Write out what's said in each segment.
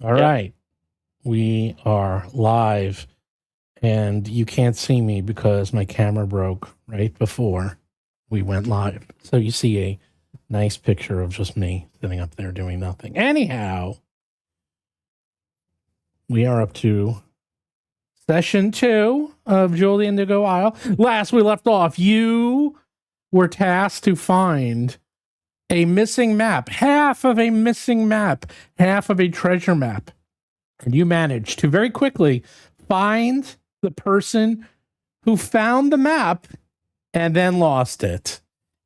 All right. We are live, and you can't see me because my camera broke right before we went live. So you see a nice picture of just me sitting up there doing nothing. Anyhow, we are up to session 2 of Jewel the Indigo Isle. Last we left off, you were tasked to find a missing map, half of a missing map, half of a treasure map. And you managed to very quickly find the person who found the map and then lost it.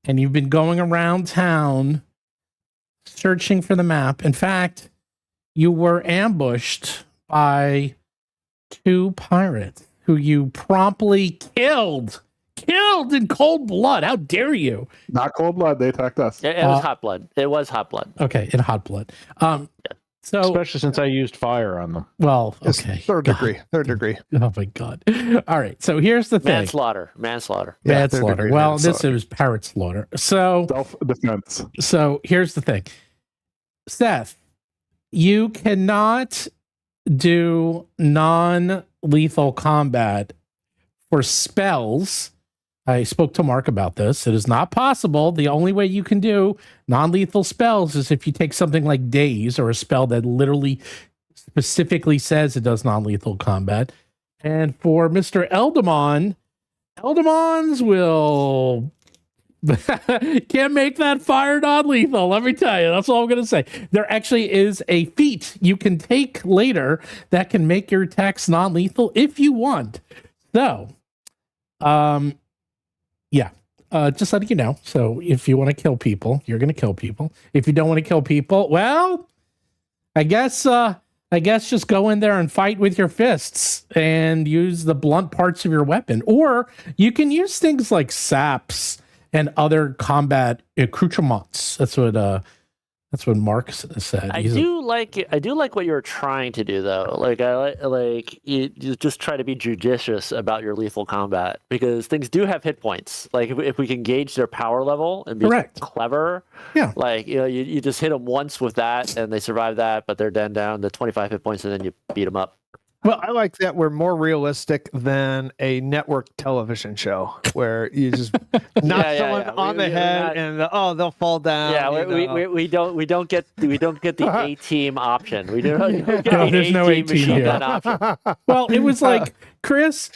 And you've been going around town searching for the map. In fact, you were ambushed by 2 pirates who you promptly killed in cold blood. How dare you? Not cold blood. They attacked us. It was hot blood. It was hot blood. Okay, in hot blood. So, especially since I used fire on them. Well, It's okay. third degree. Oh my God. All right. So here's the thing. Manslaughter. Yeah, third Manslaughter. degree Well, manslaughter. this is parrot slaughter. So Self-defense. So here's the thing. Seth, you cannot do non-lethal combat for spells. I spoke to Mark about this. It is not possible. The only way you can do non-lethal spells is if you take something like Daze or a spell that literally specifically says it does non-lethal combat. And for Mr. Eldamon, Eldamons will can't make that fire non-lethal. Let me tell you. That's all I'm going to say. There actually is a feat you can take later that can make your attacks non-lethal if you want. So, yeah, just letting you know. So if you want to kill people, you're going to kill people. If you don't want to kill people, well, I guess just go in there and fight with your fists and use the blunt parts of your weapon. Or you can use things like saps and other combat accoutrements. That's what Mark said. I do like what you're trying to do though. Like you just try to be judicious about your lethal combat because things do have hit points. Like if we can gauge their power level and be clever, yeah. Like you just hit them once with that and they survive that, but they're then down to 25 hit points and then you beat them up. Well, I like that we're more realistic than a network television show where you just knock someone on the head and they'll fall down. Yeah, we don't get the A team option. We don't get there's no A team here. Option. Well, it was like Chris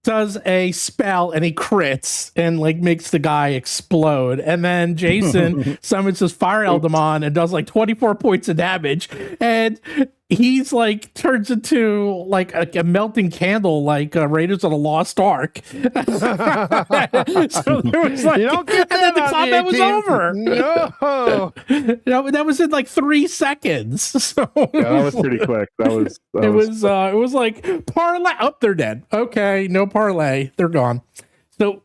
does a spell and he crits and like makes the guy explode, and then Jason summons his fire Eldamon and does like 24 points of damage, and he's like turns into like a melting candle, like Raiders of the Lost Ark. So there was like, you don't get that, and then the combat was over. No, that was in like 3 seconds. So Yeah, that was pretty quick. It was like parlay. Oh, they're dead. Okay, no parlay. They're gone. So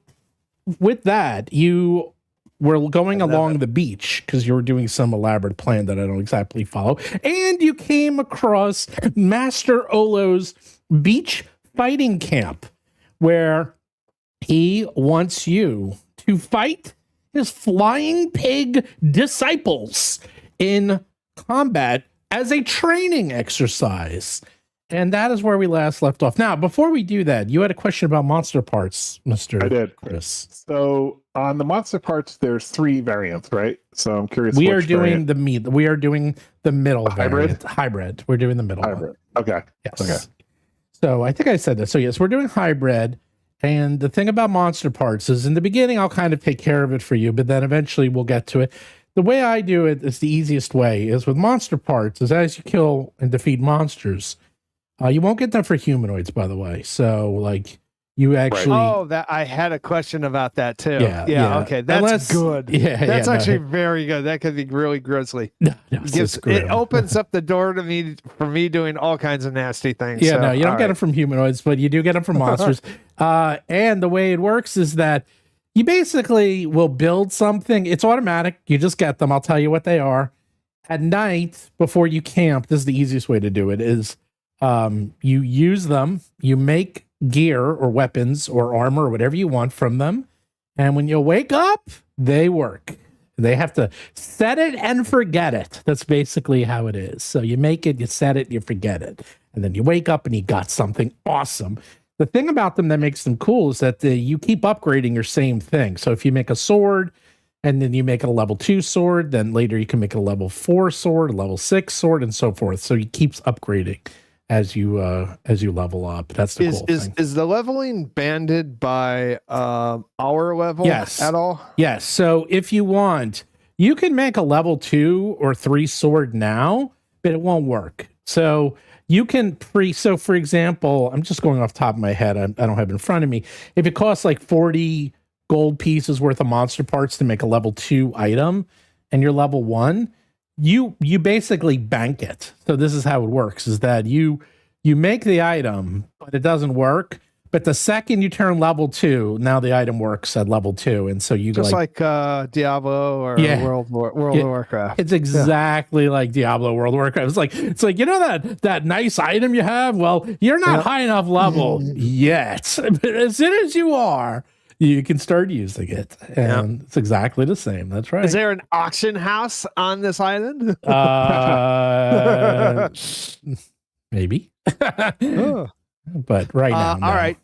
with that, you were going along the beach because you were doing some elaborate plan that I don't exactly follow, and you came across Master Olo's beach fighting camp, where he wants you to fight his flying pig disciples in combat as a training exercise. And that is where we last left off. Now, before we do that, you had a question about monster parts, Mr. I did. Chris. So on the monster parts, there's 3 variants, right? So I'm curious. We are doing the middle hybrid. Hybrid. We're doing the middle. Hybrid. Okay. Yes. Okay. So I think I said this. So yes, we're doing hybrid. And the thing about monster parts is in the beginning, I'll kind of take care of it for you, but then eventually we'll get to it. The way I do it is the easiest way is with monster parts is as you kill and defeat monsters, you won't get them for humanoids, by the way. So, like, you actually... Oh, that I had a question about that, too. Yeah. Okay, that's good. Yeah, that's actually very good. That could be really grisly. No, it opens up the door to me for me doing all kinds of nasty things. Yeah, so, no, you don't get them from humanoids, but you do get them from monsters. And the way it works is that you basically will build something. It's automatic. You just get them. I'll tell you what they are. At night, before you camp, this is the easiest way to do it, is... you use them, you make gear or weapons or armor or whatever you want from them, and when you wake up, they work. They have to set it and forget it. That's basically how it is. So you make it, you set it, you forget it. And then you wake up and you got something awesome. The thing about them that makes them cool is that you keep upgrading your same thing. So if you make a sword and then you make it a level 2 sword, then later you can make it a level 4 sword, a level 6 sword, and so forth. So it keeps upgrading as you level up. That's the cool thing. Is the leveling banded by our level at all? Yes. So if you want, you can make a level 2 or 3 sword now, but it won't work. So you can so for example, I'm just going off the top of my head. I don't have it in front of me. If it costs like 40 gold pieces worth of monster parts to make a level 2 item and you're level 1, you basically bank it. So this is how it works, is that you make the item, but it doesn't work. But the second you turn level 2, now the item works at level 2. And so you just like Diablo or World of Warcraft. It's exactly like Diablo World of Warcraft. It's like, you know that nice item you have? Well, you're not high enough level yet. But as soon as you are, you can start using it. And it's exactly the same. That's right. Is there an auction house on this island? Maybe. But right now, no. All right.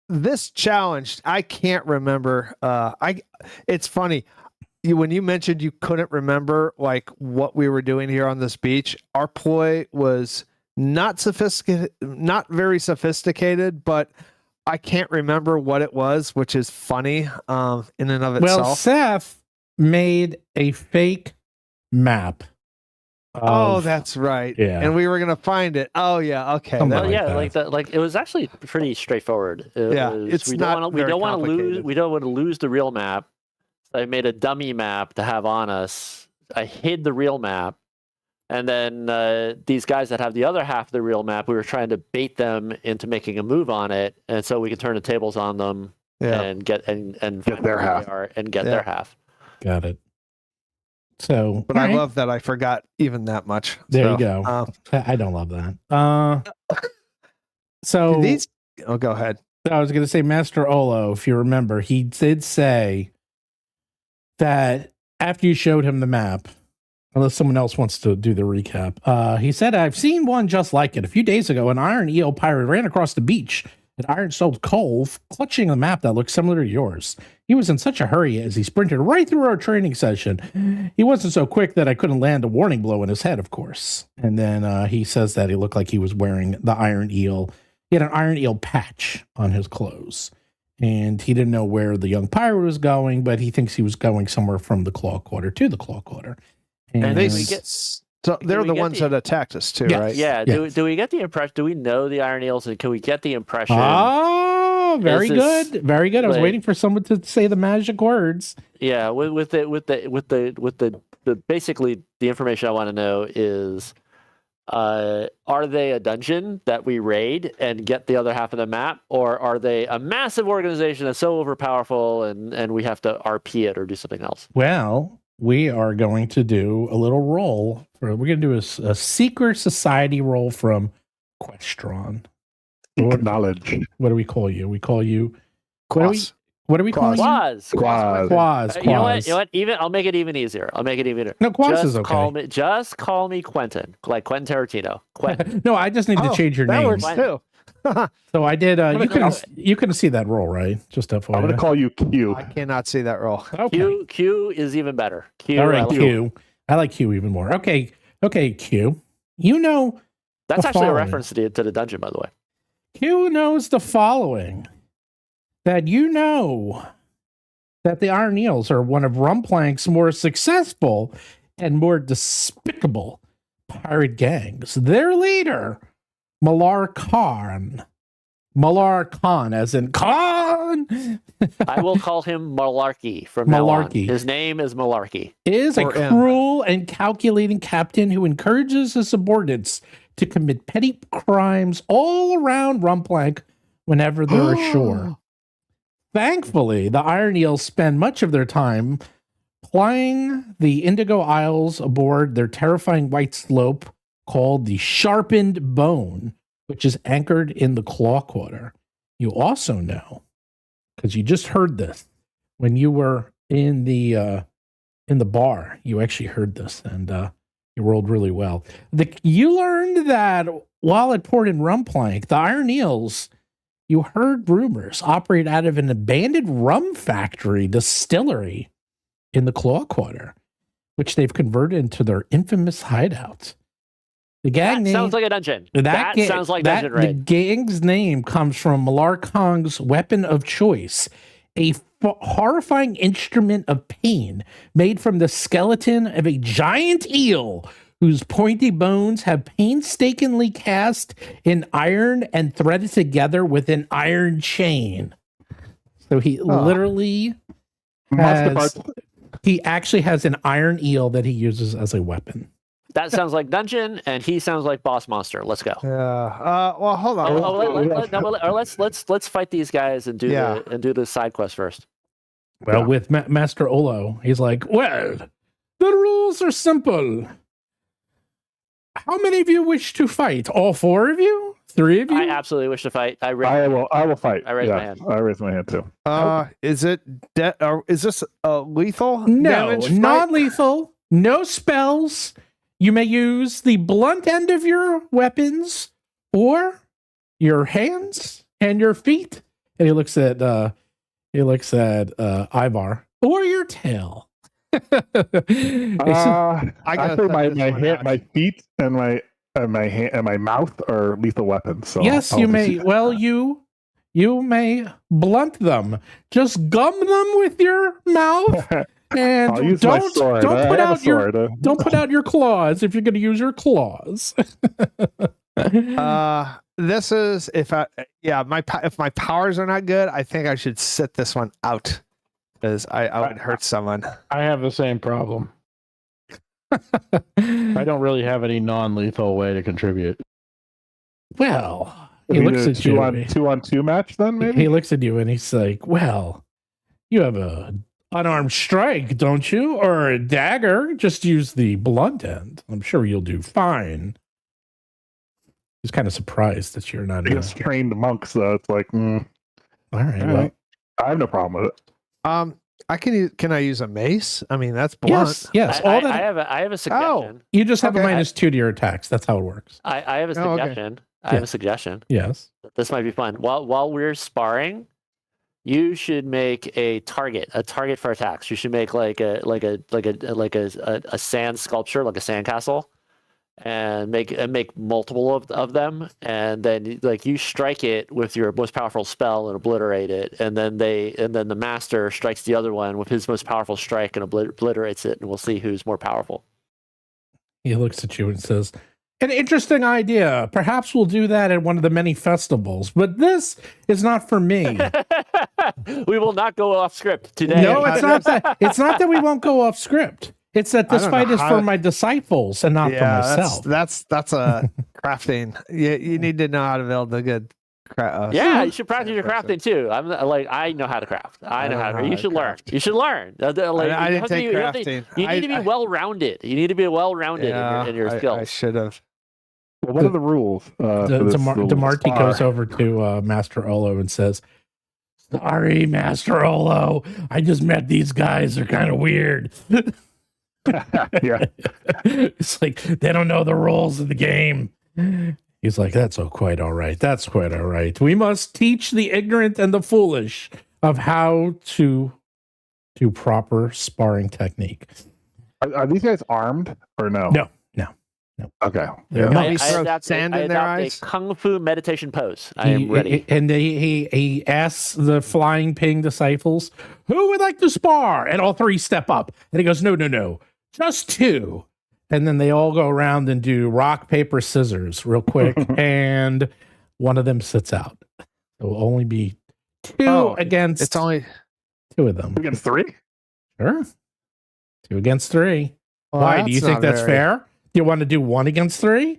This challenge, I can't remember. It's funny. When you mentioned you couldn't remember like what we were doing here on this beach, our ploy was not very sophisticated, but I can't remember what it was, which is funny in and of itself. Well, Seth made a fake map. Oh, that's right. Yeah. And we were gonna find it. Oh yeah, okay. Like it was actually pretty straightforward. We don't want to lose the real map. So I made a dummy map to have on us. I hid the real map. And then these guys that have the other half of the real map, we were trying to bait them into making a move on it, and so we could turn the tables on them and get their half and get their half. Got it. So, but I love that I forgot even that much. There you go. I don't love that. So go ahead. I was going to say, Master Olo, if you remember, he did say that after you showed him the map, unless someone else wants to do the recap, he said, "I've seen one just like it. A few days ago, an iron eel pirate ran across the beach at Iron Soul's Cove, clutching a map that looked similar to yours. He was in such a hurry as he sprinted right through our training session. He wasn't so quick that I couldn't land a warning blow in his head, of course." And then he says that he looked like he was wearing the iron eel. He had an iron eel patch on his clothes. And he didn't know where the young pirate was going, but he thinks he was going somewhere from the Claw Quarter to the Claw Quarter. And they're the ones that attacked us too, right? Yeah. Do we get the impression? Do we know the iron eels? And can we get the impression? Oh, very good, very good. I was waiting for someone to say the magic words. Yeah, with the basically the information I want to know is, are they a dungeon that we raid and get the other half of the map, or are they a massive organization that's so overpowerful and we have to RP it or do something else? Well, we are going to do a little roll. We're going to do a secret society roll from Questron. Knowledge. What do we call you? We call you Quaz. What do we call you? Quaz. You know what? I'll make it even easier. No, Quaz is okay. Just call me Quentin, like Quentin Tarantino. Quentin. No, I just need to change your name. That works too. So I did. You couldn't see that roll, right? Just FYI. I'm going to call you Q. I cannot see that roll. Okay. Q is even better. Q. All right, Q. I like Q even more. Okay, Q. You know that's actually a reference to the dungeon, by the way. Q knows the following: that you know that the Iron Eels are one of Rumplank's more successful and more despicable pirate gangs. Their leader, Malar Khan, as in Khan. I will call him Malarkey from now on. His name is Malarkey. Is a cruel and calculating captain who encourages his subordinates to commit petty crimes all around Rumplank whenever they're ashore. Thankfully, the Iron Eels spend much of their time plying the Indigo Isles aboard their terrifying white slope called the Sharpened Bone, which is anchored in the Claw Quarter. You also know, because you just heard this when you were in the in the bar, you actually heard this, and you rolled really well. You learned that while at Port and Rumplank, the Iron Eels, you heard rumors operate out of an abandoned rum factory distillery in the Claw Quarter, which they've converted into their infamous hideout. The gang name sounds like a dungeon. That sounds like dungeon The raid. gang's name comes from Malar Kong's weapon of choice, a horrifying instrument of pain made from the skeleton of a giant eel whose pointy bones have painstakingly cast in iron and threaded together with an iron chain. So he literally he actually has an iron eel that he uses as a weapon. That sounds like dungeon, and he sounds like boss monster. Let's go. Yeah. Well, hold on. Let's fight these guys and do the side quest first. Well, with Master Olo, he's like, well, the rules are simple. How many of you wish to fight? All 4 of you? 3 of you? I absolutely wish to fight. I will fight. I raise my hand. I raise my hand too. Is this lethal? No, damage non-lethal. No spells. You may use the blunt end of your weapons or your hands and your feet. And he looks at Ivar, or your tail. I say my feet and my mouth are lethal weapons. So yes, you may. Well, you may blunt them. Just gum them with your mouth, and don't put out your claws if you're going to use your claws. This is if my powers are not good, I think I should sit this one out because I would hurt someone. I have the same problem. I don't really have any non-lethal way to contribute. Well, he looks at you. 2-on-2 match then maybe? He looks at you and he's like, well, you have a unarmed strike, don't you? Or a dagger? Just use the blunt end. I'm sure you'll do fine. He's kind of surprised that you're not against trained monks, though. It's like, all right. Well, I have no problem with it. Can I use a mace? I mean, that's blunt. Yes. I have a suggestion. You just have a -2 to your attacks. That's how it works. I have a suggestion. Okay. I have a suggestion. Yes. This might be fun. While we're sparring, you should make a target for attacks. You should make like a sand sculpture, like a sandcastle, and make multiple of them, and then like you strike it with your most powerful spell and obliterate it, and then the master strikes the other one with his most powerful strike and obliterates it, and we'll see who's more powerful. He looks at you and says, an interesting idea. Perhaps we'll do that at one of the many festivals, but this is not for me. We will not go off script today. No, it's not that. It's not that we won't go off script. It's that this fight is for my disciples and not for myself. That's a crafting. You need to know how to build a good yeah, you should practice your crafting too. I know how to craft. I know how to. You should learn. You should learn. I didn't take crafting. You need to be well-rounded. You need to be well-rounded in your skills. I should have. Well, what are the rules? DeMarty goes over to Master Olo and says, sorry, Master Olo. I just met these guys. They're kind of weird. Yeah. It's like, they don't know the rules of the game. He's like, that's quite all right. That's quite all right. We must teach the ignorant and the foolish of how to do proper sparring technique. Are these guys armed or no? No. Okay. I adopt a kung fu meditation pose. I am ready. And he asks the flying ping disciples, who would like to spar? And all 3 step up. And he goes, no. Just 2. And then they all go around and do rock, paper, scissors real quick. And one of them sits out. It will only be 2 against. It's only 2 of them. Against 3? Sure. 2 against 3. Well, why? Do you think that's fair? Do you want to do 1 against 3?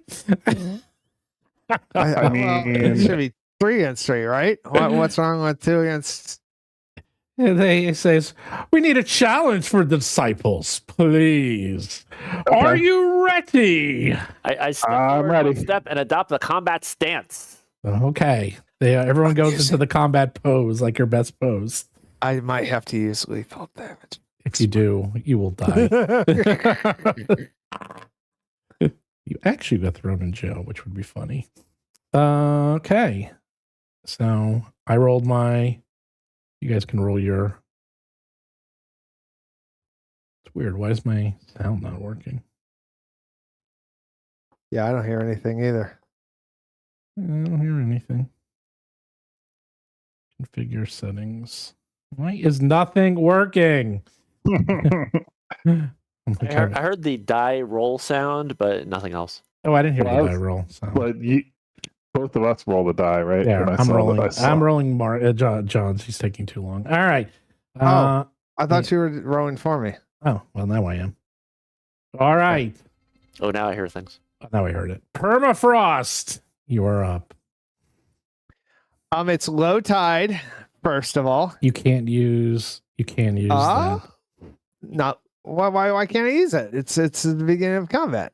I mean, it should be 3 against 3, right? What's wrong with 2 against? They says, we need a challenge for the disciples, please. Okay. Are you ready? I step ready. Step and adopt the combat stance. Okay. Everyone goes into the combat pose, like your best pose. I might have to use lethal damage. If you do, you will die. You actually got thrown in jail, which would be funny. Okay. So I rolled my. You guys can roll your. It's weird. Why is my sound not working? Yeah, I don't hear anything either. I don't hear anything. Configure settings. Why is nothing working? I heard the die roll sound, but nothing else. Oh, I didn't hear Well, the die roll. So. But both of us roll the die, right? Yeah, And I I'm saw rolling. I saw. I'm rolling. John's. He's taking too long. All right. I thought you were rolling for me. Oh, well, now I am. All right. Oh, now I hear things. Now I heard it. Permafrost. You are up. It's low tide. First of all, You can use that. not why can't I use it? It's the beginning of combat.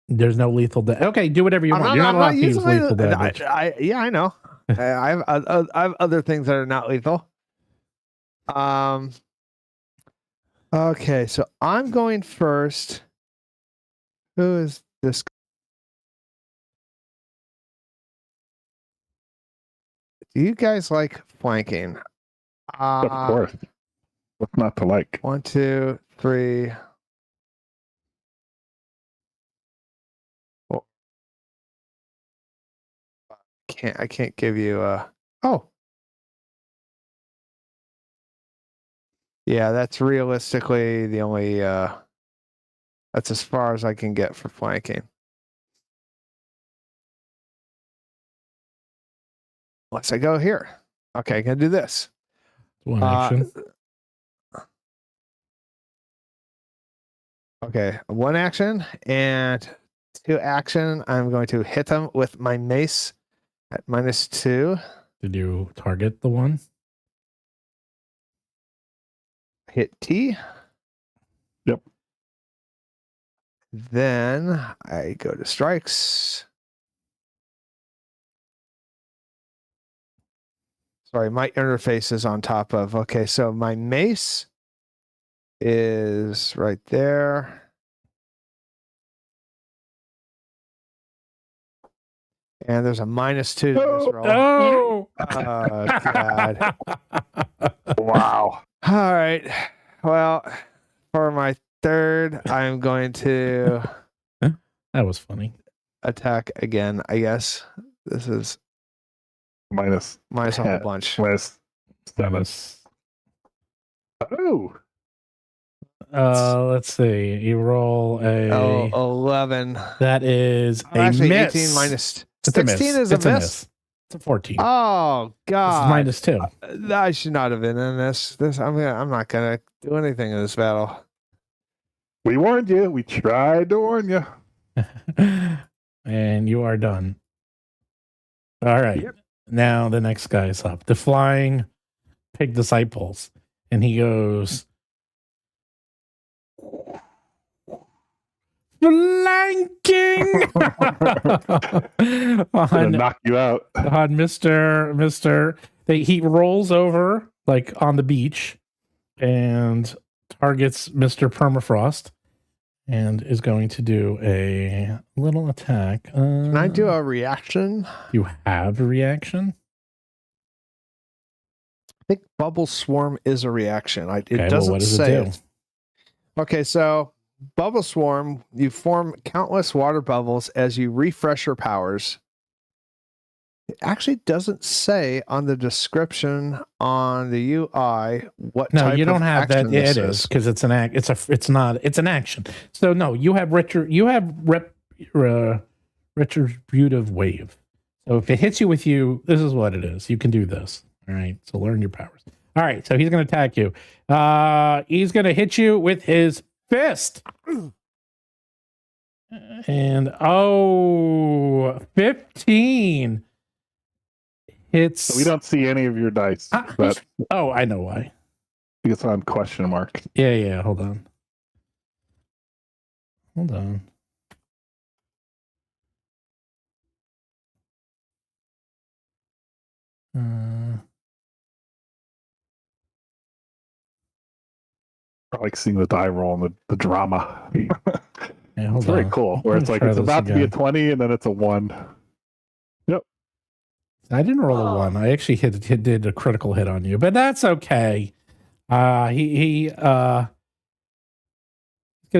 There's no lethal damage. Okay, do whatever you want. You're not allowed to use lethal damage. Yeah, I know. I have other things that are not lethal. Okay, so I'm going first. Who is this? Do you guys like flanking? Of course. What's not to like? 1, 2, 3. Well, I can't give you oh. Yeah, that's realistically the only that's as far as I can get for flanking. Unless I go here. Okay, I can do this. One action. Okay, 1 action and 2 action. I'm going to hit them with my mace at -2. Did you target the one? Hit T. Yep. Then I go to strikes. Sorry, my interface is on top of. Okay, so my mace is right there. And there's a -2 to this roll. Oh, God. Wow. All right. Well, for my third, I'm going to That was funny. attack again, I guess. This is Minus a whole 10. bunch. Minus 7. Was, Oh. let's see. You roll a. Oh, 11. That is a Actually, miss. 18 minus It's a miss. 16 is It's a miss. It's a 14. Oh This God! is -2. I should not have been in this. I'm not gonna do anything in this battle. We warned you. We tried to warn you. And you are done. All right. Yep. Now the next guy is up. The flying pig disciples. And he goes, flanking Gonna knock you out. on Mr. He rolls over like on the beach and targets Mr. Permafrost and is going to do a little attack. Can I do a reaction? You have a reaction? I think Bubble Swarm is a reaction. It Okay, doesn't what does say it do? it. Okay, so Bubble Swarm, you form countless water bubbles as you refresh your powers. It actually doesn't say on the description on the UI what No, type you don't of have that. action this It is because it's an act. It's an action. So no, you have retributive wave. So if it hits you with you, this is what it is. You can do this. All right. So learn your powers. All right. So he's going to attack you. He's going to hit you with his fist. And 15 hits. So we don't see any of your dice. But Oh, I know why. it's on question mark. Yeah. Hold on. like seeing the die roll and the drama. Yeah, hold It's very on. cool. Where it's Let me like try it's this about to be a again. 20 and then it's a 1. I didn't roll a Oh. 1. I actually did a critical hit on you, but that's okay. He's gonna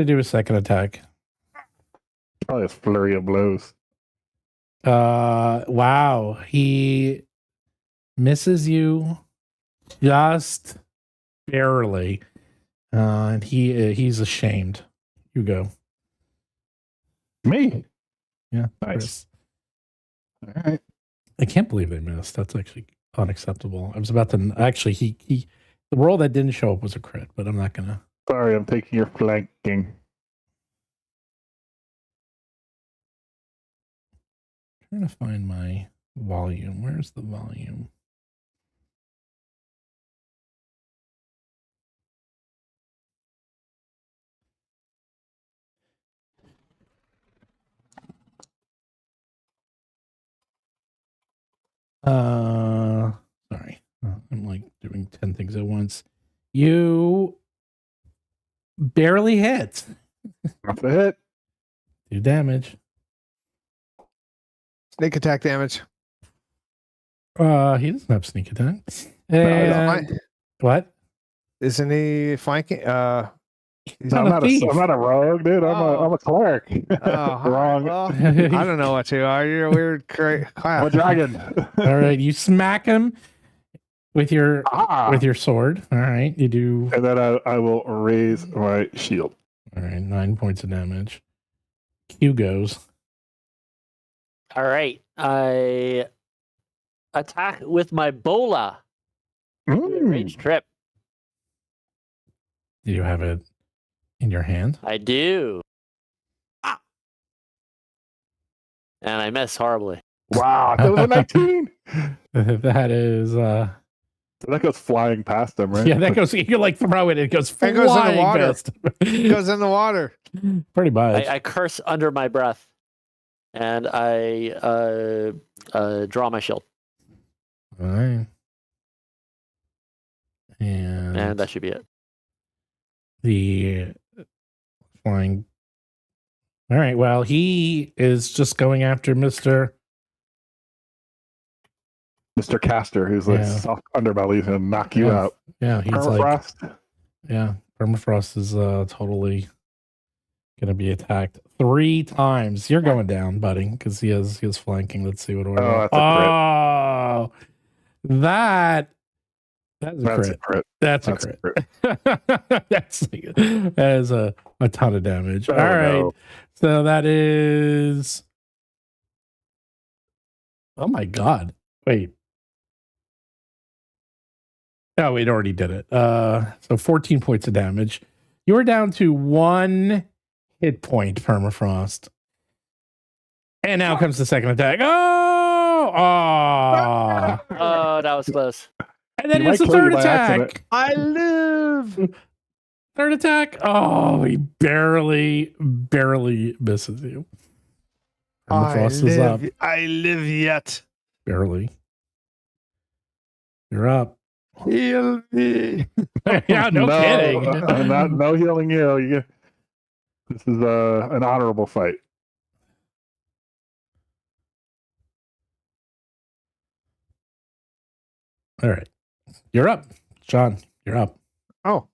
do a second attack. Probably a flurry of blows. Wow. He misses you just barely. And he's ashamed. You go. Me? Yeah. Nice. Chris. All right. I can't believe they missed. That's actually unacceptable. I was about to actually the roll that didn't show up was a crit, but I'm not gonna. Sorry, I'm taking your flanking. Trying to find my volume. Where's the volume? Sorry. I'm like doing 10 things at once. You barely hit. That's a hit. 2 damage. Sneak attack damage. He doesn't have sneak attack. And what? Isn't he flanking? He's No, not a thief. I'm not a rogue, dude. Oh. I'm a cleric. Oh, Wrong. Well, I don't know what you are. You're a weird I'm a class. dragon. All right, you smack him with your Ah. sword. All right, you do. And then I will raise my shield. All right, 9 points of damage. Q goes. All right. I attack with my bola. Range trip. Do you have it in your hand? I do. And I miss horribly. Wow, that was a 19. That is. So that goes flying past them, right? Yeah, that goes. You like throw it. It goes It flying goes in the water. past. It goes in the water. Pretty much. I curse under my breath, and I draw my shield, All right. And and that should be it. the flying. All right. Well, he is just going after Mr. Caster, who's like Yeah. soft underbelly, is gonna knock you out. Yeah, he's like, Permafrost. yeah, Permafrost is totally gonna be attacked 3 times. You're going down, buddy, because he is flanking. Let's see what order. Oh, that's a crit. That's a crit. That is a ton of damage. Oh, All right. no. So that is. Oh my God. Wait. Oh, it already did it. So 14 points of damage. You are down to 1 hit point, Permafrost. And now comes the second attack. Oh! Oh, that was close. And then He it's the might kill you third by accident. attack. I live. Third attack. Oh, he barely misses you. Permafrost is up. I live yet. Barely. You're up. Heal me. Yeah, no kidding. No healing you. This is an honorable fight. All right. You're up. John, you're up. Oh,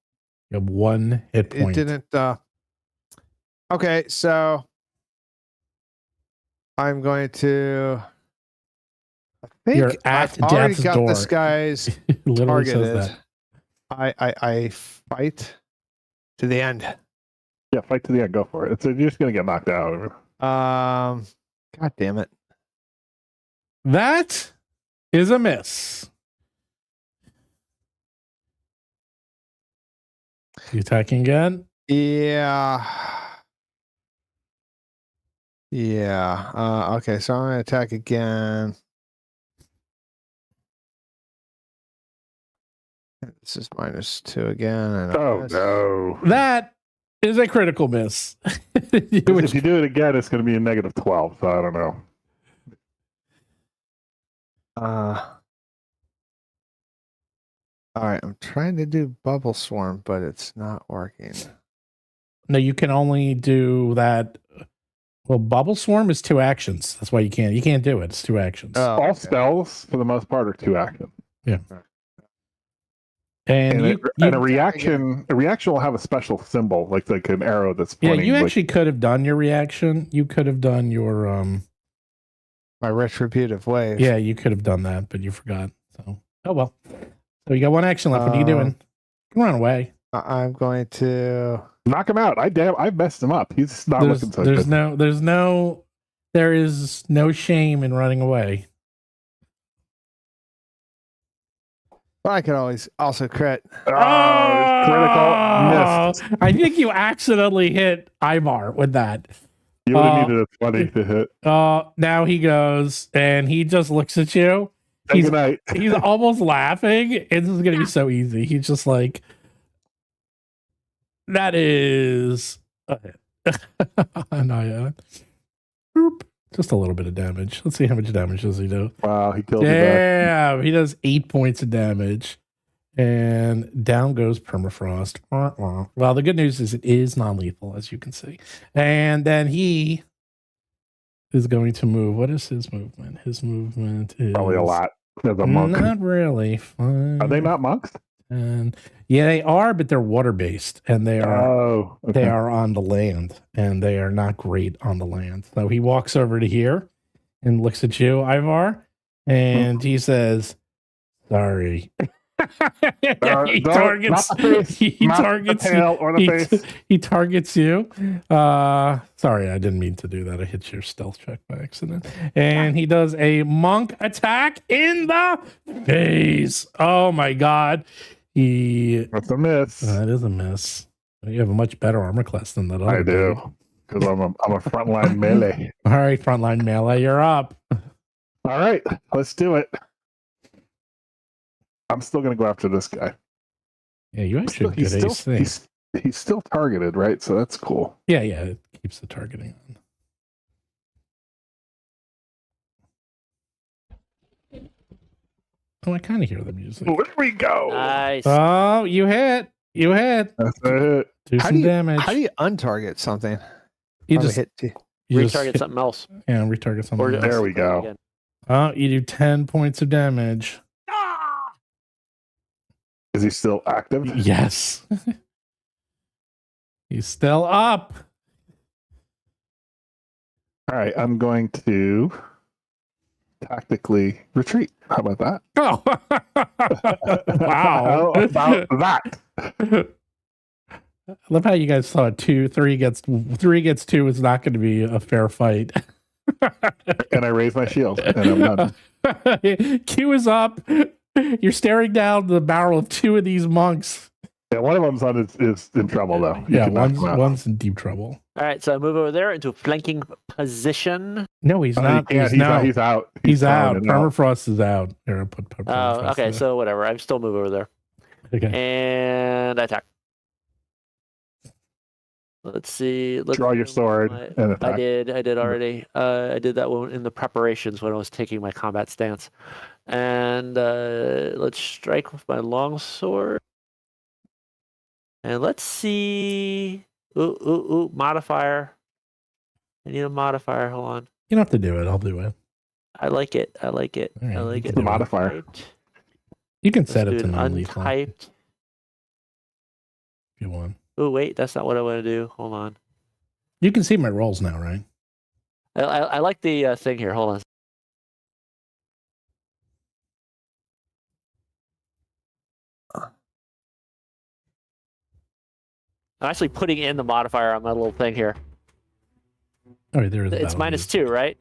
You have 1 hit it point. didn't. Okay, so I'm going to. I think You're at I've already death's got door. this guy's It literally says targeted. that. I fight to the end. Yeah, fight to the end. Go for it. You're just gonna get knocked out. God damn it. That is a miss. You attacking again? Yeah. Yeah. Okay, so I'm gonna attack again. This is -2 again. And Oh no! That is a critical miss. If you do it again, it's going to be a -12. So I don't know. All right, I'm trying to do bubble swarm, but it's not working. No, you can only do that. Well, bubble swarm is 2 actions. That's why you can't do it. It's 2 actions. Oh, All okay. spells, for the most part, are 2 actions. And a reaction will have a special symbol, like an arrow that's pointing. You actually could have done your reaction. You could have done your my retributive wave. Yeah, you could have done that, but you forgot. So oh well. So you got 1 action left. What are you doing? Come run away. I'm going to knock him out. I messed him up. He's not looking so good. There is no shame in running away. Well, I could always also crit. Oh, critical missed. I think you accidentally hit Ivar with that. You would have needed a 20 to hit. Now he goes and he just looks at you. Good night. He's almost laughing. This is going to be so easy. He's just like, that is a hit. No, yeah. Boop. Just a little bit of damage. Let's see how much damage does he do. Wow, he killed me. Damn, he does 8 points of damage. And down goes permafrost. Well, the good news is it is non-lethal, as you can see. And then he is going to move. What is his movement? His movement is probably a lot. As a monk. Not really. Fine. Are they not monks? And yeah, they are, but they're water-based, and they are they are on the land, and they are not great on the land. So he walks over to here and looks at you, Ivar, and he says, "Sorry." He targets you. Sorry, I didn't mean to do that. I hit your stealth check by accident. And he does a monk attack in the face. Oh my god. That's a miss. That is a miss. You have a much better armor class than that. I do. Because I'm a frontline melee. All right, frontline melee, you're up. All right, let's do it. I'm still going to go after this guy. Yeah, you actually have good AC. He's still targeted, right? So that's cool. Yeah, it keeps the targeting on. Oh, I kind of hear the music. There we go. Nice. Oh, you hit. That's a hit. Do some damage. How do you untarget something? You just hit. Retarget something else. Yeah, retarget something else. There we go. Oh, you do 10 points of damage. Is he still active? Yes. He's still up. All right, I'm going to tactically retreat. How about that? Oh, wow. How about that? I love how you guys thought 3 against 2 is not going to be a fair fight. And I raise my shield, and I'm done. Q is up. You're staring down the barrel of 2 of these monks. Yeah, one of them's is in trouble, though. Yeah, one's in deep trouble. All right, so I move over there into a flanking position. No, he's not. He's out. He's out. Permafrost is out. Here, I put Permafrost. Oh, okay, there. so whatever. I still move over there. Okay. And I attack. Let's see. Draw your sword and attack. I did already. I did that one in the preparations when I was taking my combat stance. And let's strike with my longsword. And let's see. Ooh, modifier. I need a modifier. Hold on. You don't have to do it. I'll do it. I like it. All right, I like it. The modifier. You can set it to non-lethal. if you want. Oh, wait. That's not what I want to do. Hold on. You can see my rolls now, right? I like the thing here. Hold on. I'm actually putting in the modifier on my little thing here. All right, there is. It's -2, right?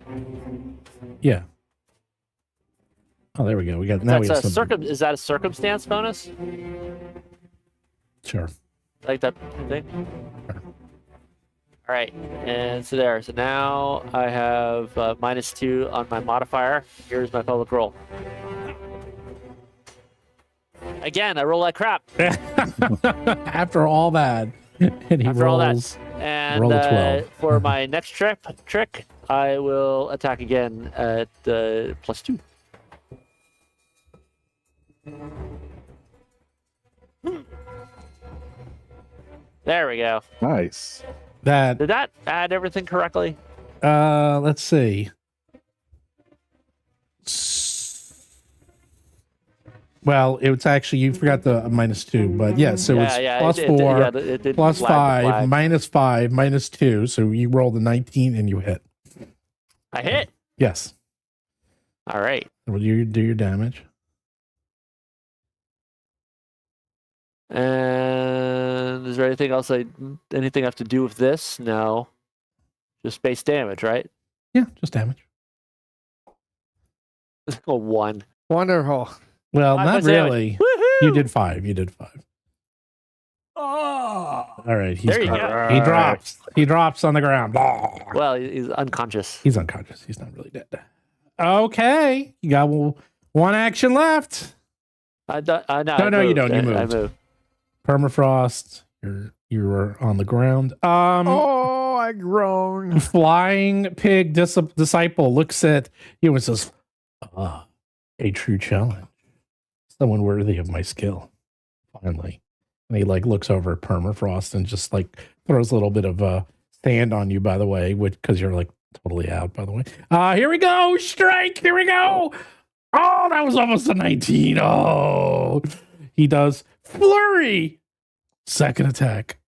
Yeah. Oh, there we go. We got now. Is that a circumstance bonus? Sure. Like that thing? Sure. All right, and so there. So now I have -2 on my modifier. Here's my public roll. Again, I roll like crap. After all that, and he After rolls. all that. And roll a 12. For my next trick, I will attack again at +2. There we go. Nice. That Did that add everything correctly? let's see. Well, it's actually you forgot the -2, but yeah, so it's plus 4, it did plus flag the 5, flag. -5, -2. So you rolled a 19 and you hit. I hit. Yes. All right. Will you do your damage? And is there anything else anything I have to do with this? No. Just base damage, right? Yeah, just damage. A 1. Wonderful. Well, Five not points of damage. really. Woohoo! You did 5. You did 5. Oh. All right. He's There you gone. go. He drops. He drops on the ground. Well, he's unconscious. He's unconscious. He's not really dead. Okay. You got one action left. No, No, you don't. You I moved. moved. Permafrost. You're on the ground. Oh, I groan. Flying pig disciple looks at you and says, a true challenge. Someone worthy of my skill. Finally. And he like looks over at Permafrost and just like throws a little bit of sand on you, by the way, because you're like totally out, by the way. Here we go. Strike. Here we go. Oh, that was almost a 19. Oh, he does flurry. Second attack.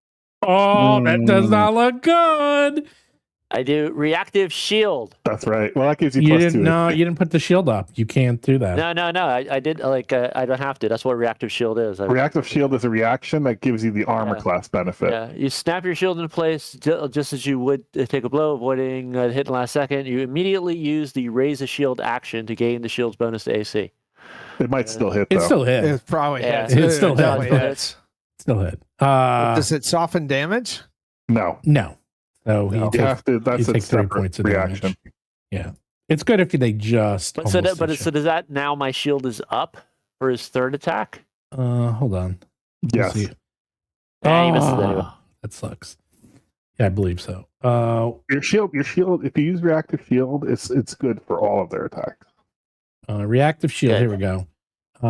Oh, that does not look good. I do reactive shield. That's right. Well, that gives you You plus didn't. 2. No, you didn't put the shield up. You can't do that. No. I did I don't have to. That's what reactive shield is. Reactive shield is a reaction that gives you the armor Yeah. class benefit. Yeah, you snap your shield into place just as you would take a blow, avoiding hit in the last second. You immediately use the raise a shield action to gain the shield's bonus to AC. It might still hit, It though. still hit. It probably Yeah. hits. It still definitely hits. hits. Still hit. Does it soften damage? No. No. So he You takes, have to. That's you a take 3 separate points of reaction. damage. Yeah. It's good if they just. But so almost hit so does that now my shield is up for his third attack? you. Hold on. Let's Yes. see. Yeah, he misses anyway. That sucks. Yeah, I believe so. Your shield. If you use reactive shield, it's good for all of their attacks. Reactive shield. Good. Here we go.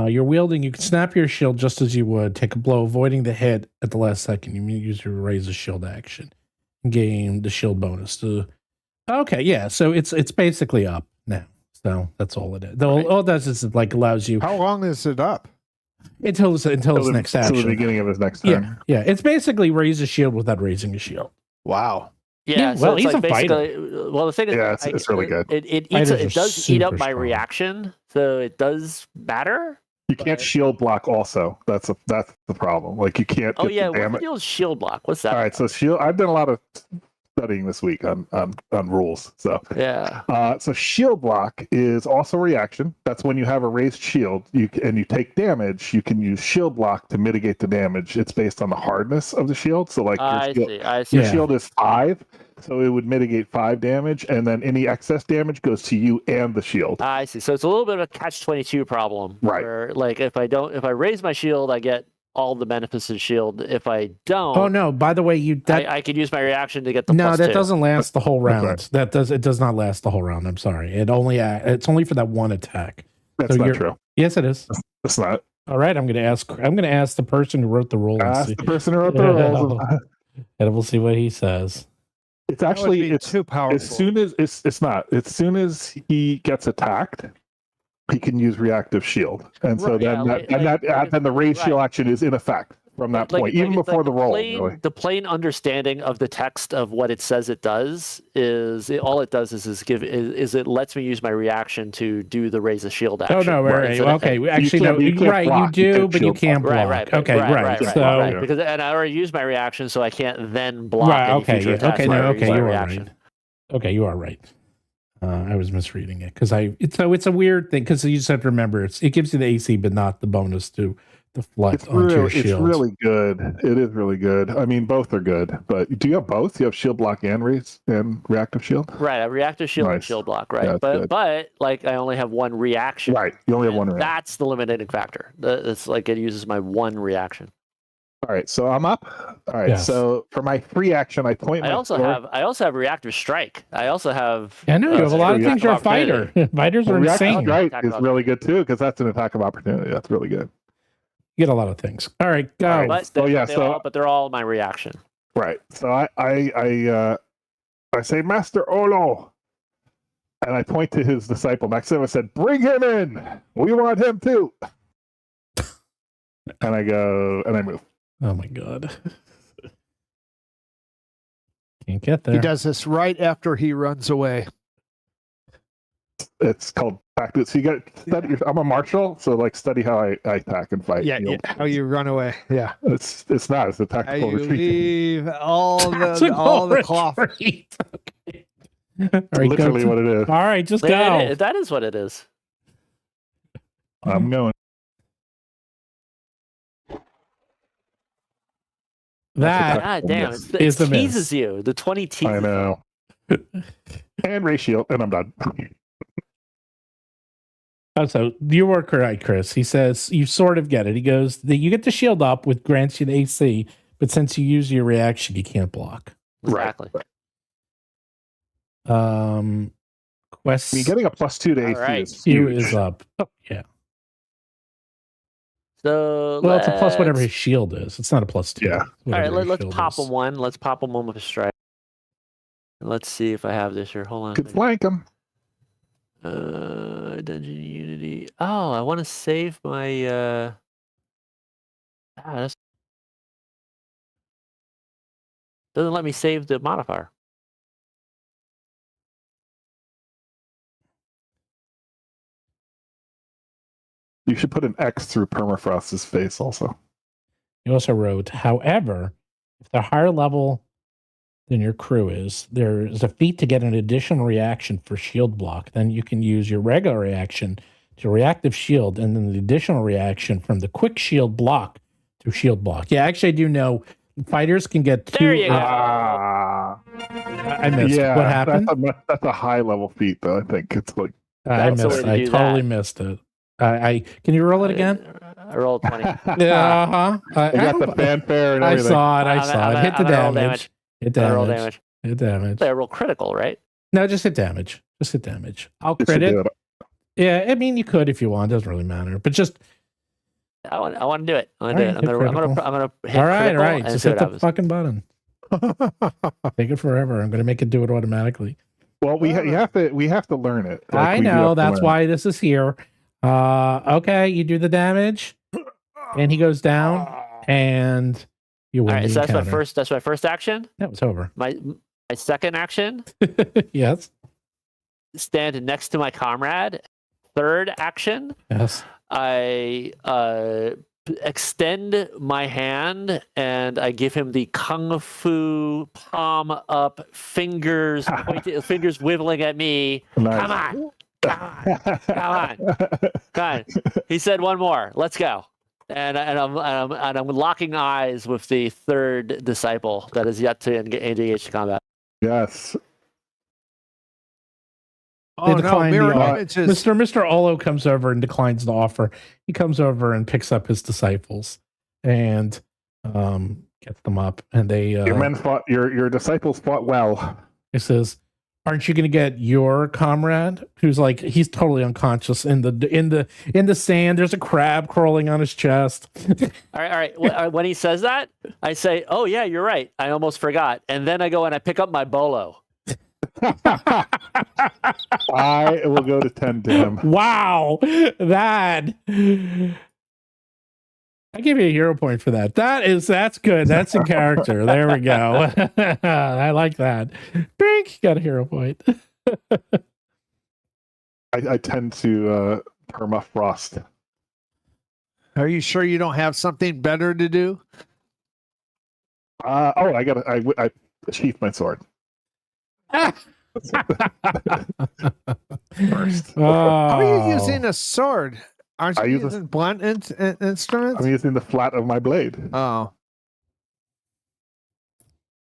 You're wielding. You can snap your shield just as you would. Take a blow, avoiding the hit at the last second. You use your raise a shield action. Gain the shield bonus. Okay, yeah. So it's basically up now. So that's all it is. All it does is it like allows you How long is it up? until his next Until the action. beginning of his next turn. Yeah. It's basically raise a shield without raising a shield. Wow. Yeah, well, it's he's like a fighter. basically. Well, the thing is, Yeah, it's really good. It Fighters are does eat up super my strong. reaction, so it does matter. You can't shield block. Also, that's the problem. Like you can't. Oh get yeah, the what's the damage. deal with shield block? What's that? All right, so shield. I've done a lot of studying this week on rules. So Yeah. so shield block is also a reaction. That's when you have a raised shield, you take damage. You can use shield block to mitigate the damage. It's based on the hardness of the shield. So like I see. your Yeah. shield is 5, so it would mitigate 5 damage, and then any excess damage goes to you and the shield. I see. So it's a little bit of a catch-22 problem, Right. Where like if I raise my shield, I get all the benefits of the shield. If I don't, Oh no! By the way, I could use my reaction to get the no, plus that 2. doesn't last the whole round. right. It does not last the whole round. I'm sorry. It's only for that one attack. That's So not you're- true. Yes, it is. That's not. All right, I'm going to ask the person who wrote the rule and Ask see, the person who wrote the rules. and we'll see what he says. It's That would be actually it's too powerful. as soon as it's not. As soon as he gets attacked, he can use reactive shield, and so Right, then yeah, then the raised right. shield action is in effect from that point, even before the roll. Really. The plain understanding of the text of what it says it does is all it does is it lets me use my reaction to do the raise a shield action. Oh no! Right, So that- okay. Actually, can't- no. you can't Right, block, you you do, can't but you shield can't block. Right. Okay, right. So right. Because I already used my reaction, so I can't then block right. any Okay. future attacks. Okay. where No. I use Okay. my You are reaction. right. Okay, you are right. I was misreading it because it's a weird thing because you just have to remember it gives you the AC but not the bonus to deflect onto your shield. It's really good. It is really good. I mean, both are good. But do you have both? You have shield block and reactive shield. Right, a reactive shield and Nice. shield block, right? Yeah, that's but good. like I only have one reaction. Right. You only have one And reaction. That's the limiting factor. It's like it uses my one reaction. All right. So I'm up. All right. Yes. So for my free action, I point. I my also sword. have reactive strike. I also have. I know you have a lot of true. things. You're a Attack of fighter. Fighters are Reactive insane. strike Attack is of really good too because that's an attack of opportunity. That's really good. You get a lot of things. All right, go. All right. But So, yeah, but they're all my reaction. Right. So I say, Master Olo, and I point to his disciple next to him. I said, "Bring him in. We want him too." And I go and I move. Oh my god. Can't get there. He does this right after he runs away. It's called tactics. So you got study. I'm a marshal, so like study how I attack and fight. Yeah, You know, how you run away. Yeah. It's not. It's a How tactical you retreat. leave all Tactical the cloth. retreat. Okay. All right, Literally what it is. All right, just Yeah, go. that is what it is. I'm going. That God damn, Yes. it Is the miss. teases you. The 20 teases. I know. And ray shield, and I'm done. so you were correct, Chris. He says you sort of get it. He goes, you get the shield up, with grants you the AC, but since you use your reaction, you can't block. Exactly. Quest I mean, getting a +2 to AC right. is Q huge. is up. Oh, yeah. So Well, it's a plus whatever let's- his shield is. It's not a +2. Yeah. All whatever right, his let's shield pop is. him one. Let's pop him one with a strike. Let's see if I have this here. Hold on. a Could second. flank him. Dungeon Unity. Oh, I want to save my. That's... Doesn't let me save the modifier. You should put an X through Permafrost's face also. You also wrote, however, if they're higher level than your crew is, there's a feat to get an additional reaction for shield block. Then you can use your regular reaction to reactive shield, and then the additional reaction from the quick shield block to shield block. Yeah, actually, I do know fighters can get two. There you go. I missed. Yeah, What happened? That's a high level feat, though. I think it's like I That's the way missed. to I do totally that. missed it. I can you roll it again? I rolled 20. Yeah, uh-huh. I got the fanfare and I everything. saw it. I I'm saw gonna- it. Hit the I'm gonna roll damage. Hit I roll damage. damage. Hit damage. They roll critical, right? No, just hit damage. Just hit damage. I'll It should crit it. do it. Yeah, I mean you could if you want. Doesn't really matter. But just I want to do it. I'm All gonna right, do it. hit I'm gonna hit all right, critical all right. and Just see hit what the happens. fucking button. Take it forever. I'm gonna make it do it automatically. Well, we have to learn it. Like, I we do know. have to That's learn. why this is here. Okay, you do the damage, and he goes down, and you All win. right, the so that's my encounter. first. That's my first action. That was over. My second action: Yes. stand next to my comrade. Third action: Yes. I extend my hand and I give him the kung fu palm up, fingers fingers wiggling at me. Nice. Come on, come on. He said one more. Let's go. And I'm locking eyes with the third disciple that is yet to engage the combat. Yes. Oh no, declined the mirror offer. images. Mr. Olo comes over and declines the offer. He comes over and picks up his disciples and gets them up. And they Your men fought. Your disciples fought well. he says, "Aren't you going to get your comrade, who's like he's totally unconscious in the sand? There's a crab crawling on his chest." All right. When he says that, I say, "Oh yeah, you're right. I almost forgot." And then I go and I pick up my bolo. I will go to tend to him. Wow, that I give you a hero point for that. That's good. That's in character. There we go. I like that. Bink, got a hero point. I tend to permafrost. Are you sure you don't have something better to do? I sheath my sword first. How are you Oh. using a sword? Aren't you I use a- using blunt instruments? I'm using the flat of my blade. Oh,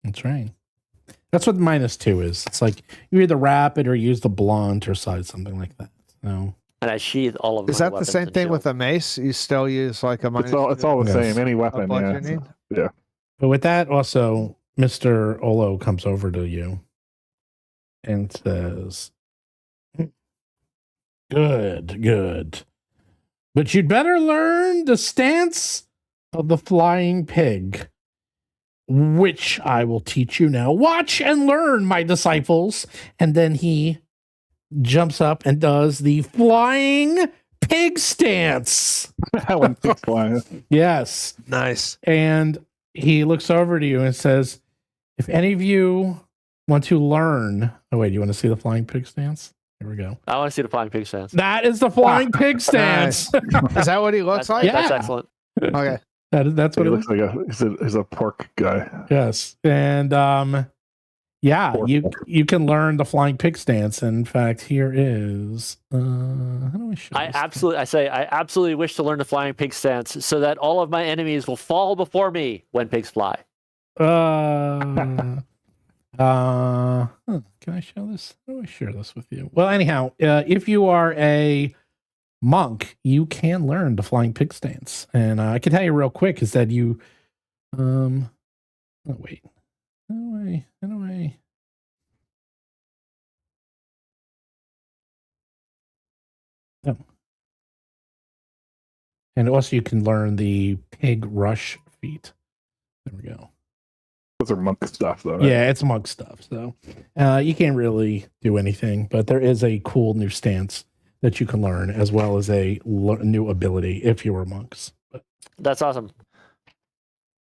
That's right. That's what -2 is. It's like you either wrap it or use the blunt or something like that. So And I sheathe all of is my that the weapons same and thing with shields. a mace? You still use like a minus It's all the Yes. same. Any a weapon. Yeah. bludgeoning? but with that also Mr. Olo comes over to you and says, good. But you'd better learn the stance of the flying pig, which I will teach you now. Watch and learn, my disciples. And then he jumps up and does the flying pig stance. When pigs fly. Yes. Nice. And he looks over to you and says, if any of you want to learn... Oh, wait, you want to see the flying pig stance? Here we go. I want to see the flying pig stance. That is the flying pig stance. Is that what he looks like? Yeah. That's excellent. Okay. That's what He it looks like he's a pork guy. Yes. And yeah, Pork. you can learn the flying pig stance. In fact, here is how do I show I this? absolutely wish to learn the flying pig stance so that all of my enemies will fall before me when pigs fly. Can I show this? How do I share this with you? Well, anyhow, if you are a monk, you can learn the flying pig stance. And I can tell you real quick is that you oh wait. How do I Oh. And also you can learn the pig rush feat. There we go. Those are monk stuff, though. Right? Yeah, it's monk stuff. So you can't really do anything, but there is a cool new stance that you can learn, as well as a new ability if you were monks. But That's awesome.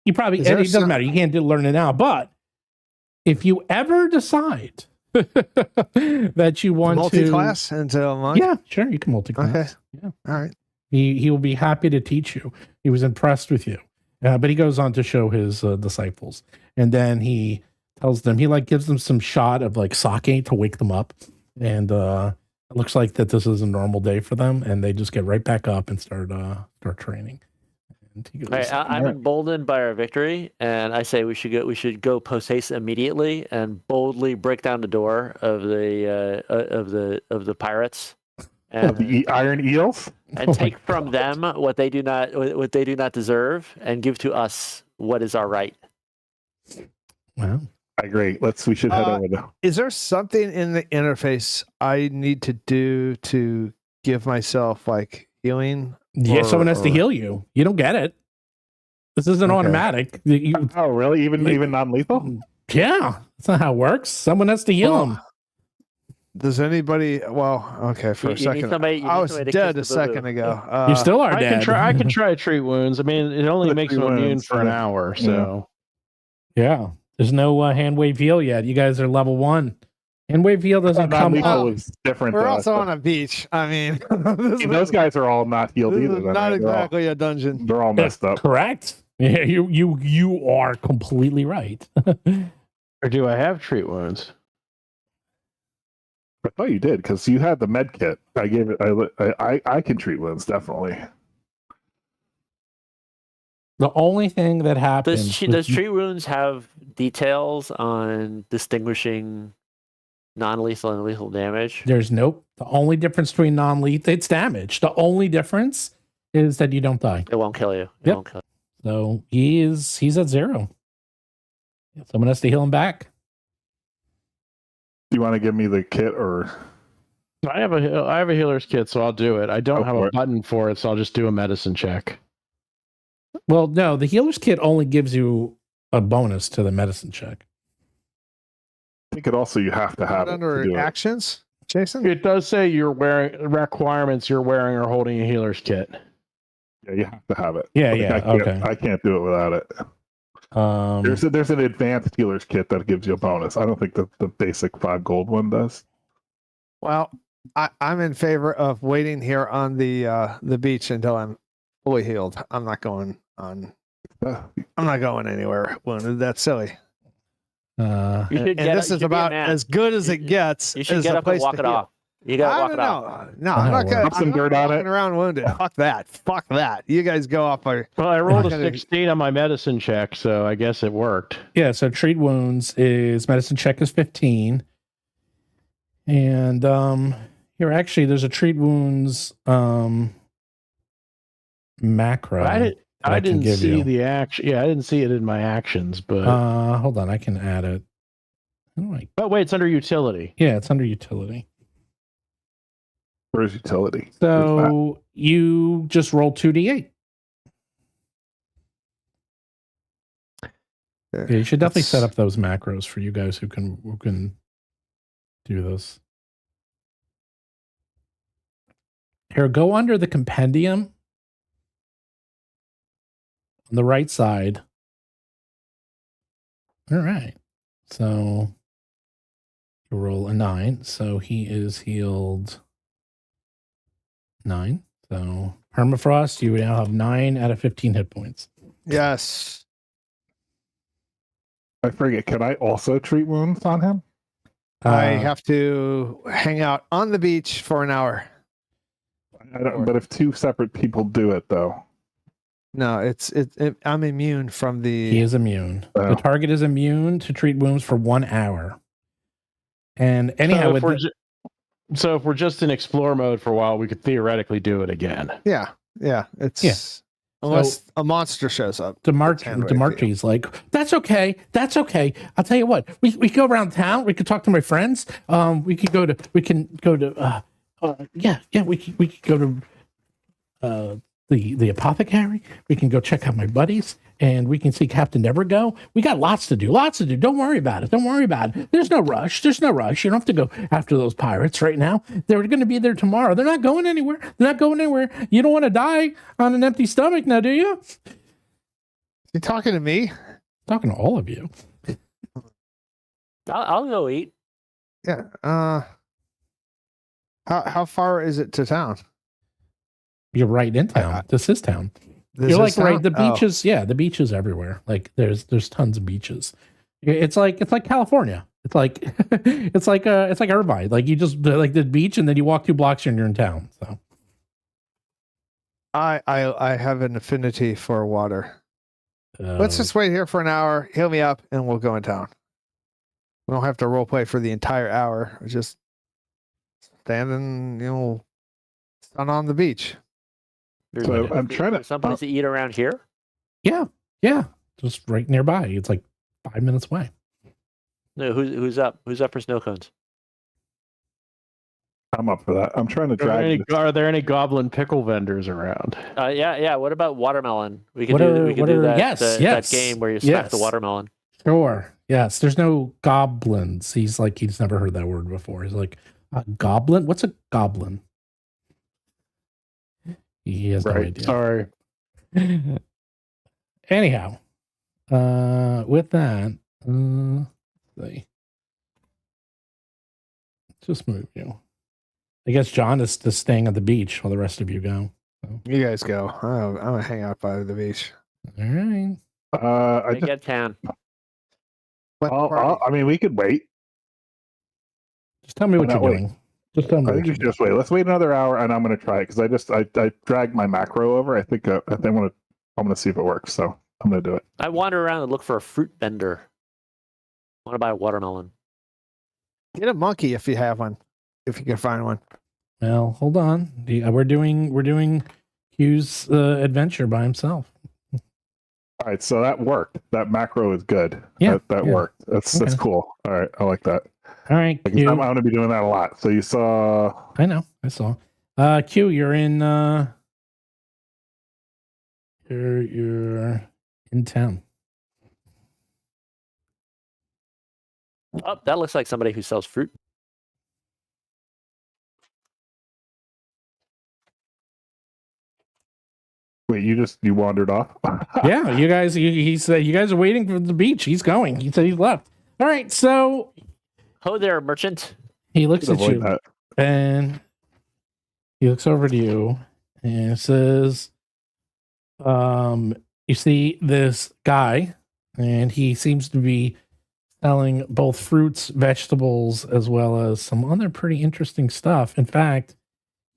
you probably Is there it doesn't some- matter. You can't learn it now, but if you ever decide that you want Multi-class into a monk? yeah, sure, you can multi-class. Okay. Yeah. All right. He will be happy to teach you. He was impressed with you. But he goes on to show his disciples. And then he tells them, he like gives them some shot of like sake to wake them up. And it looks like that this is a normal day for them. And they just get right back up and start training. And he goes, All right, I'm emboldened by our victory, and I say we should go post haste immediately and boldly break down the door of the pirates, and The iron eels. and take from them what they do not deserve, and give to us what is our right. wow. I agree. We should head over there. Is there something in the interface I need to do to give myself like healing? Yeah, someone has to or- heal you. You don't get it. This isn't Okay. automatic. Oh, really? Even non-lethal? Yeah, that's not how it works. Someone has to heal Well, them. Does anybody? Well, okay, for You a need second. somebody- you need I was somebody to dead a kiss the boo-boo. second ago. You still are I dead. can try treat wounds. I mean, it only The makes treat them immune wounds, for an yeah. hour, so Yeah. There's no hand wave heal yet. You guys are level 1. Hand wave heal doesn't come Non-lethal up. is different. We're to also us, on a beach. I mean, See, those guys are all not healed this either. is then, not right? exactly a dungeon. They're all messed up. Correct. Yeah, you are completely right. or do I have treat wounds? I thought you did because you had the med kit. I gave it. I can treat wounds definitely. The only thing that happens Does tree wounds have details on distinguishing non-lethal and lethal damage? there's nope. The only difference between non-lethal, it's damage. The only difference is that you don't die. It won't kill you. It Yep. won't kill So he's at 0. Someone has to heal him back. Do you want to give me the kit or? I have a healer's kit, so I'll do it. I don't Go have for a it. button for it, so I'll just do a medicine check. Well, no, the healer's kit only gives you a bonus to the medicine check. I think it also you have to have Not it to under do it. actions, Jason. It does say you're wearing requirements. You're wearing or holding a healer's kit. Yeah, you have to have it. Yeah, Like, yeah, okay. I can't do it without it. There's an advanced healer's kit that gives you a bonus. I don't think the basic 5 gold one does. Well, I'm in favor of waiting here on the beach until I'm fully healed. I'm not going on. Uh, I'm not going anywhere wounded. That's silly. you. And should this you is should be a about man. as good as it gets. You should as get a up and place walk to it heal. off. You gotta I walk don't it off. know. No, How I'm it not gonna. works. Put some I'm not dirt on walking it. around wounded. Fuck that. Fuck that. You guys go off. Well, I rolled a not gonna- 16 on my medicine check, so I guess it worked. Yeah, so treat wounds is medicine check is 15. And here actually there's a treat wounds macro. I that I can didn't give see you. the action. Yeah, I didn't see it in my actions, but Hold on, I can add it. How do I- wait, it's under utility. Yeah, it's under utility. For his utility. Where's So you just roll 2d8. Yeah, you should definitely set up those macros for you guys who can do this. Here, go under the compendium on the right side. All right. So you roll a 9. So he is healed 9. So permafrost, you now have 9 out of 15 hit points. Yes. I forget. Can I also treat wounds on him? I have to hang out on the beach for an hour. I don't, but if two separate people do it, though. No, I'm immune from the. He is immune. Oh. The target is immune to treat wounds for 1 hour. And anyhow, so if we're just in explore mode for a while, we could theoretically do it again. Yeah. It's unless a monster shows up. DeMarchi's like, that's okay. I'll tell you what. We could go around town. We could talk to my friends. We can go to we could go to the apothecary. We can go check out my buddies, and we can see Captain Nevergo. We got lots to do. Don't worry about it. There's no rush. You don't have to go after those pirates right now. They're going to be there tomorrow. They're not going anywhere. You don't want to die on an empty stomach now, do you? You talking to me? Talking to all of you. I'll go eat. Yeah. How far is it to town? You're right in town. This is town. You're like right. The beaches. Yeah, the beaches everywhere. Like there's tons of beaches. It's like California. It's like Irvine. Like you just like the beach, and then you walk 2 blocks and you're in town. So I have an affinity for water. Let's just wait here for an hour. Heal me up, and we'll go in town. We don't have to role play for the entire hour. We're just standing, sun on the beach. So I'm trying to. Someplace to eat around here. Yeah, just right nearby. It's like 5 minutes away. No, who's up? Who's up for snow cones? I'm up for that. I'm trying to drag. Are there any goblin pickle vendors around? Yeah. What about watermelon? We can do that. That game where you smack the watermelon. Sure. Yes. There's no goblins. He's never heard that word before. He's like, a goblin? What's a goblin? He has no idea. Sorry. Anyhow, with that, let's see. Just move you. I guess John is just staying at the beach while the rest of you go. So. You guys go. I'm gonna hang out by the beach. All right. I just get town. I mean, we could wait. Just tell me what you're doing. Just tell me. I think you should just wait. Let's wait another hour, and I'm going to try it because I dragged my macro over. I think I'm going to see if it works. So I'm going to do it. I wander around and look for a fruit vendor. I want to buy a watermelon. Get a monkey if you have one, if you can find one. Well, hold on. We're doing Hugh's adventure by himself. All right, so that worked. That macro is good. Yeah, that worked. That's cool. All right, I like that. All right, I'm going to be doing that a lot. So you saw. I know. I saw. Q, you're in. You're in town. Oh, that looks like somebody who sells fruit. Wait, you wandered off? Yeah, you guys. He said you guys are waiting for the beach. He's going. He said he's left. All right, so. Ho there, merchant. He looks at you that. and he looks over to you and says, you see this guy, and he seems to be selling both fruits, vegetables, as well as some other pretty interesting stuff. In fact,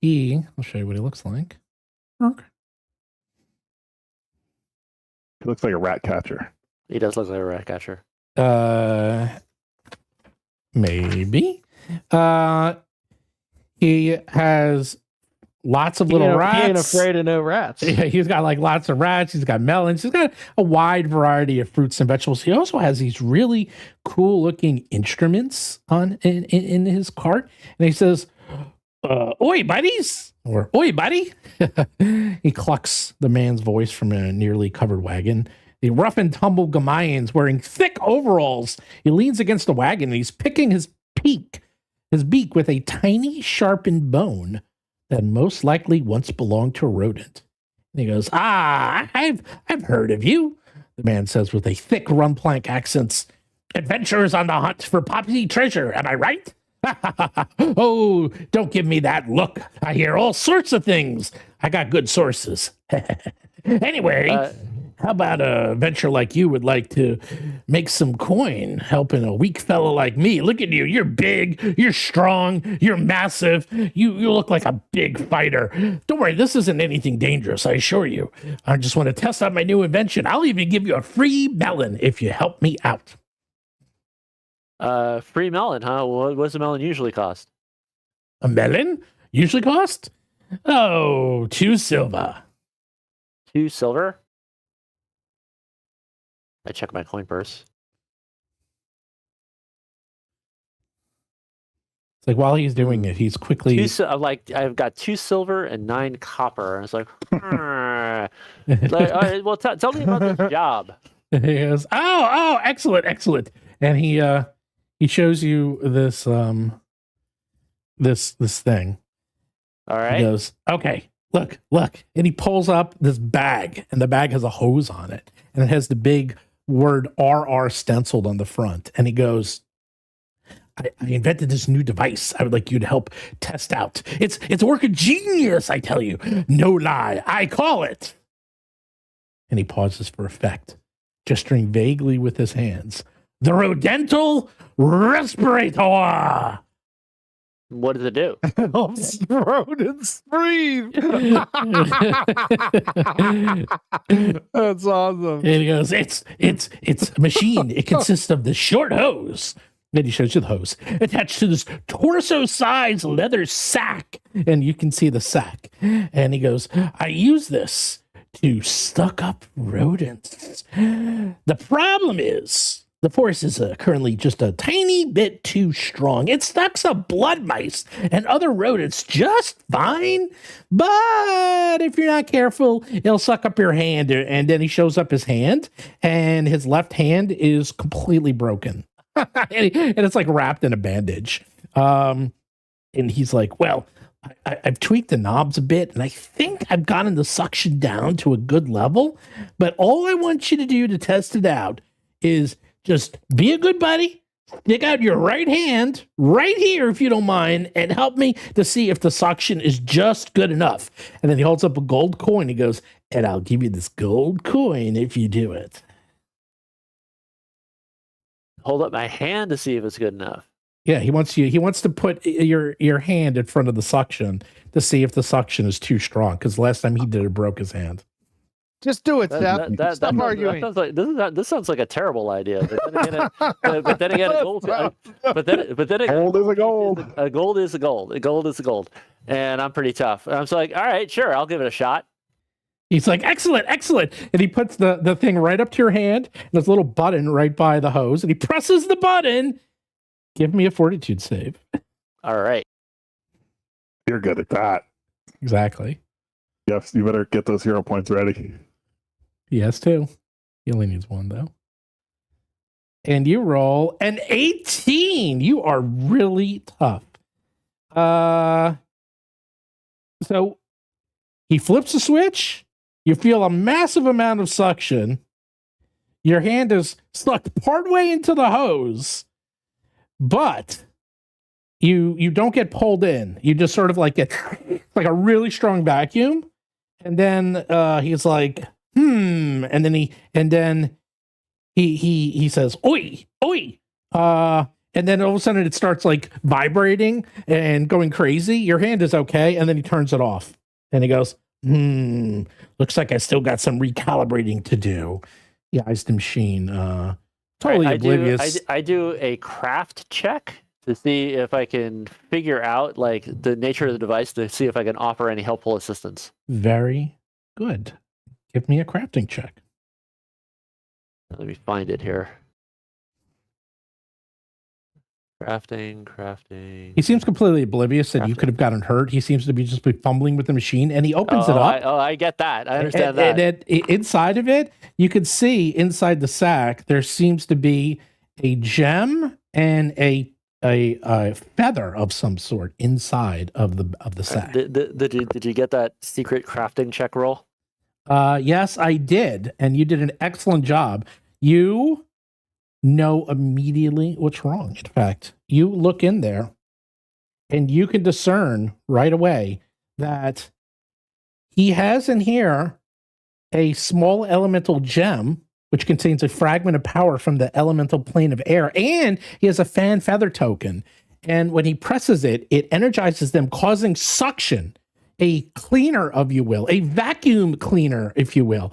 I'll show you what he looks like. Okay. He looks like a rat catcher. He does look like a rat catcher. Maybe. He has lots of little rats. He ain't afraid of no rats. Yeah, he's got like lots of rats. He's got melons. He's got a wide variety of fruits and vegetables. He also has these really cool looking instruments in his cart. And he says, Oi, buddies, or oi, buddy. He clucks the man's voice from a nearly covered wagon. The rough and tumble Gamayan's wearing thick overalls. He leans against the wagon and he's picking his beak with a tiny sharpened bone that most likely once belonged to a rodent. And he goes, I've heard of you, the man says with a thick Rumplank accent. Adventurers on the hunt for Poppy treasure, am I right? Oh, don't give me that look. I hear all sorts of things. I got good sources. Anyway, how about a venture like you would like to make some coin helping a weak fellow like me? Look at you. You're big. You're strong. You're massive. You look like a big fighter. Don't worry. This isn't anything dangerous, I assure you. I just want to test out my new invention. I'll even give you a free melon if you help me out. Free melon, huh? What does a melon usually cost? A melon usually cost? Oh, 2 silver. 2 silver? I check my coin purse. It's like while he's doing it, he's quickly. I've got 2 silver and 9 copper. And it's like, it's like, all right, well, tell me about this job. He goes, oh, excellent. And he shows you this this thing. All right. He goes, okay, look. And he pulls up this bag, and the bag has a hose on it, and it has the big word RR stenciled on the front. And he goes, I invented this new device I would like you to help test out. It's a work of genius, I tell you. No lie, I call it. And he pauses for effect, gesturing vaguely with his hands. The Rodental Respirator. What does it do? Helps rodents breathe. That's awesome. And he goes, it's a machine. It consists of the short hose. Then he shows you the hose attached to this torso-sized leather sack. And you can see the sack. And he goes, I use this to suck up rodents. The problem is, the force is currently just a tiny bit too strong. It sucks up blood mice and other rodents just fine. But if you're not careful, it'll suck up your hand. And then he shows up his hand, and his left hand is completely broken. and it's like wrapped in a bandage. And he's like, well, I've tweaked the knobs a bit, and I think I've gotten the suction down to a good level. But all I want you to do to test it out is just be a good buddy, stick out your right hand right here, if you don't mind, and help me to see if the suction is just good enough. And then he holds up a gold coin. He goes, and I'll give you this gold coin if you do it. Hold up my hand to see if it's good enough. Yeah, he wants to put your hand in front of the suction to see if the suction is too strong, because last time he did it, broke his hand. Just do it, Seth. Stop arguing. This sounds like a terrible idea. But then again, gold is a gold. A gold is a gold. A gold is a gold. And I'm pretty tough. And I'm just like, all right, sure, I'll give it a shot. He's like, excellent. And he puts the thing right up to your hand, and there's a little button right by the hose, and he presses the button. Give me a fortitude save. All right. You're good at that. Exactly. Yes, you better get those hero points ready. He has 2. He only needs 1, though. And you roll an 18. You are really tough. So he flips the switch. You feel a massive amount of suction. Your hand is sucked partway into the hose, but you don't get pulled in. You just sort of like get like a really strong vacuum. And then he's like, and then he says, oi. And then all of a sudden it starts like vibrating and going crazy. Your hand is okay. And then he turns it off. And he goes, looks like I still got some recalibrating to do. He eyes the machine. Totally oblivious. I do a craft check to see if I can figure out like the nature of the device to see if I can offer any helpful assistance. Very good. Give me a crafting check. Let me find it here. Crafting. He seems completely oblivious that you Crafting. could have gotten hurt. He seems to be just be fumbling with the machine, and he opens it up. I get that. I understand that. And inside of it, you could see inside the sack there seems to be a gem and a feather of some sort inside of the sack. Did you get that secret crafting check roll? Yes, I did, and you did an excellent job. You know immediately what's wrong. In fact, you look in there and you can discern right away that he has in here a small elemental gem, which contains a fragment of power from the elemental plane of air, and he has a fan feather token. And when he presses it, it energizes them, causing suction, a cleaner, if you will, a vacuum cleaner, if you will.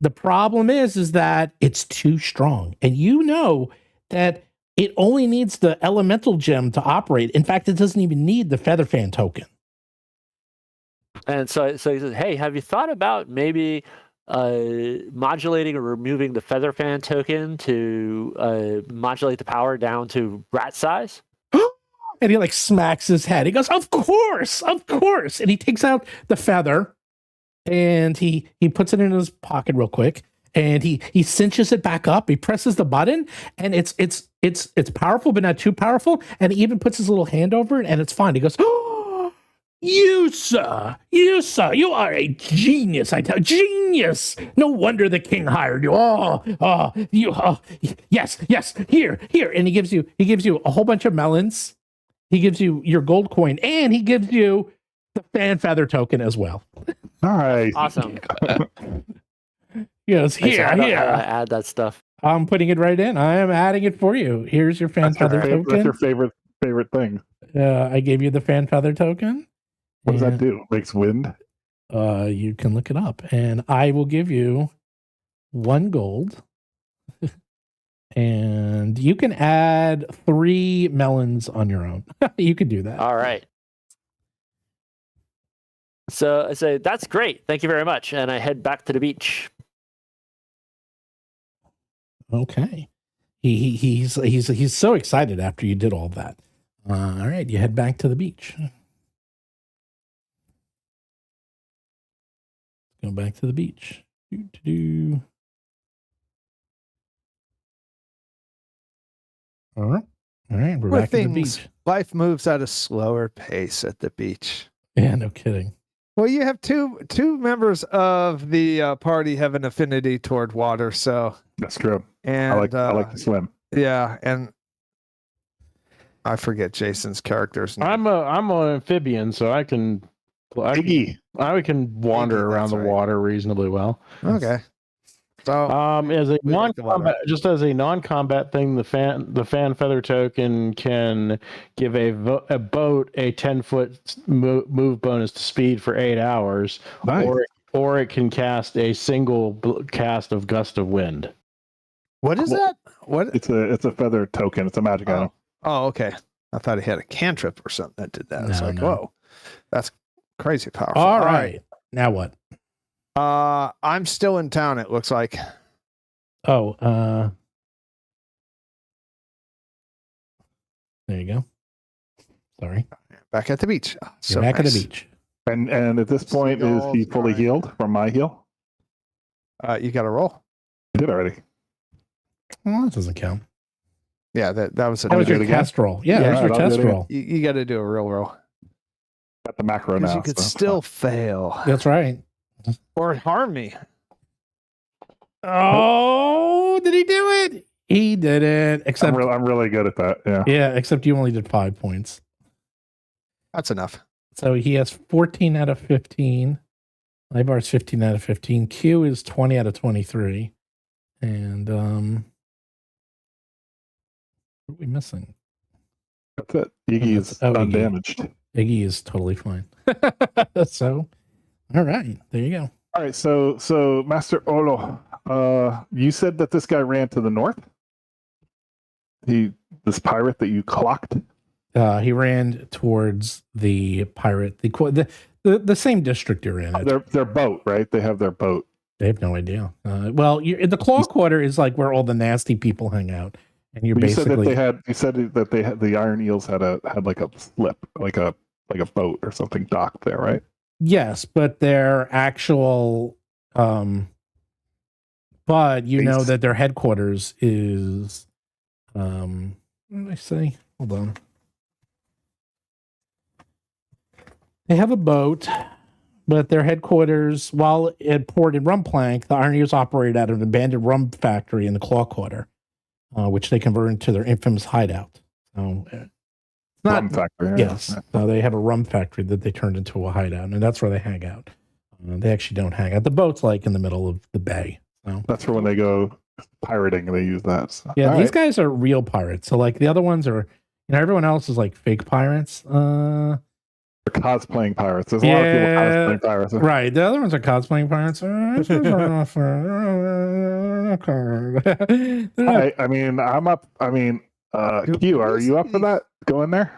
The problem is that it's too strong. And you know that it only needs the elemental gem to operate. In fact, it doesn't even need the feather fan token. And so he says, hey, have you thought about maybe modulating or removing the feather fan token to modulate the power down to rat size? And he like smacks his head. He goes, of course. And he takes out the feather and he puts it in his pocket real quick. And he cinches it back up. He presses the button, and it's powerful, but not too powerful. And he even puts his little hand over it, and it's fine. He goes, "Oh, you sir, you are a genius! I tell, genius! No wonder the king hired you. Yes. Here." And he gives you a whole bunch of melons. He gives you your gold coin, and he gives you the fan feather token as well. Nice. Awesome. Yes, here. Add that stuff. I'm putting it right in. I am adding it for you. Here's your fan feather token. That's your favorite thing. I gave you the fan feather token. What does that do? Makes wind? You can look it up. And I will give you 1 gold. And you can add 3 melons on your own. You could do that. All right. So I say, that's great. Thank you very much. And I head back to the beach. Okay. He's so excited after you did all that. All right, you head back to the beach. Go back to the beach. All right, we're back at the beach. Life moves at a slower pace at the beach. Yeah, no kidding. Well, you have two members of the party have an affinity toward water, so That's true. and I like to swim. yeah, and I forget Jason's character's name. I'm an amphibian, so I can Iggy. wander Iggy, around that's the right. water reasonably well. Okay, so As a We like the water. non-combat, just as a non-combat thing, the fan feather token can give a boat a 10-foot move bonus to speed for 8 hours, Nice. or it can cast a single cast of gust of wind. what is Cool. that? What? It's a feather token. It's a magic item. Oh, okay. I thought he had a cantrip or something that did that. I was No, like, no. whoa, that's crazy powerful. All right. Now what? I'm still in town. It looks like. Oh, there you go. Sorry. Back at the beach. Oh, You're so back at nice. the beach. And at this point, is he Seagulls, fully right. healed from my heal? You got to roll. I did already. Well, that doesn't count. Yeah, that was a That was do your it again? test roll. Yeah, Yeah, that was your I'll do it test again. roll. You got to do a real roll Got the macro because now. you could so- still fail That's right. or harm me. Oh, did he do it? He did it. Except, I'm really good at that. Yeah. yeah, except you only did 5 points. That's enough. So he has 14 out of 15. Ivar's 15 out of 15. Q is 20 out of 23. And what are we missing? That's it. Iggy is Oh, Iggy. undamaged. Iggy is totally fine. So, all right, there you go. All right. So Master Olo, you said that this guy ran to the north. This pirate that you clocked. He ran towards the pirate, the same district you're in. Their boat, right? They have their boat. They have no idea. Well, the claw quarter is like where all the nasty people hang out, and you're You said that basically they had. You said that they had the iron eels had like a slip, like a boat or something docked there, right? yes, but their actual but you know Base. that their headquarters is what did I say? Hold on. They have a boat, but their headquarters, while at port in Rumplank, the Iron Eels operate out of an abandoned rum factory in the Claw Quarter, which they converted into their infamous hideout. So it's not Rum factory. Yeah. yes. So they have a rum factory that they turned into a hideout, and that's where they hang out. They actually don't hang out. The boat's like in the middle of the bay. So That's for when they go pirating. They use that. So. yeah, All these right. guys are real pirates. So like the other ones are, everyone else is like fake pirates. They're cosplaying pirates. There's a lot of people cosplaying pirates. Right. The other ones are cosplaying pirates. I mean, I'm up. I mean, Q, are you up for that? Going there?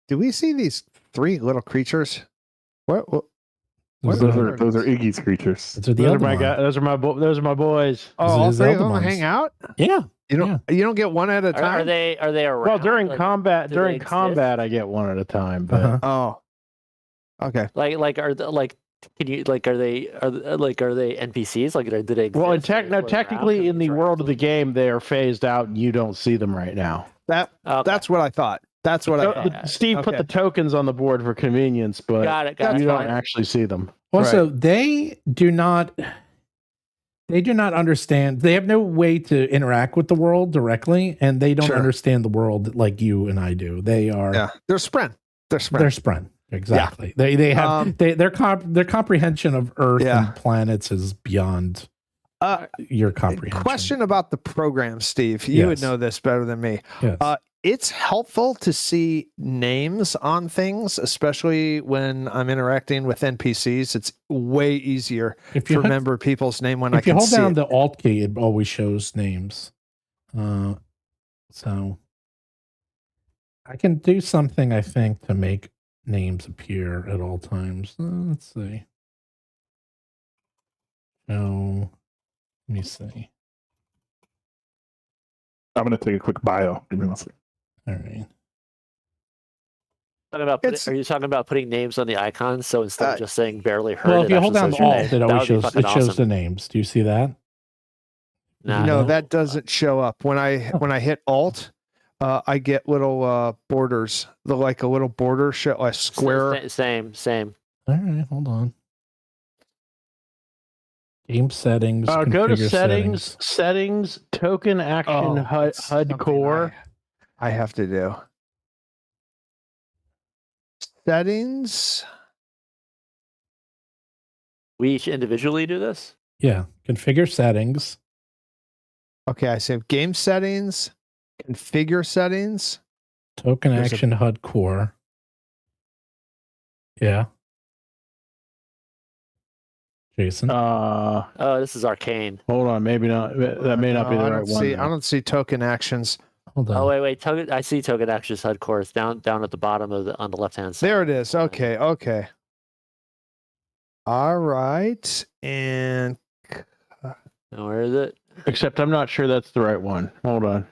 Do we see these 3 little creatures? What Those are Iggy's creatures. Those are the Those are my Eldamon. guys. Those are my boys. Oh, This all is 3 of them Eldamons. hang out? Yeah. You don't get one at a time? Are they around? Well, during Like, combat, do they I get one at a time. But Uh-huh. Oh. Okay. like are the, like can you like are they NPCs? Like do they exist? well, Are and they floating around? technically, Can in we the interact world of the with them? game, they are phased out, and you don't see them right now. That's what I thought. That's what I Okay. thought. Steve put Okay. the tokens on the board for convenience, but Got it. you Got it. don't Fine. actually see them. Also, they do not understand. They have no way to interact with the world directly, and they don't Sure. understand the world like you and I do. They are Yeah. They're Spren. They're Spren. they're Spren. Exactly. They have their comprehension of Earth Yeah. and planets is beyond your comprehension. Question about the program, Steve. You would Yes. know this better than me. Yes. It's helpful to see names on things, especially when I'm interacting with NPCs. It's way easier if to you remember people's name when I if you can hold see down it. the Alt key, it always shows names. So I can do something, I think, to make names appear at all times. Let's see. No, let me see. I'm going to take a quick bio. Give me one second. All right. Are you talking about putting names on the icons? So instead of just saying barely heard, Well, it if you hold actually down says the your Alt, name. it That always would be shows fucking shows awesome. the names. Do you see that? Nah, No, I that don't. doesn't show up. When I hit Alt, I get little borders, like a little border show, a square. Same. All right, hold on. Game settings. Go to configure settings, token action, HUD it's something core. I have to do settings. We each individually do this. Yeah, configure settings. Okay, I say game settings, configure settings. Token There's a- action HUD core. Yeah. Jason. Oh, this is arcane. Hold on, maybe not. That may not be the I right don't one. see. though. I don't see token actions. Hold on. Oh wait. I see token actions HUD core. It's down at the bottom of on the left hand side. There it is. Okay. All right. And Now, where is it? Except I'm not sure that's the right one. Hold on.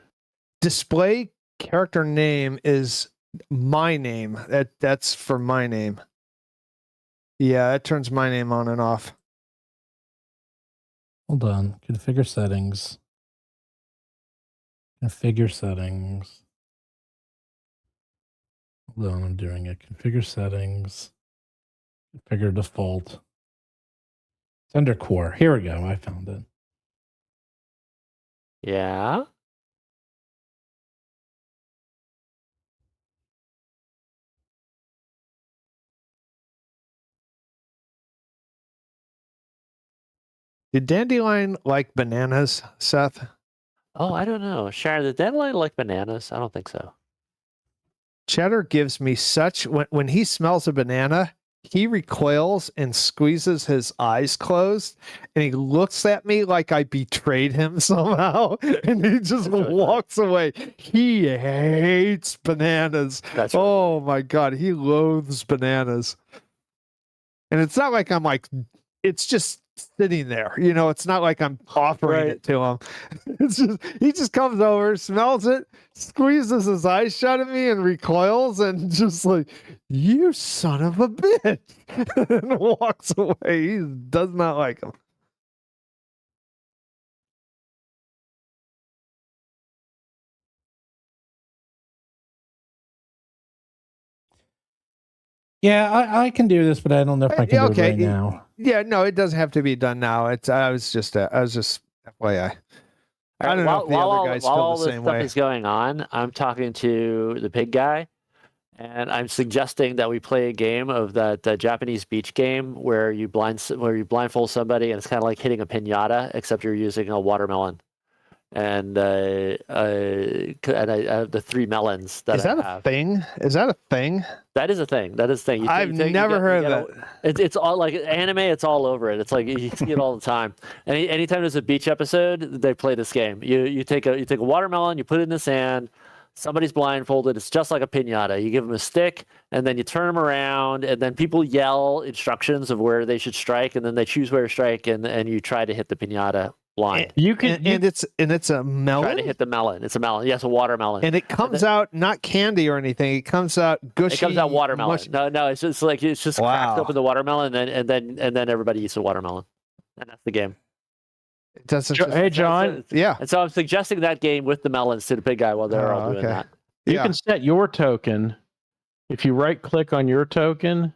display character name is my name. That's for my name. Yeah, that turns my name on and off. Hold on. Configure settings. Configure settings. Hold on, I'm doing it. Configure settings. Configure default. It's under core. Here we go. I found it. Yeah. Did Dandelion like bananas, Seth? Oh, I don't know. Sharon, did dandelion like bananas? I don't think so. Cheddar gives me such when he smells a banana, he recoils and squeezes his eyes closed, and he looks at me like I betrayed him somehow, and he just walks away. He hates bananas. That's Oh my god, he loathes bananas. And it's not like I'm like, it's just sitting there. It's not like I'm offering Right. it to him. It's just he just comes over, smells it, squeezes his eyes shut at me, and recoils, and just like, "You son of a bitch," and walks away. He does not like him. Yeah, I can do this, but I don't know if I can do Okay, it right now. Yeah, no, it doesn't have to be done now. I was just FYI. I don't know if the other guys while feel all the this same stuff way. is going on, I'm talking to the pig guy, and I'm suggesting that we play a game of that Japanese beach game where you blindfold somebody, and it's kind of like hitting a piñata, except you're using a watermelon. And I have the 3 melons that Is that I a have. thing? Is that a thing? That is a thing. That is a thing. I've never heard of that. It's all like anime. It's all over it. It's like you see it all the time. Anytime there's a beach episode, they play this game. You take a watermelon, you put it in the sand. Somebody's blindfolded. It's just like a piñata. You give them a stick, and then you turn them around, and then people yell instructions of where they should strike, and then they choose where to strike, and you try to hit the piñata blind. It's a melon. Try to hit the melon. It's a melon. Yes, a watermelon. And it comes out not candy or anything. It comes out gushy. It comes out watermelon. mushy. No, it's just cracked open the watermelon, and then everybody eats the watermelon, and that's the game. It doesn't. Hey, John. Yeah. And so I'm suggesting that game with the melons to the pig guy while they're all doing that. You Yeah. can set your token. If you right click on your token,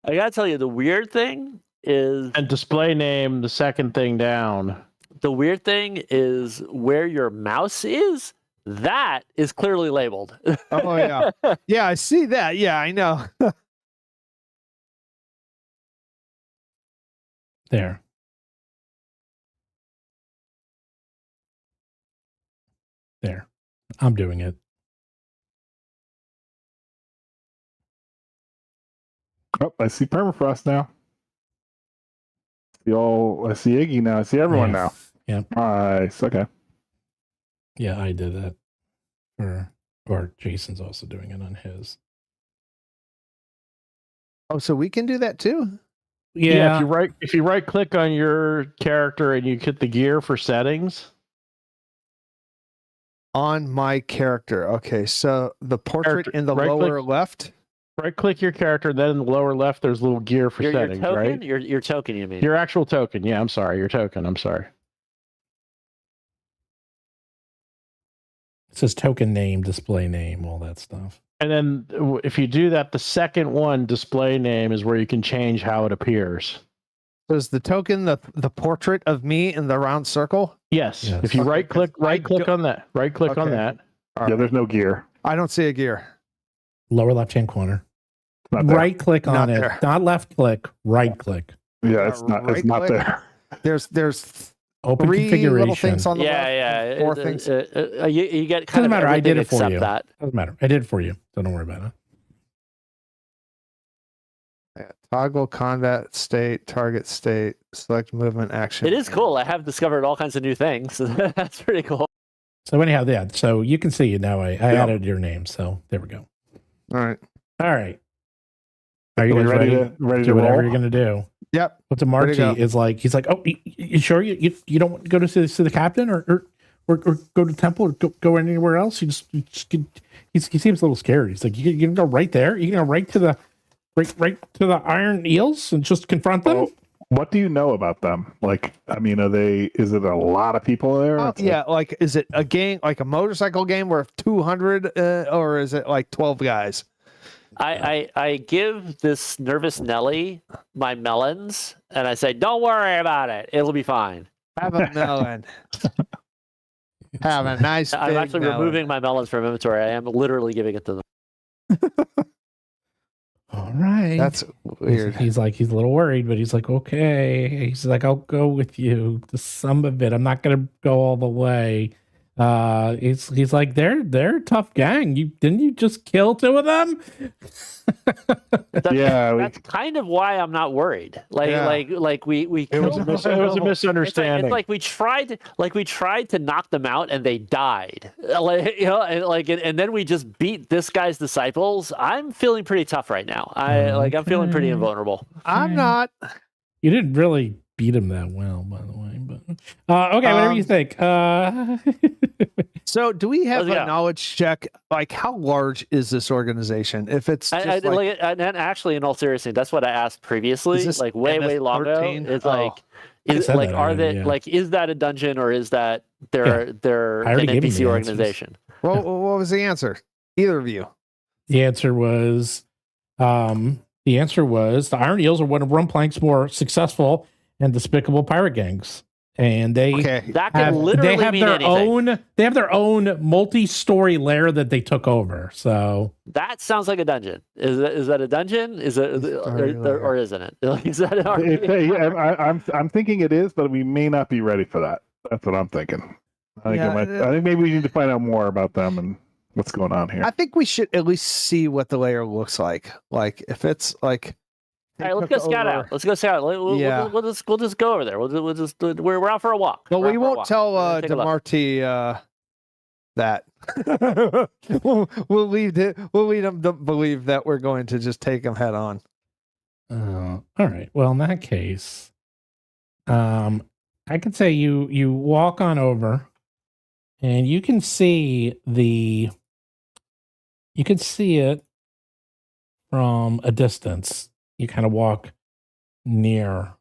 I gotta tell you, the weird thing is and display name the second thing down. where your mouse is. That is clearly labeled. Oh yeah. Yeah, I see that. Yeah, I know. There. There. I'm doing it. Oh, I see permafrost now. I see Iggy now. I see everyone now. Yeah. Nice. Okay. Yeah, I did that. Or Jason's also doing it on his. Oh, so we can do that too? Yeah. If you right click on your character and you hit the gear for settings. On my character. Okay, so the portrait Character. in the Right-click. lower left. Right click your character, then in the lower left there's a little gear for Your settings, token, right? your token, you mean? Your actual token. Yeah, I'm sorry. Your token. I'm sorry. It says token name, display name, all that stuff. And then if you do that, the second one, display name, is where you can change how it appears. So is the token the portrait of me in the round circle? Yes. Yes. If you Okay, right click on that. Right click on Okay. that. Yeah, there's no gear. I don't see a gear. Lower left hand corner. Not there. Right click on Not it. there. Not left click, right click. Yeah, it's not. It's Right not click? there. There's Open 3 configuration. little things on the left. Yeah. and 4 things. You get Doesn't kind of matter. I did everything it for except you. that. Doesn't matter. I did it for you. So don't worry about it. Yeah, toggle combat state, target state, select movement action. It is cool. I have discovered all kinds of new things. That's pretty cool. So anyhow, yeah. So you can see it now. I Yeah. added your name. So there we go. All right. All right. Are you Are we guys ready? ready Do to whatever roll? you're gonna do. Yep. What's a Ready to Margie go. is like. He's like, oh, you sure you don't want to go to see the captain or go to the temple or go anywhere else? He seems a little scared. He's like, you can go right there. You can go right to the iron eels and just confront them. Well, what do you know about them? Like, I mean, is it a lot of people there? It's Yeah, like is it a game like a motorcycle game where 200 or is it like 12 guys? I give this nervous Nelly my melons, and I say, "Don't worry about it. It'll be fine." Have a melon. Have a nice I'm big actually melon. removing my melons from inventory. I am literally giving it to them. All right. That's weird. He's like, he's a little worried, but he's like, okay. He's like, I'll go with you to some of it. I'm not going to go all the way. He's like, they're a tough gang. Didn't you just kill 2 of them? That's kind of why I'm not worried. Like we It was killed it was a misunderstanding. It's like we tried to knock them out and they died. And then we just beat this guy's disciples. I'm feeling pretty tough right now. I'm feeling pretty invulnerable. I'm not. You didn't really beat him that well, by the way. But okay, whatever you think. So, do we have Let's a go. knowledge check? Like, how large is this organization? If it's just And actually, in all seriousness, that's what I asked previously. Is this Like way long ago. MS-13? It's Oh. like, I said that are already, they yeah. like, is that a dungeon or is that they're I an already gave him NPC the organization? well, what was the answer? Either of you. The answer was the Iron Eels are one of Runplank's more successful and despicable pirate gangs. And they That can literally they have mean anything. They have their own multi-story lair that they took over. So That sounds like a dungeon. Is that a dungeon? Is it or isn't it? Is that an RPG? I'm thinking it is, but we may not be ready for that. That's what I'm thinking. I think maybe we need to find out more about them and what's going on here. I think we should at least see what the layer looks like. Like, if it's like. All right, let's go scout out. Let's go scout. We'll just go over there. We'll just we're out for a walk. But We're we out for a won't walk. tell Take a look. DeMarty that. we'll lead him to believe that we're going to just take him head on. all right. Well, in that case, I could say you walk on over, and you can see it from a distance. You kind of walk near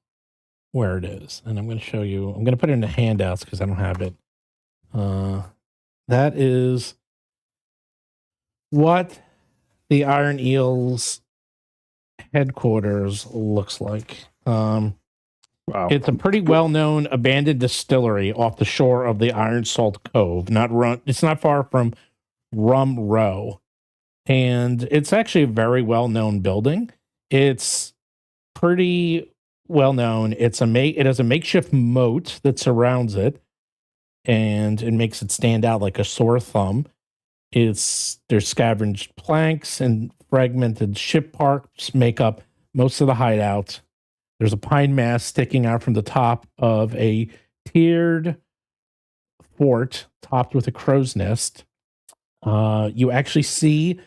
where it is, and I'm going to show you. I'm going to put it in the handouts because I don't have it. That is what the Iron Eels headquarters looks like. Wow. It's a pretty well-known abandoned distillery off the shore of the Iron Salt Cove. It's not far from Rum Row, and it's actually a very well-known building. It's pretty well-known. It has a makeshift moat that surrounds it, and it makes it stand out like a sore thumb. There's scavenged planks and fragmented ship parts make up most of the hideout. There's a pine mast sticking out from the top of a tiered fort topped with a crow's nest. You actually see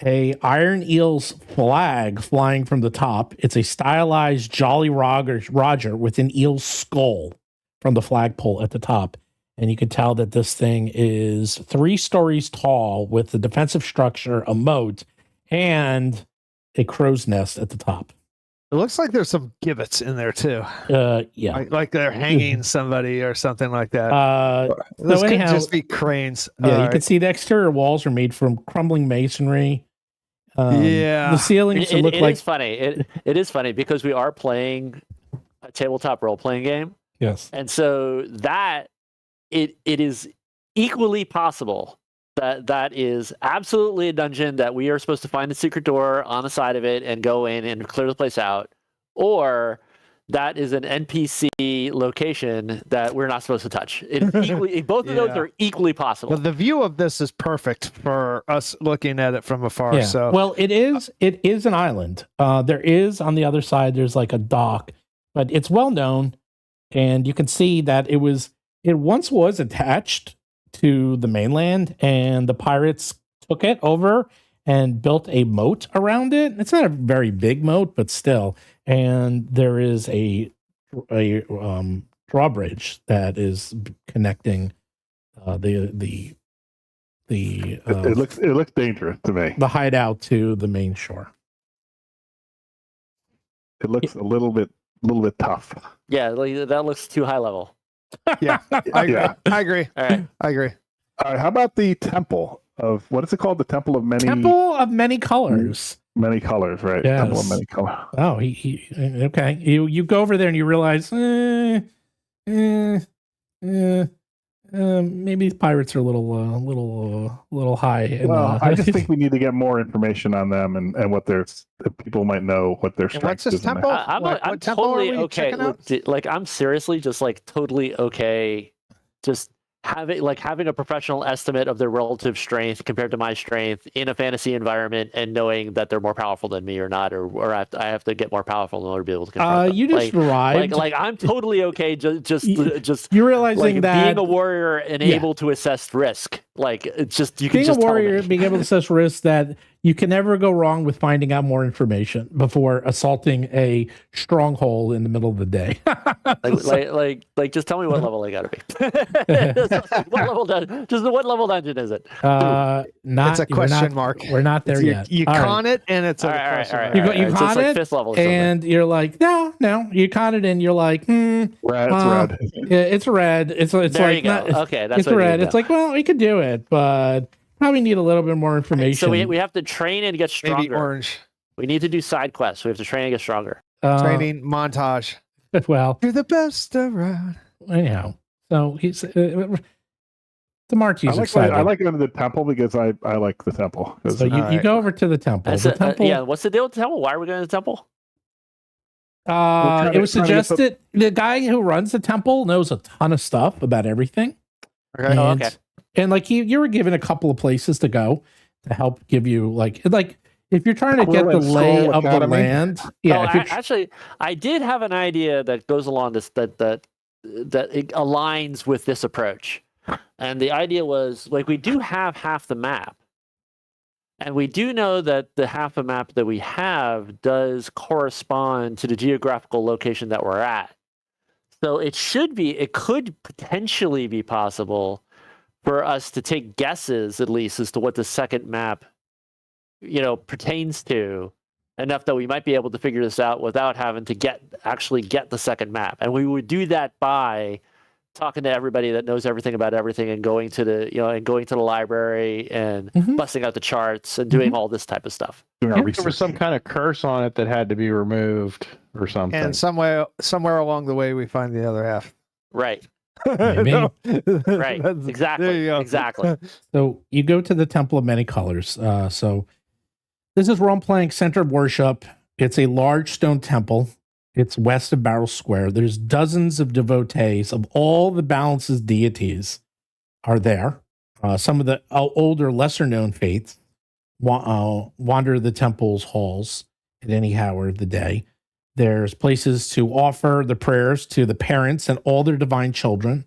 a Iron Eels flag flying from the top. It's a stylized Jolly Roger with an eel's skull from the flagpole at the top. And you can tell that this thing is 3 stories tall with a defensive structure, a moat, and a crow's nest at the top. It looks like there's some gibbets in there too. Yeah. Like they're hanging somebody or something like that. This so could anyhow, just be cranes. Yeah, you can see the exterior walls are made from crumbling masonry. The ceilings look like. It's funny. It is funny because we are playing a tabletop role-playing game, Yes. and so that it is equally possible that is absolutely a dungeon that we are supposed to find a secret door on the side of it and go in and clear the place out, or that is an NPC location that we're not supposed to touch. It's equally, both of those are equally possible. Well, the view of this is perfect for us looking at it from afar. Yeah. So, Well, it is an island. There is on the other side. There's like a dock, but it's well known, and you can see that it once was attached to the mainland, and the pirates took it over and built a moat around it. It's not a very big moat, but still. And there is a drawbridge that is connecting it looks dangerous to me. the hideout to the main shore. It looks a little bit tough. Yeah, like, that looks too high level. yeah, I agree. Yeah. I agree. All right. I agree. All right, how about the temple of what is it called? The temple of Temple of Many Colors. many colors, right? Yes. Temple of many colors. Oh, okay. You go over there and you realize, maybe the pirates are a little high. Well, I just think we need to get more information on them and what people might know what their And what's strength this is. in temple? there. I'm temple are totally we okay. checking out? Like I'm seriously just like totally okay. Just having a professional estimate of their relative strength compared to my strength in a fantasy environment, and knowing that they're more powerful than me or not, or I have to get more powerful in order to be able to confront them. You just arrived. Like I'm totally okay just you're realizing that being a warrior and able to assess risk. Like it's just you can being just a warrior, tell me. being able to assess risk, that you can never go wrong with finding out more information before assaulting a stronghold in the middle of the day. like just tell me what level I gotta be. What level dungeon is it? Not, it's a question mark. We're not there yet. You con it, and it's a question mark. You con so it, fifth level and you're like, no. You con it, and you're like, red. It's red. It's there like you go. Okay, that's it's red. It's like, well, we could do it, but probably need a little bit more information. So we have to train and get stronger. Maybe orange. We need to do side quests. We have to train and get stronger. Training montage. Well, you're the best around. Anyhow, so he's the Marty's excited. I like going to the temple because I like the temple. So you go over to the temple. Yeah, what's the deal with the temple? Why are we going to the temple? It was suggested the guy who runs the temple knows a ton of stuff about everything. Okay. Okay. And like you were given a couple of places to go to help give you like if you're trying to get the lay of the land. Yeah. Actually, I did have an idea that goes along this that it aligns with this approach. And the idea was like we do have half the map. And we do know that the half a map that we have does correspond to the geographical location that we're at. So it could potentially be possible for us to take guesses, at least, as to what the second map, pertains to, enough that we might be able to figure this out without having to actually get the second map. And we would do that by talking to everybody that knows everything about everything, and going to the library and busting out the charts and doing all this type of stuff. There was some kind of curse on it that had to be removed or something. And somewhere along the way, we find the other half. Right. Maybe. Right. Exactly. There you go. Exactly. So you go to the Temple of Many Colors. So this is role-playing center of worship. It's a large stone temple. It's west of Barrel Square. There's dozens of devotees of all the Balance's deities are there. Some of the older, lesser-known faiths wander the temple's halls at any hour of the day. There's places to offer the prayers to the parents and all their divine children.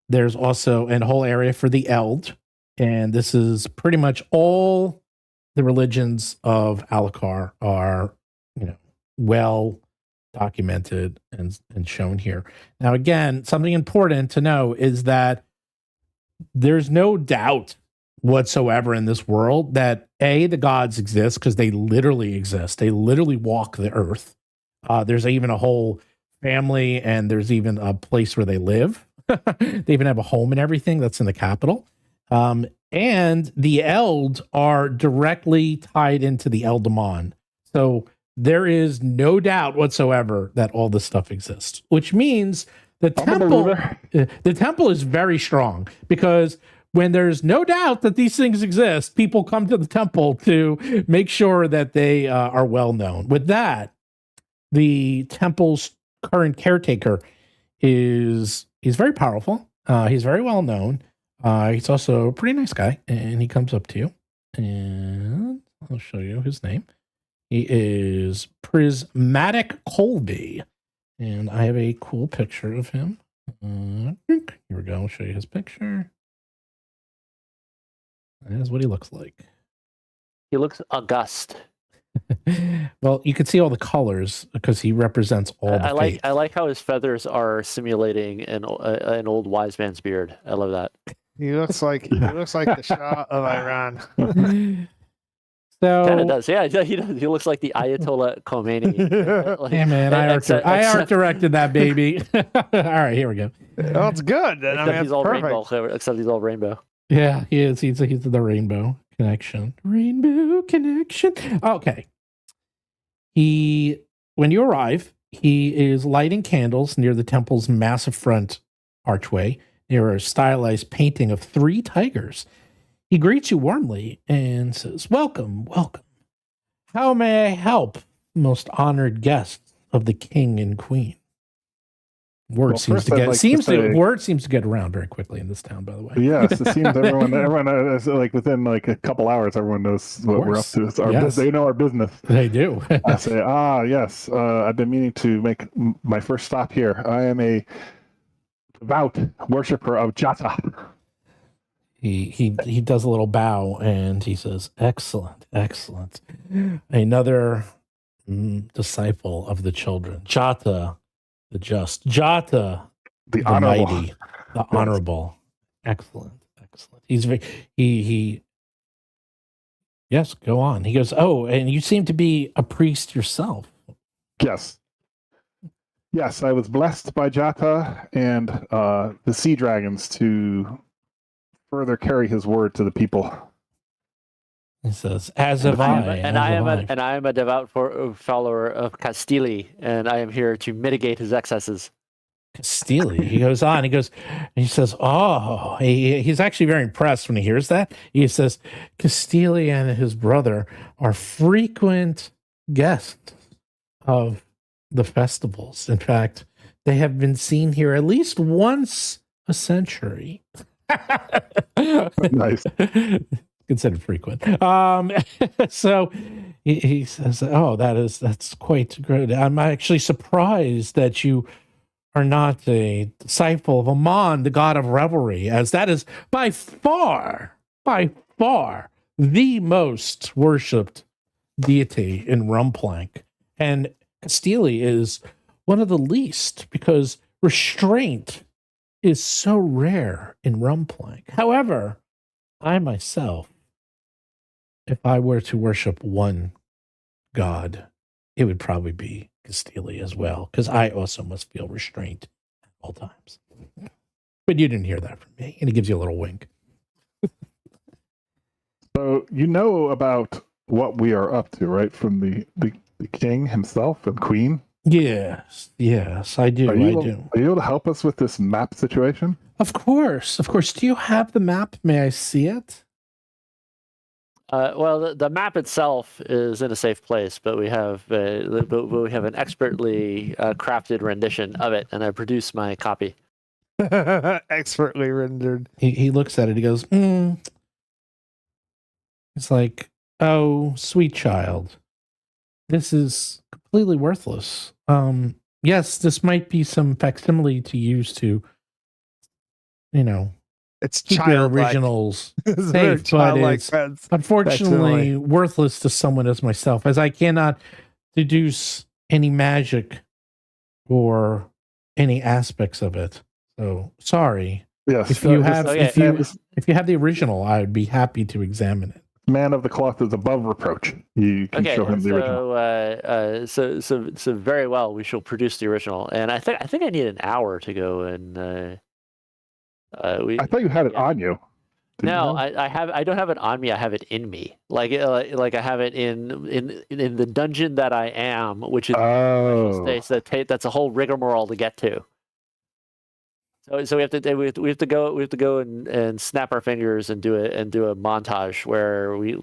There's also a whole area for the Eld. And this is pretty much all the religions of Alucard are, well documented and shown here. Now, again, something important to know is that there's no doubt whatsoever in this world that the gods exist, because they literally exist. They literally walk the earth. There's even a whole family, and there's even a place where they live. They even have a home and everything that's in the capital. And the Eld are directly tied into the Eldamon. So there is no doubt whatsoever that all this stuff exists, which means the temple is very strong, because when there's no doubt that these things exist, people come to the temple to make sure that they are well known. With that, the temple's current caretaker he's very powerful. He's very well known. He's also a pretty nice guy, and he comes up to you, and I'll show you his name. He is Prismatic Colby, and I have a cool picture of him. Here we go. I'll show you his picture. That's what he looks like. He looks august. Well, you can see all the colors because he represents all the faiths. I like how his feathers are simulating an old wise man's beard. I love that. He looks like the Shah of Iran. So kind of does, yeah. He does. He looks like the Ayatollah Khomeini. Like, yeah, man, I art directed that baby. All right, here we go. Oh, it's good. Except he's all rainbow. Except he's all rainbow. Yeah, he is. He's the rainbow connection. Rainbow connection. Okay. When you arrive, he is lighting candles near the temple's massive front archway near a stylized painting of 3 tigers. He greets you warmly and says, "Welcome, welcome. How may I help, most honored guests of the king and queen?" Word Well, seems first to I'd get like to say- word seems to get around very quickly in this town, by the way. Yes, it seems everyone is, like within like a couple hours, everyone knows what we're up course. to. It's our Yes. they know our business. They do. I say, yes, I've been meaning to make my first stop here. I am a devout worshiper of Jata. He does a little bow and he says, "Excellent, excellent. Another disciple of the children, Jata, the just, Jata, The the honorable. mighty, the honorable. Excellent, excellent. He's he. Yes, go on. He goes, oh, and you seem to be a priest yourself. Yes. Yes, I was blessed by Jata and the sea dragons to further carry his word to the people. He says, as have I. I am a devout follower of Castili, and I am here to mitigate his excesses. Castili. He goes on. He goes. He says, "Oh, he's actually very impressed when he hears that." He says, "Castili and his brother are frequent guests of the festivals. In fact, they have been seen here at least once a century." Nice. Considered frequent. So he says, "Oh, that's quite good. I'm actually surprised that you are not a disciple of Amon, the god of revelry, as that is by far the most worshipped deity in Rumplank. And Castili is one of the least, because restraint is so rare in Rumplank. However, I myself, if I were to worship one god, it would probably be Castili as well, because I also must feel restraint at all times." But you didn't hear that from me, and he gives you a little wink. So you know about what we are up to, right? From the king himself and queen. Yes, I do. Are you I do. able to help us with this map situation? Of course. Do you have the map? May I see it? Well, the map itself is in a safe place, but we have an expertly crafted rendition of it, and I produced my copy. Expertly rendered. He looks at it. He goes, It's like, "Oh, sweet child, this is completely worthless. Yes, this might be some facsimile to use to, It's keep your childlike. originals It's very safe, but childlike it's friends. unfortunately worthless to someone as myself, as I cannot deduce any magic or any aspects of it. So sorry. Yes. If you have okay. if you have the original, I would be happy to examine it." Man of the cloth is above reproach. You can show him the original. So very well, we shall produce the original, and I think I need an hour to go and. I thought you had it on you. Didn't No, you? I don't have it on me. I have it in me. Like I have it in the dungeon that I am, which is states that's a whole rigmarole to get to. So we have to go and snap our fingers and do a montage where we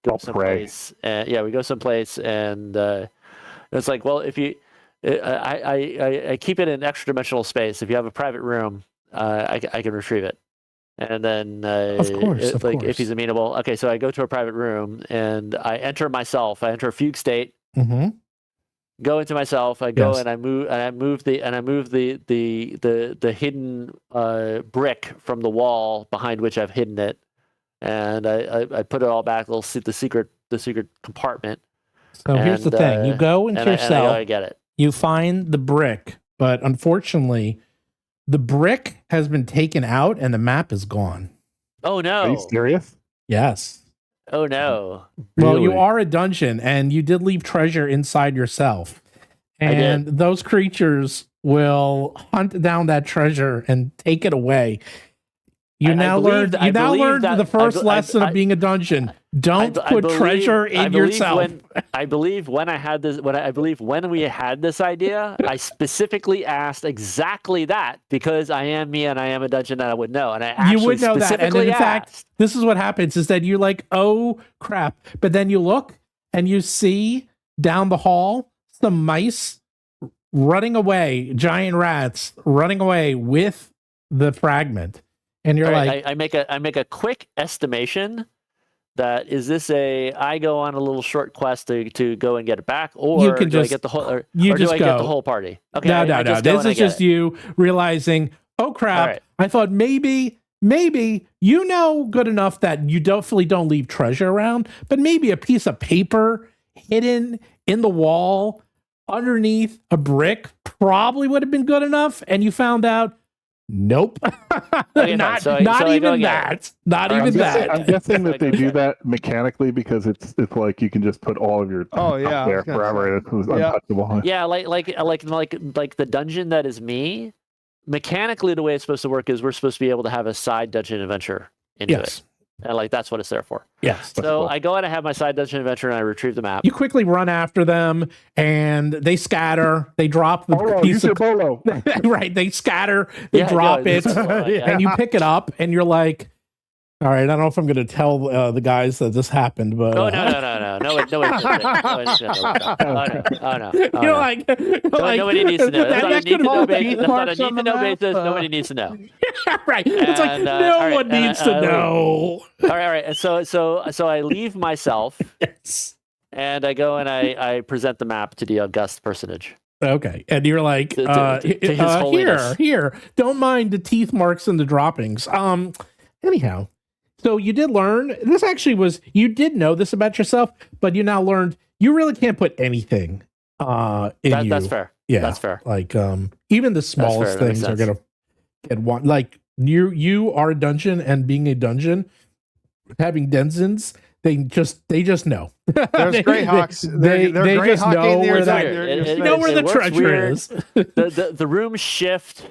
go someplace. We go someplace and it's like, well, if you I keep it in extra dimensional space. If you have a private room, I can retrieve it. And then, Of course. if he's amenable, okay. So I go to a private room and I enter myself. I enter a fugue state. Mm-hmm. Go into myself. I go Yes. and I move the hidden brick from the wall behind which I've hidden it, and I put it all back. The secret compartment. So here's the thing: you go into yourself. I get it. You find the brick, but unfortunately, the brick has been taken out and the map is gone. Oh no! Are you serious? Yes. Oh no! Well, you Really? are a dungeon, and you did leave treasure inside yourself, and those creatures will hunt down that treasure and take it away. You now learned the first lesson of being a dungeon. Don't put treasure in yourself. I believe when we had this idea, I specifically asked exactly that because I am me and I am a dungeon and I would know. And I actually you would know that. And in asked. fact, this is what happens: is that you're like, "Oh crap!" But then you look and you see down the hall some mice running away, giant rats running away with the fragment, and you're All like, right, I make a quick estimation. That is this I go on a little short quest to go and get it back, or You can do I just- get the whole, or you do just I get the go. whole party? Okay, no, I no. just go This and I is get just it. you realizing, oh crap! All right. I thought maybe you know good enough that you definitely don't leave treasure around, but maybe a piece of paper hidden in the wall underneath a brick probably would have been good enough, and you found out. Nope. Okay, not so not I go even get that. Not All right, even I'm that. guessing that they do that mechanically because it's like you can just put all of your Oh, yeah, I stuff there was gonna forever. say. It's Yeah. untouchable. Yeah, like the dungeon that is me. Mechanically, the way it's supposed to work is we're supposed to be able to have a side dungeon adventure into Yes. it, and like that's what it's there for. Yes. That's So cool. I go and I have my side dungeon adventure, and I retrieve the map. You quickly run after them, and they scatter. They drop the Bolo, piece use of your bolo. right. They scatter. They Yeah, drop yeah, it, yeah. and you pick it up, and you're like, "All right, I don't know if I'm going to tell the guys that this happened, but Oh no! No one needs to know. Oh no! you're like, Nobody needs to know. That's on a That need could to know hold basis. teeth That's on a marks on need to the know map. basis. Nobody needs to know. right. It's like And, no all right, one and needs to I leave. know. All right. And so I leave myself, Yes. and I go and I present the map to the august personage. Okay, and you're like, To his holiness. here, don't mind the teeth marks and the droppings. Anyhow, so you did learn. This actually was you did know this about yourself, but you now learned you really can't put anything in you. That's fair. Yeah, That's fair. Like even the smallest fair, that makes things are sense. gonna get one. Like you are a dungeon, and being a dungeon, having denizens, they just know. There's Greyhawks. They They're just Greyhawking know the where earth that out your It- know where the works treasure weird. is. The rooms shift.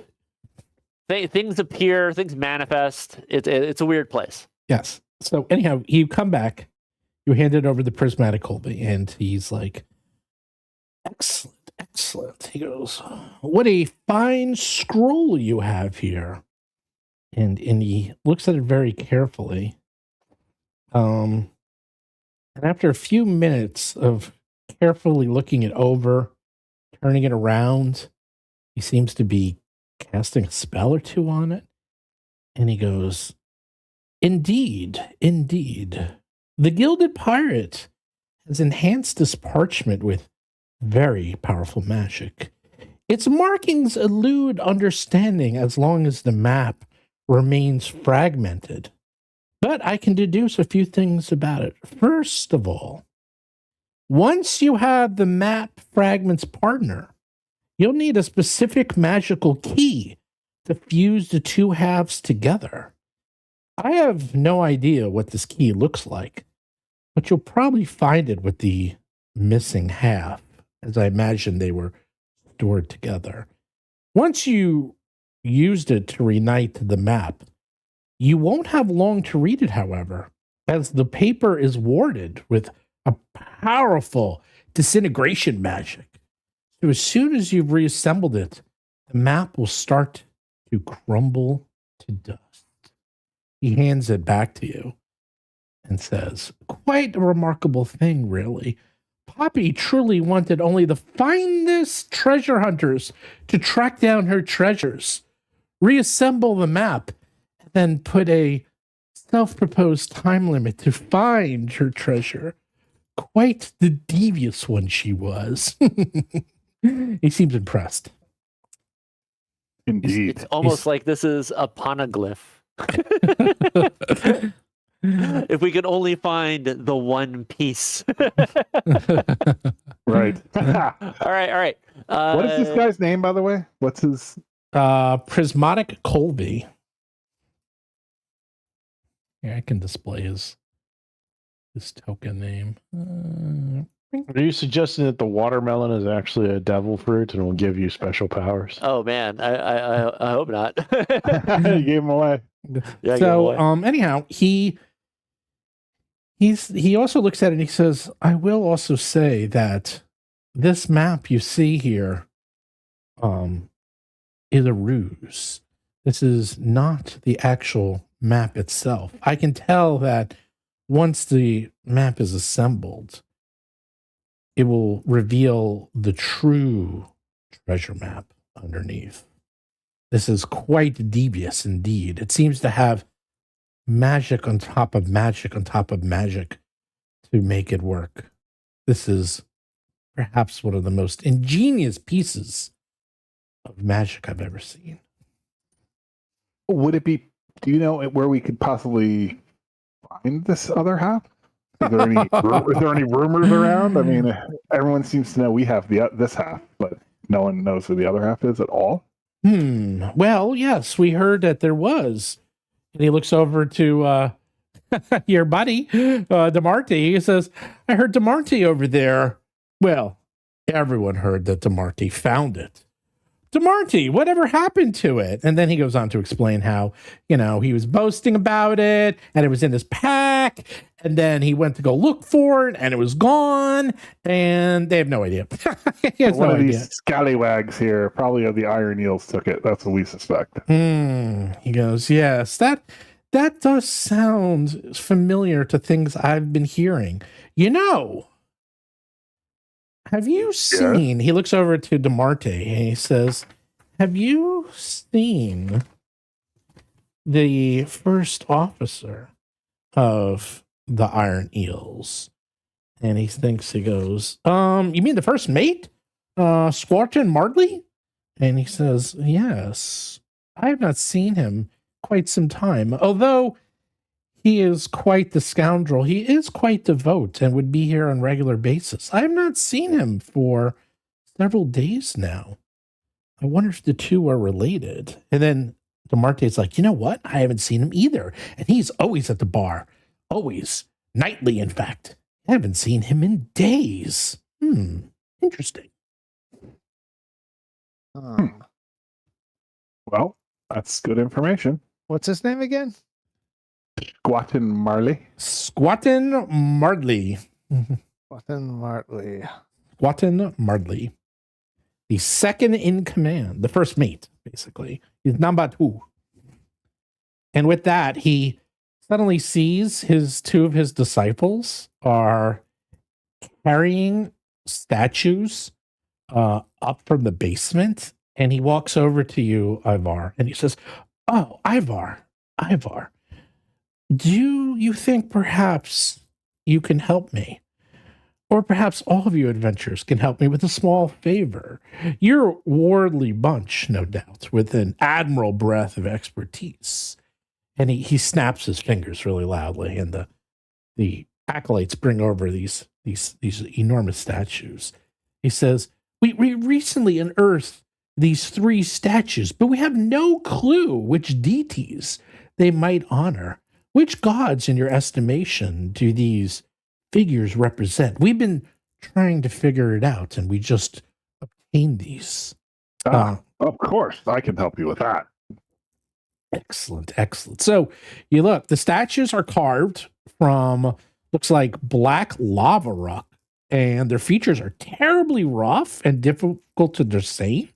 Things appear. Things manifest. It's a weird place. Yes. So anyhow, you come back, you hand it over the prismatic Colby, and he's like, excellent, excellent. He goes, what a fine scroll you have here. And he looks at it very carefully. And after a few minutes of carefully looking it over, turning it around, he seems to be casting a spell or two on it. And he goes, Indeed. The Gilded Pirate has enhanced this parchment with very powerful magic. Its markings elude understanding as long as the map remains fragmented. But I can deduce a few things about it. First of all, once you have the map fragment's partner, you'll need a specific magical key to fuse the two halves together. I have no idea what this key looks like, but you'll probably find it with the missing half, as I imagine they were stored together. Once you used it to reunite the map, you won't have long to read it, however, as the paper is warded with a powerful disintegration magic. So as soon as you've reassembled it, the map will start to crumble to dust. He hands it back to you and says, quite a remarkable thing, really. Poppy truly wanted only the finest treasure hunters to track down her treasures, reassemble the map, and then put a self-proposed time limit to find her treasure. Quite the devious one she was. He seems impressed. Indeed. It's almost like this is a poneglyph. If we could only find the one piece. Right. All right. What is this guy's name, by the way? What's his? Prismatic Colby. Yeah, I can display his token name. Are you suggesting that the watermelon is actually a devil fruit and will give you special powers? Oh man, I hope not. You gave him away. Yeah, So anyhow, he also looks at it and he says, I will also say that this map you see here is a ruse. This is not the actual map itself. I can tell that once the map is assembled, it will reveal the true treasure map underneath. This is quite devious indeed. It seems to have magic on top of magic on top of magic to make it work. This is perhaps one of the most ingenious pieces of magic I've ever seen. Would it be, do you know where we could possibly find this other half? Is there any rumors around? I mean, everyone seems to know we have this half, but no one knows who the other half is at all. Well, yes, we heard that there was. And he looks over to your buddy, DeMarty. He says, I heard DeMarty over there. Well, everyone heard that DeMarty found it. DeMarty, whatever happened to it? And then he goes on to explain how, he was boasting about it and it was in his pack. And then he went to go look for it and it was gone. And they have no idea. He has One no of idea. these scallywags here, probably of the Iron Eels, took it. That's what we suspect. He goes, yes, that does sound familiar to things I've been hearing. Have you seen, he looks over to DeMarte and he says, have you seen the first officer of the Iron Eels? And he goes, you mean the first mate? Squarton Martley? And he says, yes, I have not seen him quite some time, although he is quite the scoundrel. He is quite devout and would be here on a regular basis. I have not seen him for several days now. I wonder if the two are related. And then DeMarte's like, you know what? I haven't seen him either. And he's always at the bar. Always. Nightly, in fact. I haven't seen him in days. Interesting. Well, that's good information. What's his name again? Squattin Marley. Squatton Martley. Squatton Martley. The second in command, the first mate, basically. He's number 2. And with that, he suddenly sees two of his disciples are carrying statues up from the basement. And he walks over to you, Ivar, and he says, oh, Ivar, do you think perhaps you can help me? Or perhaps all of you adventurers can help me with a small favor. You're a wardly bunch, no doubt, with an admirable breadth of expertise. And he snaps his fingers really loudly, and the acolytes bring over these enormous statues. He says, we recently unearthed these 3 statues, but we have no clue which deities they might honor. Which gods, in your estimation, do these figures represent? We've been trying to figure it out, and we just obtained these. Of course, I can help you with that. Excellent. So you look, the statues are carved from, looks like black lava rock, and their features are terribly rough and difficult to discern.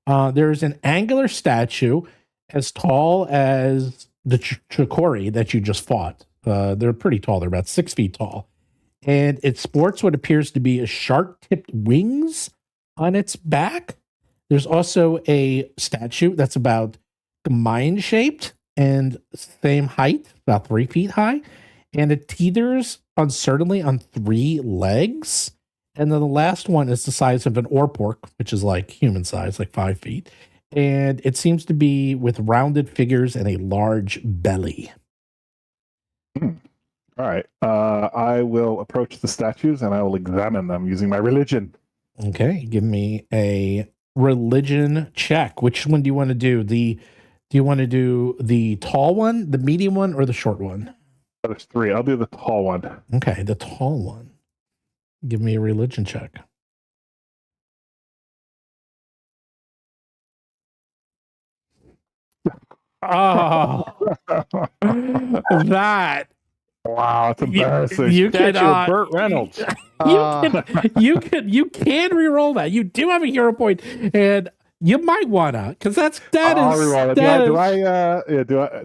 There's an angular statue as tall as the Chikori that you just fought. They're pretty tall. They're about 6 feet tall. And it sports what appears to be a shark-tipped wings on its back. There's also a statue that's about mind-shaped and same height, about 3 feet high. And it teeters uncertainly on 3 legs. And then the last one is the size of an orpork, which is like human size, like 5 feet. And it seems to be with rounded figures and a large belly. All right. I will approach the statues and I will examine them using my religion. Okay. Give me a religion check. Which one do you want to do? Do you want to do the tall one, the medium one, or the short one? There's 3. I'll do the tall one. Okay. The tall one. Give me a religion check. Oh, that. Wow, it's embarrassing. You Statue cannot. of Burt Reynolds. You can re-roll that. You do have a hero point, and you might wanna, because that I'll is. reroll it. That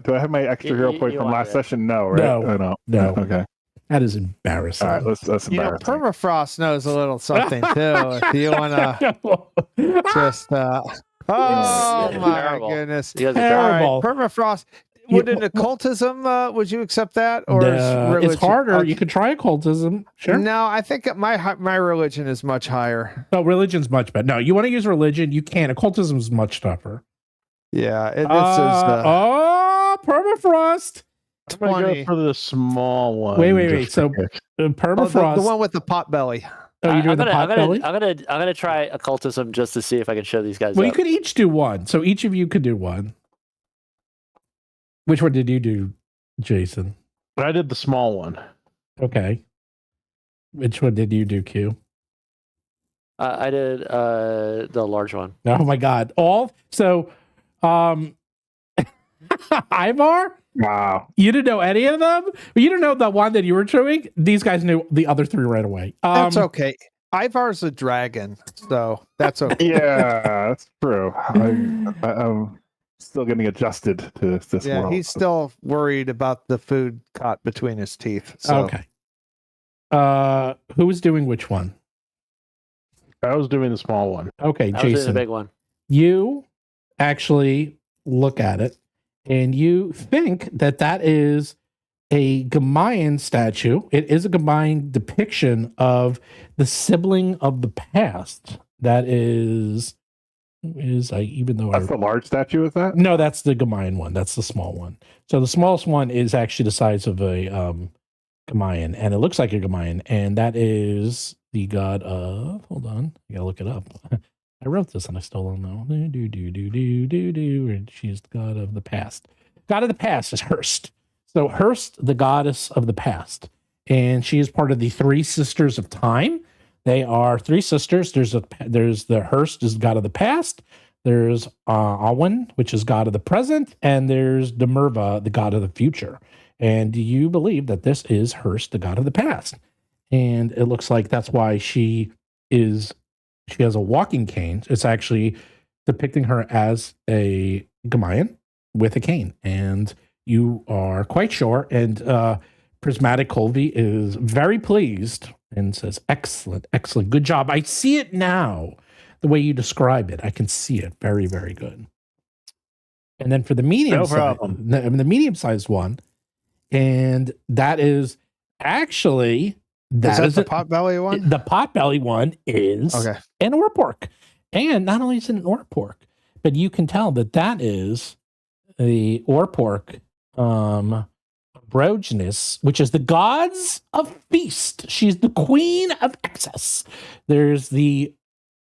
Do I have my extra hero point you from want last it. session? No, right? No. No. Okay. That is embarrassing. All right, that's You know, embarrassing. permafrost knows a little something too. If you want to just, oh Yeah, my terrible. goodness! You guys are Terrible. All right, permafrost. You- Would an occultism? Would you accept that, or is it's religion- harder. Okay. You could try occultism. Sure. No, I think my religion is much higher. No, religion's much better. No, you want to use religion, you can. Occultism is much tougher. Yeah, this is Oh, permafrost. I'm gonna 20. go for the small one. Wait. just So for kicks. permafrost. the one with the pot belly. Oh, you're doing the pot belly? I'm gonna try occultism just to see if I can show these guys. Well, you up. could each do one. So each of you could do one. Which one did you do, Jason? I did the small one. Okay. Which one did you do, Q? I did the large one. Oh my God. Ivar, Wow. you didn't know any of them? You didn't know the one that you were doing? These guys knew the other three right away. That's okay. Ivar's a dragon, so that's okay. Yeah, that's true. I'm still getting adjusted to this Yeah, world. he's still worried about the food caught between his teeth. So. Okay. Who was doing which one? I was doing the small one. Okay, I was doing the Jason. big one. You actually look at it and you think that is a Gamayan statue. It is a Gamayan depiction of the sibling of the past. That is even though That's the large statue, is that? no, that's the Gamayan one. That's the small one. So the smallest one is actually the size of a Gamayan, and it looks like a Gamayan, and that is the god of. Hold on, I gotta look it up. I wrote this and I still don't know. And she's the god of the past. God of the past is Hurst. So Hurst, the goddess of the past, and she is part of the three sisters of time. They are three sisters. There's the Hurst is god of the past. There's Awen, which is god of the present, and there's Demerva, the god of the future. And do you believe that this is Hurst, the god of the past? And it looks like that's why she has a walking cane. It's actually depicting her as a Gamayan with a cane. And you are quite sure. And Prismatic Colby is very pleased and says, excellent, good job. I see it now. The way you describe it, I can see it. Very, very good. And then for the medium the medium-sized one, and that is actually Is the pot belly one? The pot belly one is Okay. an orpork. And not only is it an orpork, but you can tell that is the orpork Broginus, which is the gods of feast. She's the queen of excess. There's the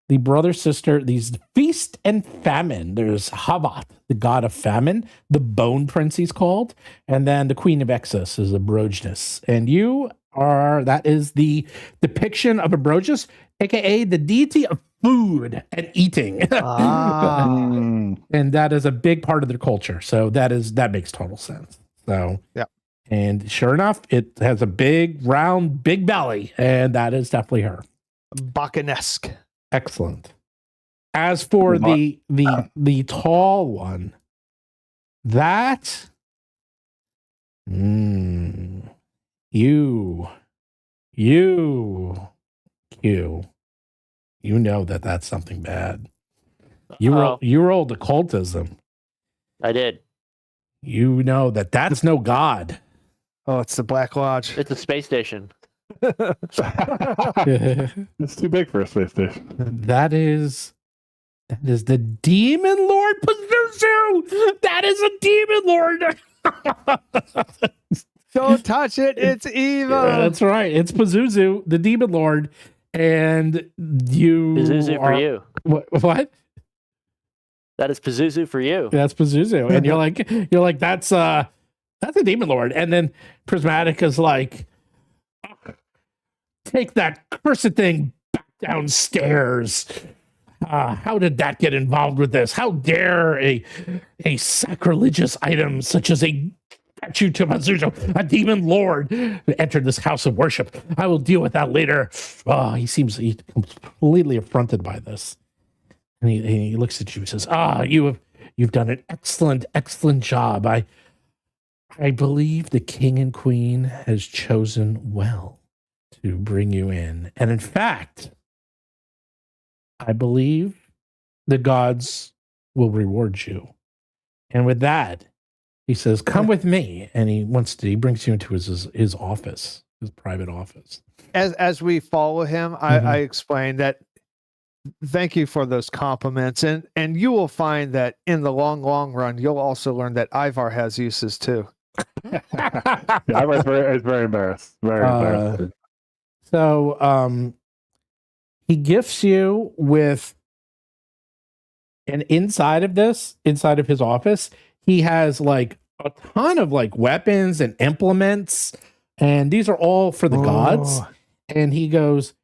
brother sister, these feast and famine. There's Havat, the god of famine, the bone prince he's called, and then the queen of excess is a Broginus. And that is the depiction of a Broginus, aka the deity of food and eating. And that is a big part of their culture. So that makes total sense. So yeah. And sure enough, it has a big, round, big belly, and that is definitely her. Bacanesque. Excellent. As for the tall one, that you know that's something bad. You rolled occultism. I did. You know that's no god. Oh, it's the Black Lodge. It's a space station. It's too big for a space station. That is the Demon Lord Pazuzu. That is a Demon Lord. Don't touch it. It's evil. That's right. It's Pazuzu, the Demon Lord, and you. Pazuzu for you. What? That is Pazuzu for you. That's Pazuzu, and you're like that's a Demon Lord, and then Prismatic is like, take that cursed thing back downstairs. How did that get involved with this? How dare a sacrilegious item such as a statue to Pazuzu, a demon lord, enter this house of worship? I will deal with that later. He seems completely affronted by this. And he looks at you and says, you've done an excellent job. I believe the king and queen has chosen well to bring you in. And in fact, I believe the gods will reward you. And with that, he says, come with me. And he brings you into his office, his private office. As we follow him, I explained that thank you for those compliments. And you will find that in the long run, you'll also learn that Ivar has uses too. Yeah, I was very embarrassed. Very embarrassed. So he gifts you with, and inside of his office, he has like a ton of like weapons and implements, and these are all for the gods. And he goes,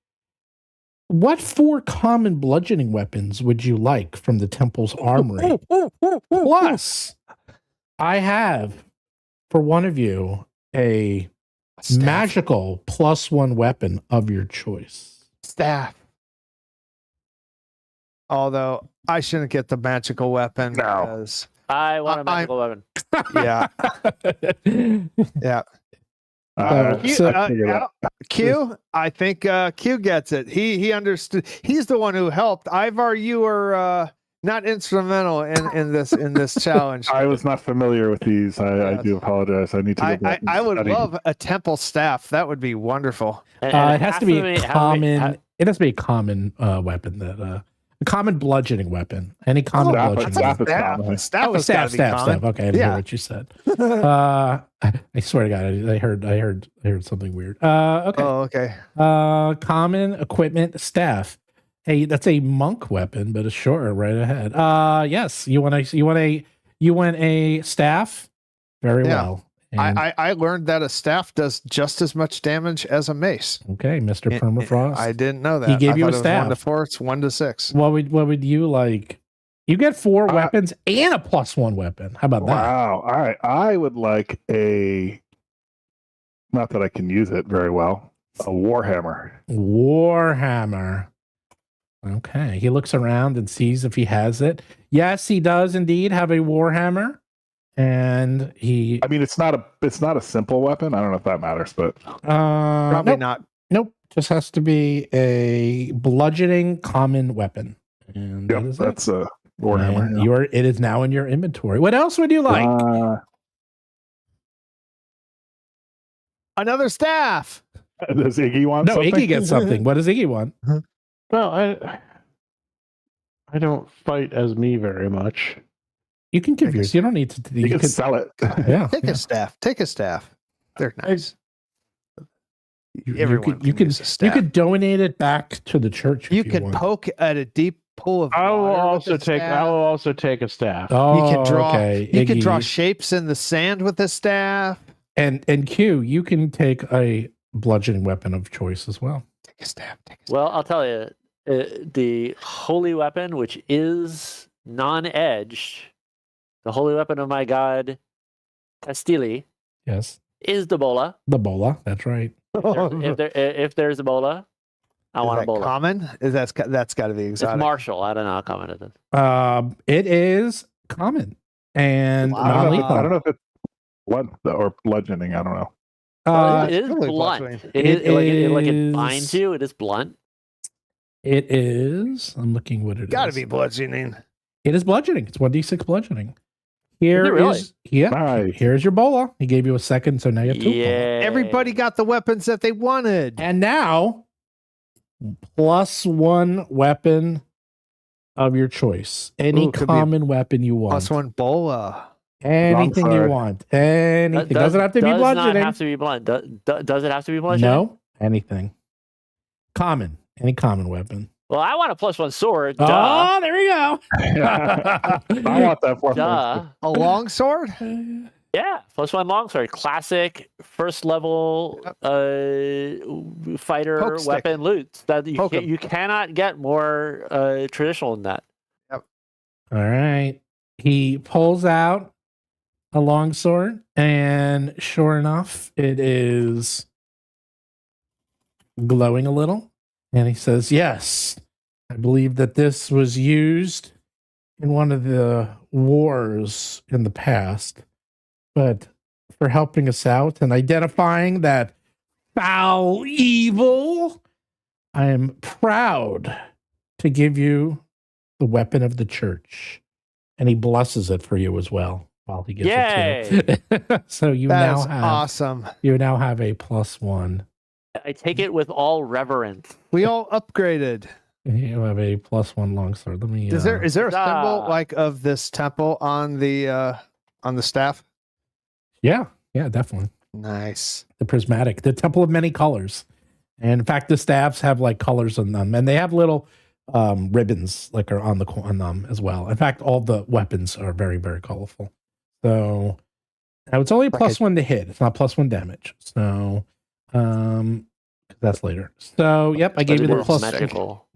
what 4 common bludgeoning weapons would you like from the temple's armory? Plus, I have for one of you a magical +1 weapon of your choice. Staff. Although I shouldn't get the magical weapon because I want a magical weapon. Yeah. Yeah. Q, I think Q gets it. He understood. He's the one who helped. Ivar, you were not instrumental in this challenge. I was not familiar with these. I do apologize. I need to go back. I would love a temple staff. That would be wonderful. It has to be a common. It has to be a common weapon that a common bludgeoning weapon. Any common bludgeoning weapon. Staff. Staff. Okay, I didn't hear what you said. I swear to God, I heard something weird. Okay. Oh, okay. Common equipment staff. Hey, that's a monk weapon, but sure, right ahead. Yes, you want a staff? Very well. And I learned that a staff does just as much damage as a mace. Okay, Mr. Permafrost. I didn't know that. He gave you a staff. 1 to 4. It's 1 to 6. What would you like? You get 4 weapons and a +1 weapon. How about that? Wow. All right. I would like not that I can use it very well, a warhammer. Warhammer. Okay. He looks around and sees if he has it. Yes, he does indeed have a warhammer. And I mean, it's not a simple weapon. I don't know if that matters, but probably not. Nope. Just has to be a bludgeoning common weapon. And that's a warhammer. And it is now in your inventory. What else would you like? Another staff. Does Iggy want something? No, Iggy gets something. What does Iggy want? Well, I don't fight as me very much. You can give yours. You don't need to. You can sell it. Yeah. Take a staff. Take a staff. They're nice. You could donate it back to the church. You can poke at a deep pool of water. I will also take a staff. Oh, you can draw. Okay. You can draw shapes in the sand with a staff. And Q, you can take a bludgeoning weapon of choice as well. Take a staff. Well, I'll tell you, the holy weapon, which is non-edged, the holy weapon of my god, Castili. Yes. Is the bola. The bola. That's right. If there's a bola, I want a bola. Common? That's got to be exotic. It's martial. I don't know how common it is. It is common and non-lethal. I don't know if it's blunt or bludgeoning. I don't know. It is blunt. It binds you. It is blunt. It is. I'm looking what it is. Gotta be bludgeoning. It is bludgeoning. It's 1d6 bludgeoning. Here is nice. Here's your bola. He gave you a second, so now you have 2. Everybody got the weapons that they wanted. And now, +1 weapon of your choice. Any common weapon you want. +1 bola. Anything you want. Anything. Doesn't have to be bludgeoning. Does not have to be blunt. Does it have to be bludgeoning? No. Anything. Common. Any common weapon. Well, I want a +1 sword. Duh. Oh, there we go. I want that for a long sword. Yeah, +1 longsword, classic first level fighter weapon loot. That you cannot get more traditional than that. Yep. All right. He pulls out a longsword, and sure enough, it is glowing a little. And he says, "Yes, I believe that this was used in one of the wars in the past. But for helping us out and identifying that foul evil. I am proud to give you the weapon of the church. And he blesses it for you as well while he gives it to you. So you That now is have awesome. you now have a +1. I take it with all reverence. We all upgraded. You have a +1 longsword. Let me. Is there a symbol Huzzah. like of this temple on the staff? Yeah, definitely. Nice. The prismatic, the temple of many colors, and in fact, the staffs have like colors on them, and they have little ribbons like are on them as well. In fact, all the weapons are very, very colorful. So now it's only a +1 to hit. It's not +1 damage. So that's later. So yep, I gave you the But it is plus. magical.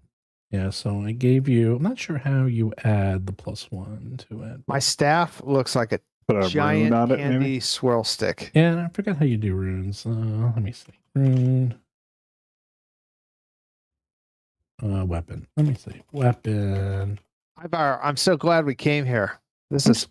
Yeah, so I gave you. I'm not sure how you add the +1 to it. My staff looks like a Put a giant rune on it, candy maybe? swirl stick. Yeah, and I forgot how you do runes. Let me see. Rune. Weapon. Let me see. Weapon. Ivar, I'm so glad we came here. This was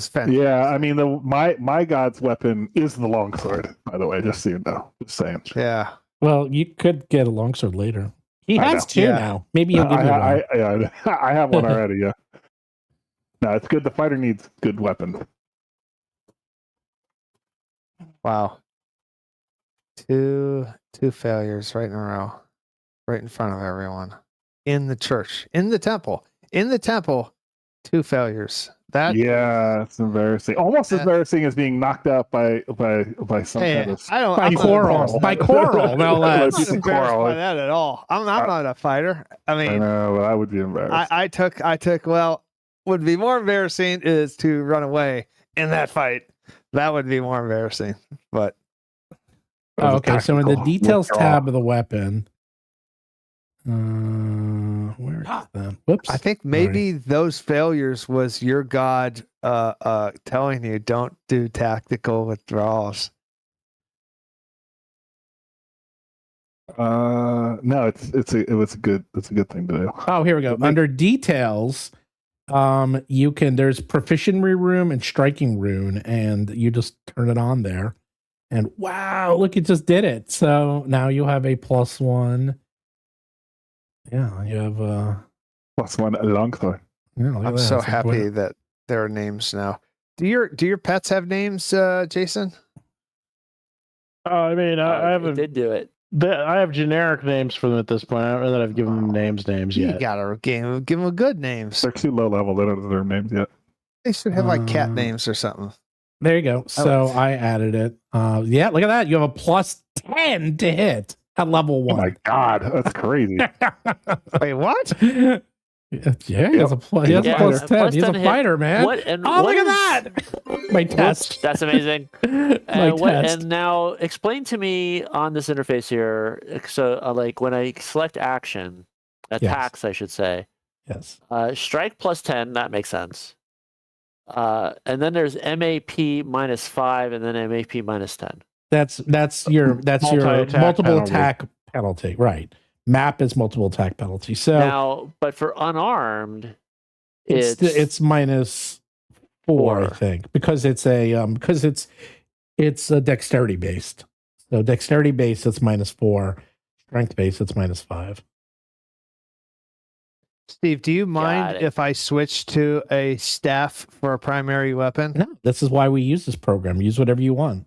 fantastic. Yeah, I mean, my god's weapon is the longsword. By the way, just so you know, just saying. Yeah. Well, you could get a longsword later. He I has know. 2 Yeah. now. Maybe he'll give you one. I have one already. Yeah. No, it's good. The fighter needs good weapon. Wow. Two failures right in a row. Right in front of everyone. In the church. In the temple. 2 failures. That Yeah, it's embarrassing. Almost as embarrassing as being knocked out by some Hey, kind of I don't By I'm not coral. embarrassed By by that. coral, no I'm less. not Piece of embarrassed coral. by that at all. I'm not a fighter. I I mean, know, but I would be embarrassed. I took well, would be more embarrassing is to run away in that fight. That would be more embarrassing. But That was a Okay, so in the tactical details withdrawal. tab of the weapon, where is that? Whoops. I think maybe those failures was your god telling you don't do tactical withdrawals. No, it was a good thing to do. Oh, here we go. Make- Under details, you can there's proficiency rune and striking rune, and you just turn it on there. And wow, look, it just did it. So now you have a +1. Yeah, you have +1 longsword. yeah, look at I'm that. so It's like, happy wow. that there are names now. Do your pets have names, Jason? I mean, I It did do it. I have generic names for them at this point. I don't know that I've given them names You yet. gotta give them good names. They're too low level. They don't deserve names yet. They should have like cat Uh, names or something. There you go. So I added it. Yeah, look at that. You have a +10 to hit at level Oh 1. my god, that's crazy. Wait, what? Yeah, he has a He's a +10. fighter. He's a +10 hit. fighter, man. What and Oh, what look is- at that! My test. That's amazing. My test. And now explain to me on this interface here. So, like when I select action, attacks, I should say. Yes. Strike +10. That makes sense. And then there's MAP -5, and then MAP -10. That's your Multi-attack multiple penalty. attack penalty, right? Map is multiple attack penalty. So Now, but for unarmed, it's -4, I Four. think, because it's a dexterity based. So dexterity based, it's -4. Strength based, it's -5. Steve, do you Got mind it. if I switch to a staff for a primary weapon? No, this is why we use this program. Use whatever you want.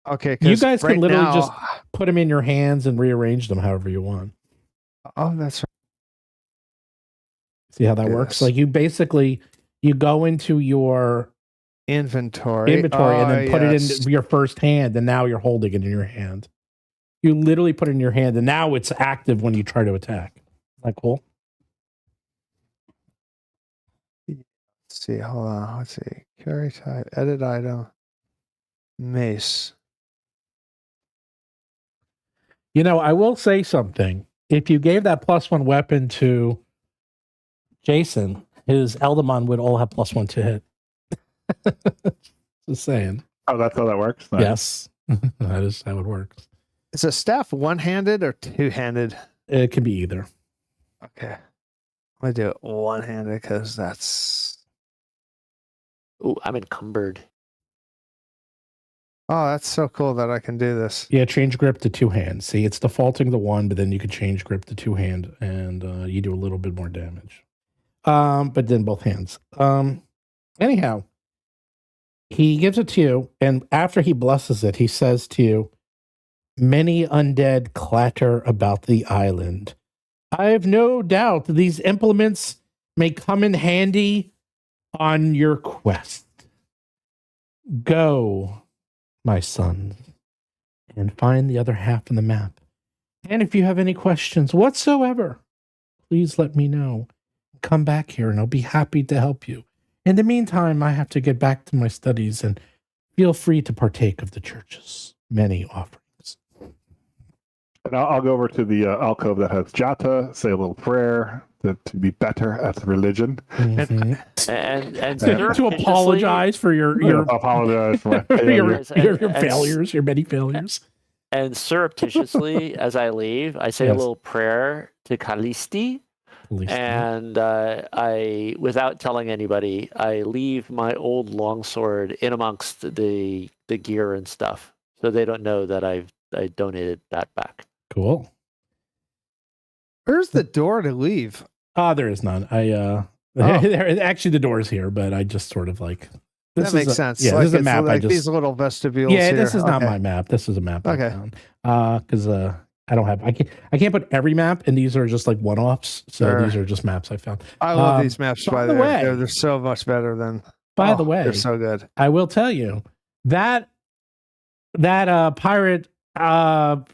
Okay, You 'cause guys can right literally now- just put them in your hands and rearrange them however you want. Oh, that's right. See how that Yes. works? Like you go into your Inventory. and then put it in your first hand, and now you're holding it in your hand. You literally put it in your hand, and now it's active when you try to attack. Isn't that cool? Let's see, hold on. Let's see. Carry type, edit item, mace. You know, I will say something. If you gave that +1 weapon to Jason, his Eldamon would all have +1 to hit. Just saying. Oh, that's how that works. Nice. Yes, that is how it works. Is a staff one-handed or two-handed? It can be either. Okay. I'm gonna do it one-handed because that's Ooh, I'm encumbered. Oh, that's so cool that I can do this. Yeah, change grip to two hands. See, it's defaulting to one, but then you can change grip to two hand, and you do a little bit more damage. But then both hands. Anyhow, he gives it to you, and after he blesses it, he says to you, "Many undead clatter about the island. I have no doubt these implements may come in handy on your quest. Go, my son, and find the other half of the map. And if you have any questions whatsoever, please let me know. Come back here and I'll be happy to help you. In the meantime, I have to get back to my studies, and feel free to partake of the church's many offerings." And I'll go over to the alcove that has Jata, say a little prayer to be better at religion. Mhm. And To apologize for your Apologize for my your failure. failures, your many failures. And surreptitiously, as I leave, I say a Yes. little prayer to Kalisti, and I, without telling anybody, I leave my old longsword in amongst the gear and stuff, so they don't know that I donated that back. Cool. Where's the door to leave? There is none. Actually, the door's here, but I just sort of like That makes sense. Yeah, Like, this is a it's map. like I these just little vestibules. yeah, here. this is not Okay. my map. This is a map I Okay. found. Because I don't have. I can't put every map, and these are just like one-offs. So Sure. these are just maps I found. I love these maps. by By the the way- they're so much better than. By the way, they're so good. I will tell you that pirate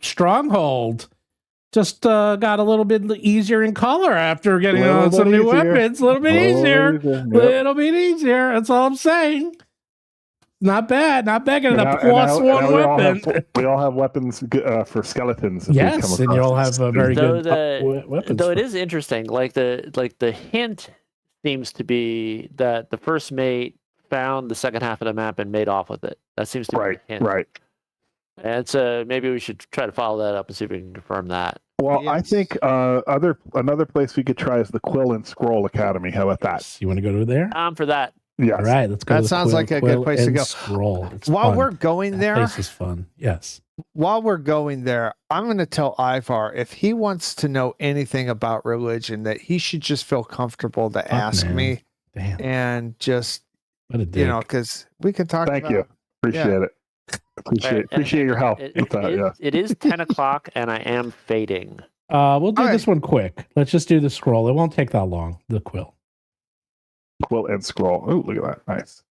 stronghold just got a little bit easier in color after getting Little on some bit new easier. weapons. A little bit easier. Yep. Little bit easier. That's all I'm saying. Not bad. Not bad. Getting And a now- plus and now one we all weapon. we all have weapons for skeletons. If we come Yes, and you'll across have a this. very Though good weapons. Though it is interesting, like the hint seems to be that the first mate found the second half of the map and made off with it. That seems to be Right, the hint. right. And so maybe we should try to follow that up and see if we can confirm that. Well, I Yes. think another place we could try is the Quill and Scroll Academy. How about that? You want to go to there? For that. Yes. All right, let's go. That to the sounds like a good Quill place to and go. Scroll. It's While fun. we're going That there, place is fun. Yes. while we're going there, I'm going to tell Ivar if he wants to know anything about religion, that he should just feel comfortable to ask man. me, Damn. and just What a dick. because we can talk. Thank about, you. Appreciate it. Appreciate your help with that. Yeah. It is 10 o'clock and I am fading. We'll do All this one quick. Let's just do the scroll. It won't take that long. The quill. Quill and Scroll. Oh, look at that. Nice.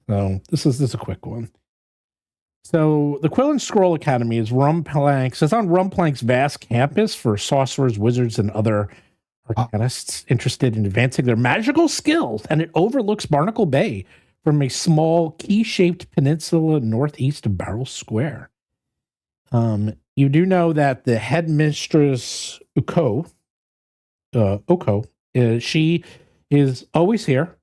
So this is a quick one. So the Quill and Scroll Academy is Rumplank's. It's on Rumplank's vast campus for sorcerers, wizards, and other arcanists interested in advancing their magical skills, and it overlooks Barnacle Bay from a small key-shaped peninsula northeast of Barrel Square. You do know that the headmistress Oko, she is always here.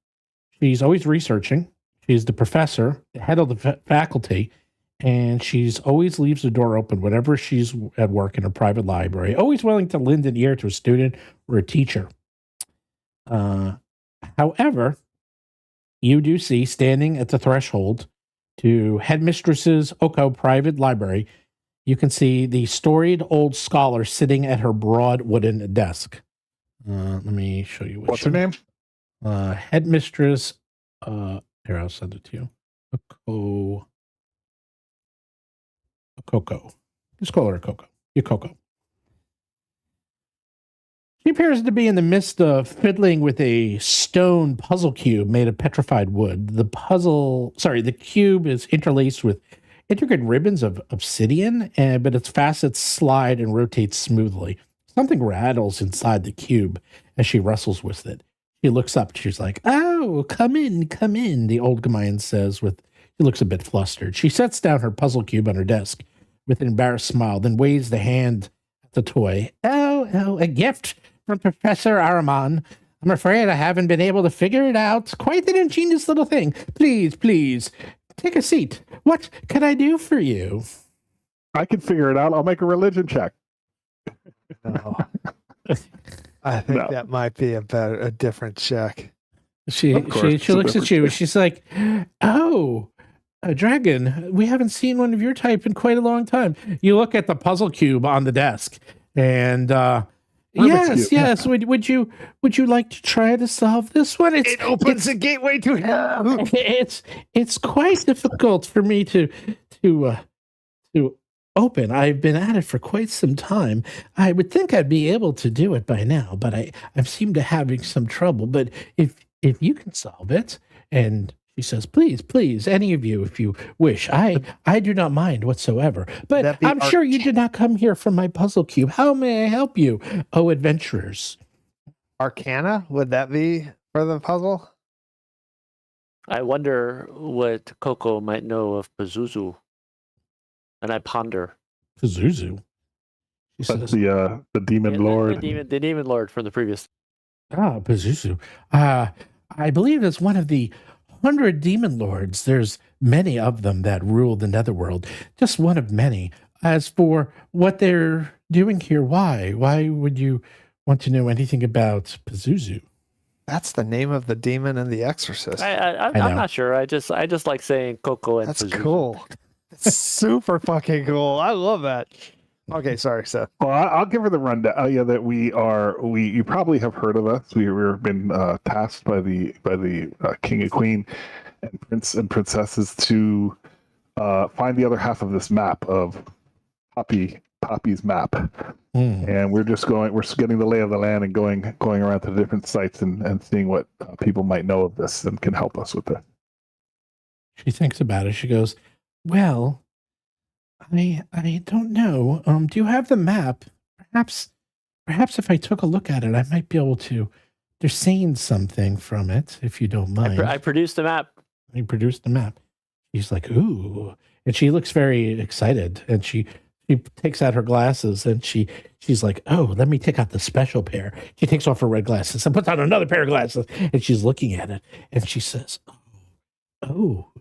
She's always researching. She's the professor, the head of the faculty, and she's always leaves the door open whenever she's at work in a private library, always willing to lend an ear to a student or a teacher. However, you do see standing at the threshold to Headmistress's Oko private library, you can see the storied old scholar sitting at her broad wooden desk. Let me show you What's her name? Headmistress. Here, I'll send it to you. Coco. Just call her a Coco. You Coco. She appears to be in the midst of fiddling with a stone puzzle cube made of petrified wood. The cube is interlaced with intricate ribbons of obsidian, but its facets slide and rotate smoothly. Something rattles inside the cube as she wrestles with it. She looks up. She's like, "Oh, come in, the old Gamayan says. She looks a bit flustered. She sets down her puzzle cube on her desk with an embarrassed smile, then waves the hand at the toy. Oh, a gift from Professor Aramon. I'm afraid I haven't been able to figure it out. Quite an ingenious little thing. Please, take a seat. What can I do for you?" I can figure it out. I'll make a religion check. No. I think No. that might be a different check. She Of course, she looks at you. She's like, "Oh, a dragon. We haven't seen one of your type in quite a long time." You look at the puzzle cube on the desk, and Rubik's cube. yes. Would you like to try to solve this one? It opens a gateway to hell. It's quite difficult for me to open. I've been at it for quite some time. I would think I'd be able to do it by now, but I've seemed to having some trouble. But if you can solve it, and she says, please, any of you, if you wish, I do not mind whatsoever. But I'm sure you did not come here from my puzzle cube. How may I help you, oh adventurers? Arcana? Would that be for the puzzle? I wonder what Coco might know of Pazuzu. And I ponder. Pazuzu. She That's says, the demon lord. The demon lord from the previous. Pazuzu. I believe it's one of the 100 demon lords. There's many of them that rule the netherworld. Just one of many. As for what they're doing here, why would you want to know anything about Pazuzu? That's the name of the demon in The Exorcist. I'm not sure. I just like saying Coco and That's Pazuzu. cool. It's super fucking cool. I love that. Okay, sorry, Seth. Well, I'll give her the rundown. That you probably have heard of us. We've been tasked by the king and queen and prince and princesses to find the other half of this map of Poppy's map. And we're getting the lay of the land and going around to the different sites and seeing what people might know of this and can help us with it. She thinks about it. She goes, "Well, I don't know. Do you have the map? Perhaps if I took a look at it, I might be able to discern something from it, if you don't mind." I produced the map. He produced the map. She's like, "Ooh," and she looks very excited. And she takes out her glasses and she's like, "Oh, let me take out the special pair." She takes off her red glasses and puts on another pair of glasses, and she's looking at it, and she says, "Oh.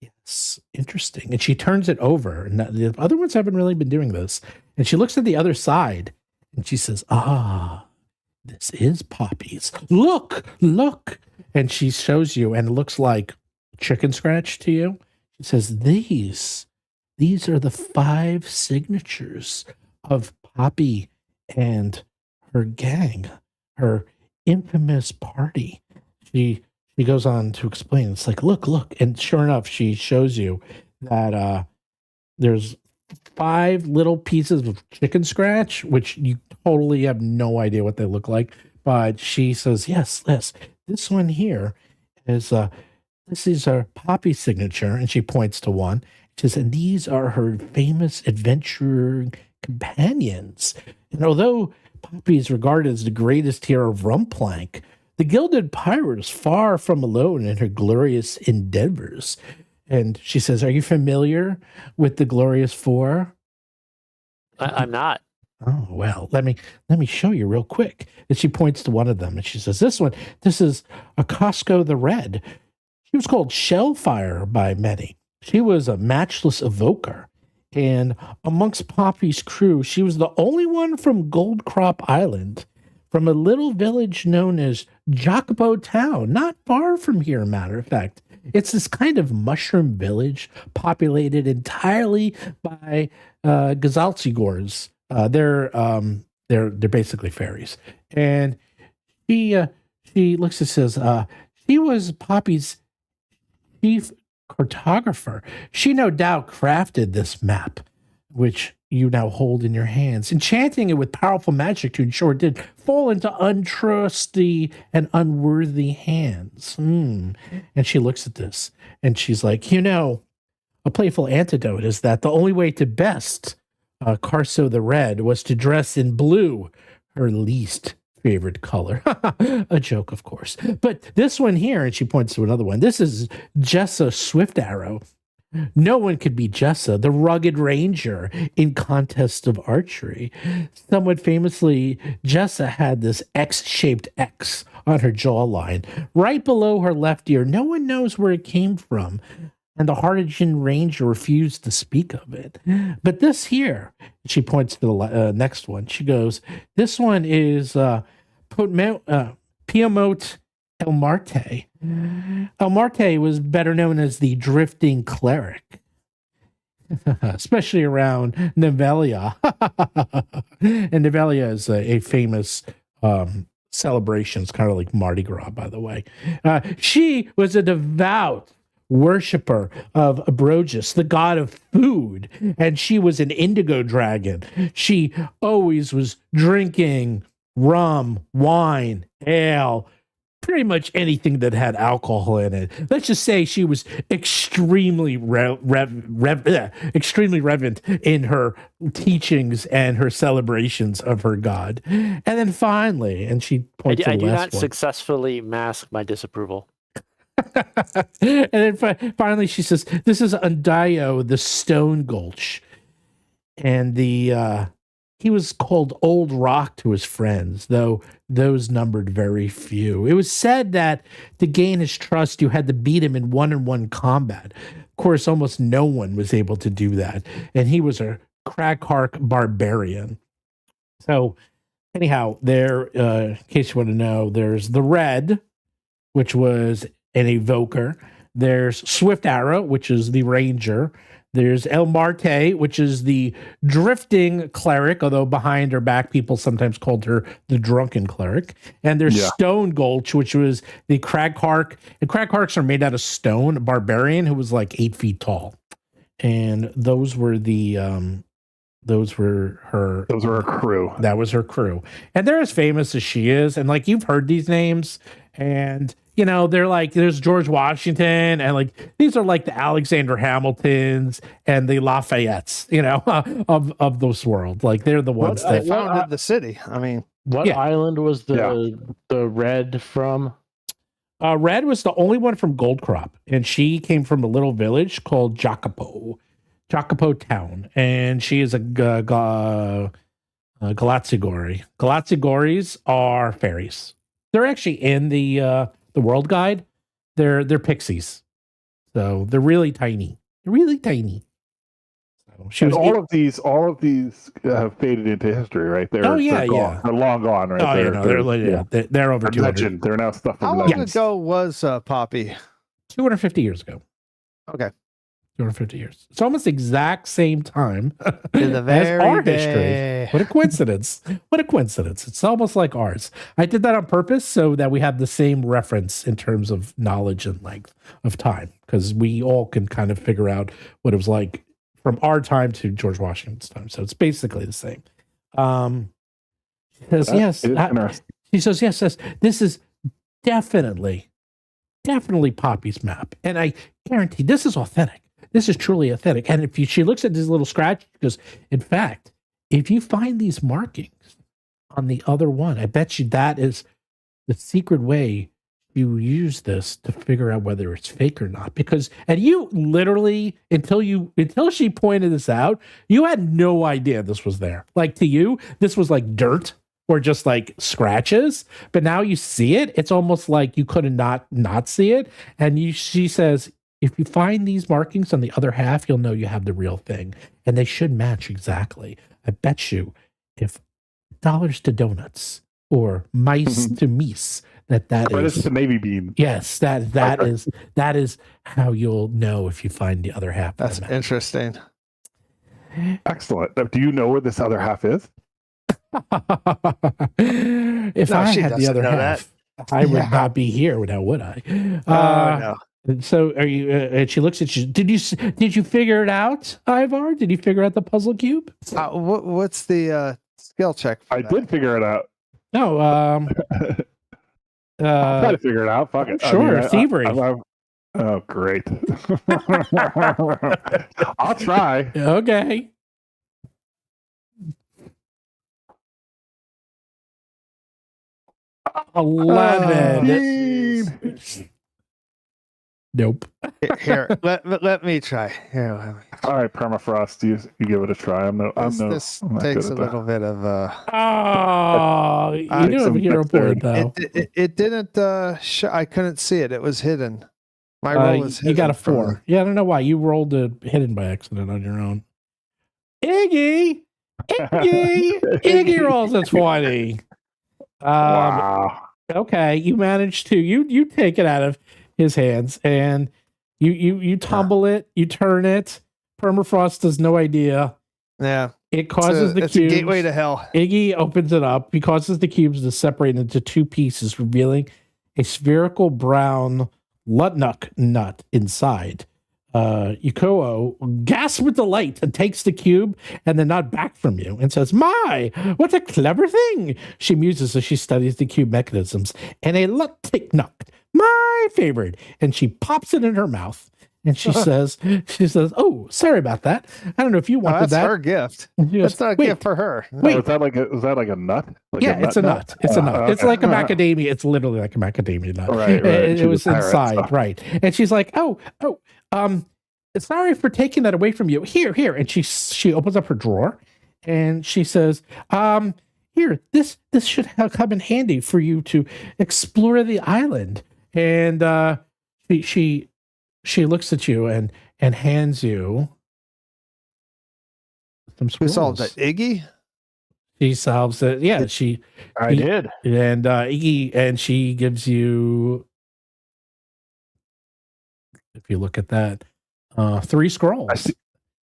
Yes, interesting." And she turns it over. And the other ones haven't really been doing this. And she looks at the other side and she says, this is Poppy's. Look. And she shows you, and it looks like chicken scratch to you. She says, these are the 5 signatures of Poppy and her gang, her infamous party. She goes on to explain. It's like, look. And sure enough, she shows you that there's 5 little pieces of chicken scratch, which you totally have no idea what they look like. But she says, yes, this one here is this is her Poppy signature. And she points to one. She says, and these are her famous adventurer companions. And although Poppy is regarded as the greatest hero of Rumplank, the Gilded Pirate is far from alone in her glorious endeavors. And she says, are you familiar with the Glorious Four? I'm not. Oh, well, let me show you real quick. And she points to one of them, and she says, this is Akasco the Red. She was called Shellfire by many. She was a matchless evoker. And amongst Poppy's crew, she was the only one from Goldcrop Island, from a little village known as Jacopo Town, not far from here, matter of fact. It's this kind of mushroom village populated entirely by Gazaltsigors. They're basically fairies. And she looks and says, she was Poppy's chief cartographer. She no doubt crafted this map, which you now hold in your hands, enchanting it with powerful magic to ensure it did fall into untrusty and unworthy hands. And she looks at this and she's like, a playful antidote is that the only way to best Carso the Red was to dress in blue, her least favorite color. A joke, of course. But this one here, and she points to another one, this is Jessa Swift Arrow. No one could beat Jessa, the rugged ranger, in contests of archery. Somewhat famously, Jessa had this X-shaped X on her jawline, right below her left ear. No one knows where it came from, and the Hartigan ranger refused to speak of it. But this here, she points to the next one. She goes, this one is Piemote El Marte. El Marte was better known as the Drifting Cleric, especially around Nevelia. And Nevelia is a famous celebration. It's kind of like Mardi Gras, by the way. She was a devout worshiper of Abrogus, the god of food, and she was an indigo dragon. She always was drinking rum, wine, ale, pretty much anything that had alcohol in it. Let's just say she was extremely extremely reverent in her teachings and her celebrations of her god. And then finally, and she points to I the do last not one. successfully mask my disapproval. And then finally she says, this is Undio, the Stone Gulch. And he was called Old Rock to his friends, though those numbered very few. It was said that to gain his trust, you had to beat him in one-on-one combat. Of course, almost no one was able to do that. And he was a Kraghark barbarian. So anyhow, there, in case you want to know, there's the Red, which was an evoker. There's Swift Arrow, which is the ranger. There's El Marte, which is the drifting cleric, although behind her back, people sometimes called her the drunken cleric. And there's Stone Gulch, which was the Kraghark. And Kragharks are made out of stone, a barbarian who was like 8 feet tall. And those were her crew. That was her crew. And they're as famous as she is. And like, you've heard these names, and you know, they're like, there's George Washington, and like, these are like the Alexander Hamiltons and the Lafayettes, you know, of this world. Like, they're the ones that founded the city. I mean, what island was the Red from? Red was the only one from Goldcrop, and she came from a little village called Jacopo Town, and she is a Galatzigori. Galatzigores are fairies. They're actually in the World Guide. They're pixies, so they're really tiny. They're really tiny. So all of these have faded into history, right? They're gone. They're long gone, right? They're over 200. Legend. They're now stuff from how long legends. ago was Poppy? 250 years ago. Okay. 250 years. It's almost exact same time In the as very our day. history. What a coincidence. What a coincidence. It's almost like ours. I did that on purpose so that we have the same reference in terms of knowledge and length of time, because we all can kind of figure out what it was like from our time to George Washington's time. So it's basically the same. She says, she says, yes, this is definitely Poppy's map. And I guarantee this is authentic. This is truly authentic. And if she looks at this little scratch, she goes, in fact, if you find these markings on the other one, I bet you that is the secret way you use this to figure out whether it's fake or not. Because, and you literally, until she pointed this out, you had no idea this was there. Like, to you, this was like dirt or just like scratches. But now you see it. It's almost like you could not see it. And she says, if you find these markings on the other half, you'll know you have the real thing. And they should match exactly. I bet you if dollars to donuts or mice to meese, that Credits is to Navy Bean. Yes, that is how you'll know if you find the other half. That's interesting. Excellent. Do you know where this other half is? If I had the other half, I would not be here now, would I? No. So are you? And she looks at you. Did you figure it out, Ivar? Did you figure out the puzzle cube? What's the skill check? I did figure it out. No. I'll try to figure it out. Fuck it. Sure, thievery. Oh, great. I'll try. Okay. $11. Nope. Here, let me try. Here, all right, permafrost. You give it a try. This takes a little bit of. Oh, you do have a hero point though. It didn't. I couldn't see it. It was hidden. My roll was hidden. You got a 4. Yeah, I don't know why you rolled a hidden by accident on your own. Iggy rolls a 20. Wow. Okay, you manage to you take it out of his hands and you tumble it, you turn it. Permafrost has no idea. Yeah. It causes It's a gateway to hell. Iggy opens it up. He causes the cubes to separate into two pieces, revealing a spherical brown Lutnuck nut inside. Yuko gasps with delight and takes the cube and the nut back from you and says, "My, what a clever thing!" She muses as she studies the cube mechanisms. And a Lutnuck, my favorite. And she pops it in her mouth. And she says, "Oh, sorry about that. I don't know if you wanted That's that." her gift. And she goes, That's not a "Wait, gift for her. Wait. Was that like a nut? Like yeah, it's a nut. It's a nut. It's okay. like a macadamia. It's literally like a macadamia nut. Right. It She's was a pirate, inside, so. right? And she's like, sorry for taking that away from you. Here." And she opens up her drawer, and she says, "Here, this should come in handy for you to explore the island." And she looks at you and hands you some Who solved scrolls. that? Iggy? She solves it. Yeah, I did. And Iggy, and she gives you, if you look at that, 3 scrolls.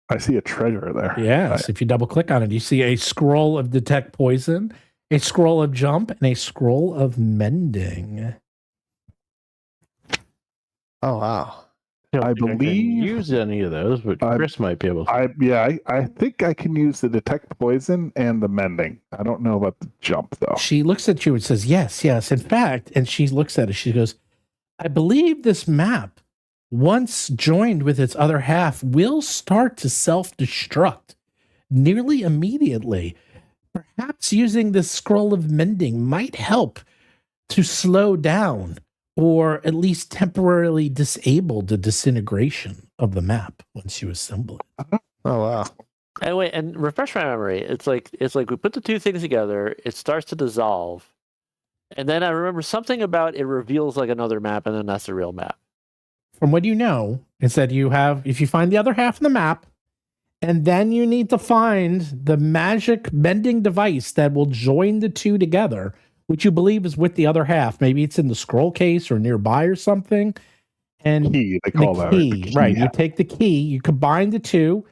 I see a treasure there. Yes, if you double click on it, you see a scroll of detect poison, a scroll of jump, and a scroll of mending. Oh, wow. I don't think can believe- use any of those, but Chris might be able to. I think I can use the detect poison and the mending. I don't know about the jump though. She looks at you and says, "Yes. In fact," and she looks at it, she goes, "I believe this map, once joined with its other half, will start to self-destruct nearly immediately. Perhaps using this scroll of mending might help to slow down or at least temporarily disable the disintegration of the map once you assemble it." Oh, wow. And wait, and refresh my memory. It's like we put the two things together. It starts to dissolve, and then I remember something about it reveals like another map, and then that's the real map. From what you know, is that if you find the other half of the map, and then you need to find the magic mending device that will join the two together, which you believe is with the other half. Maybe it's in the scroll case or nearby or something. And Key, they call that. key, The key, right? yeah. You take the key, you combine the two,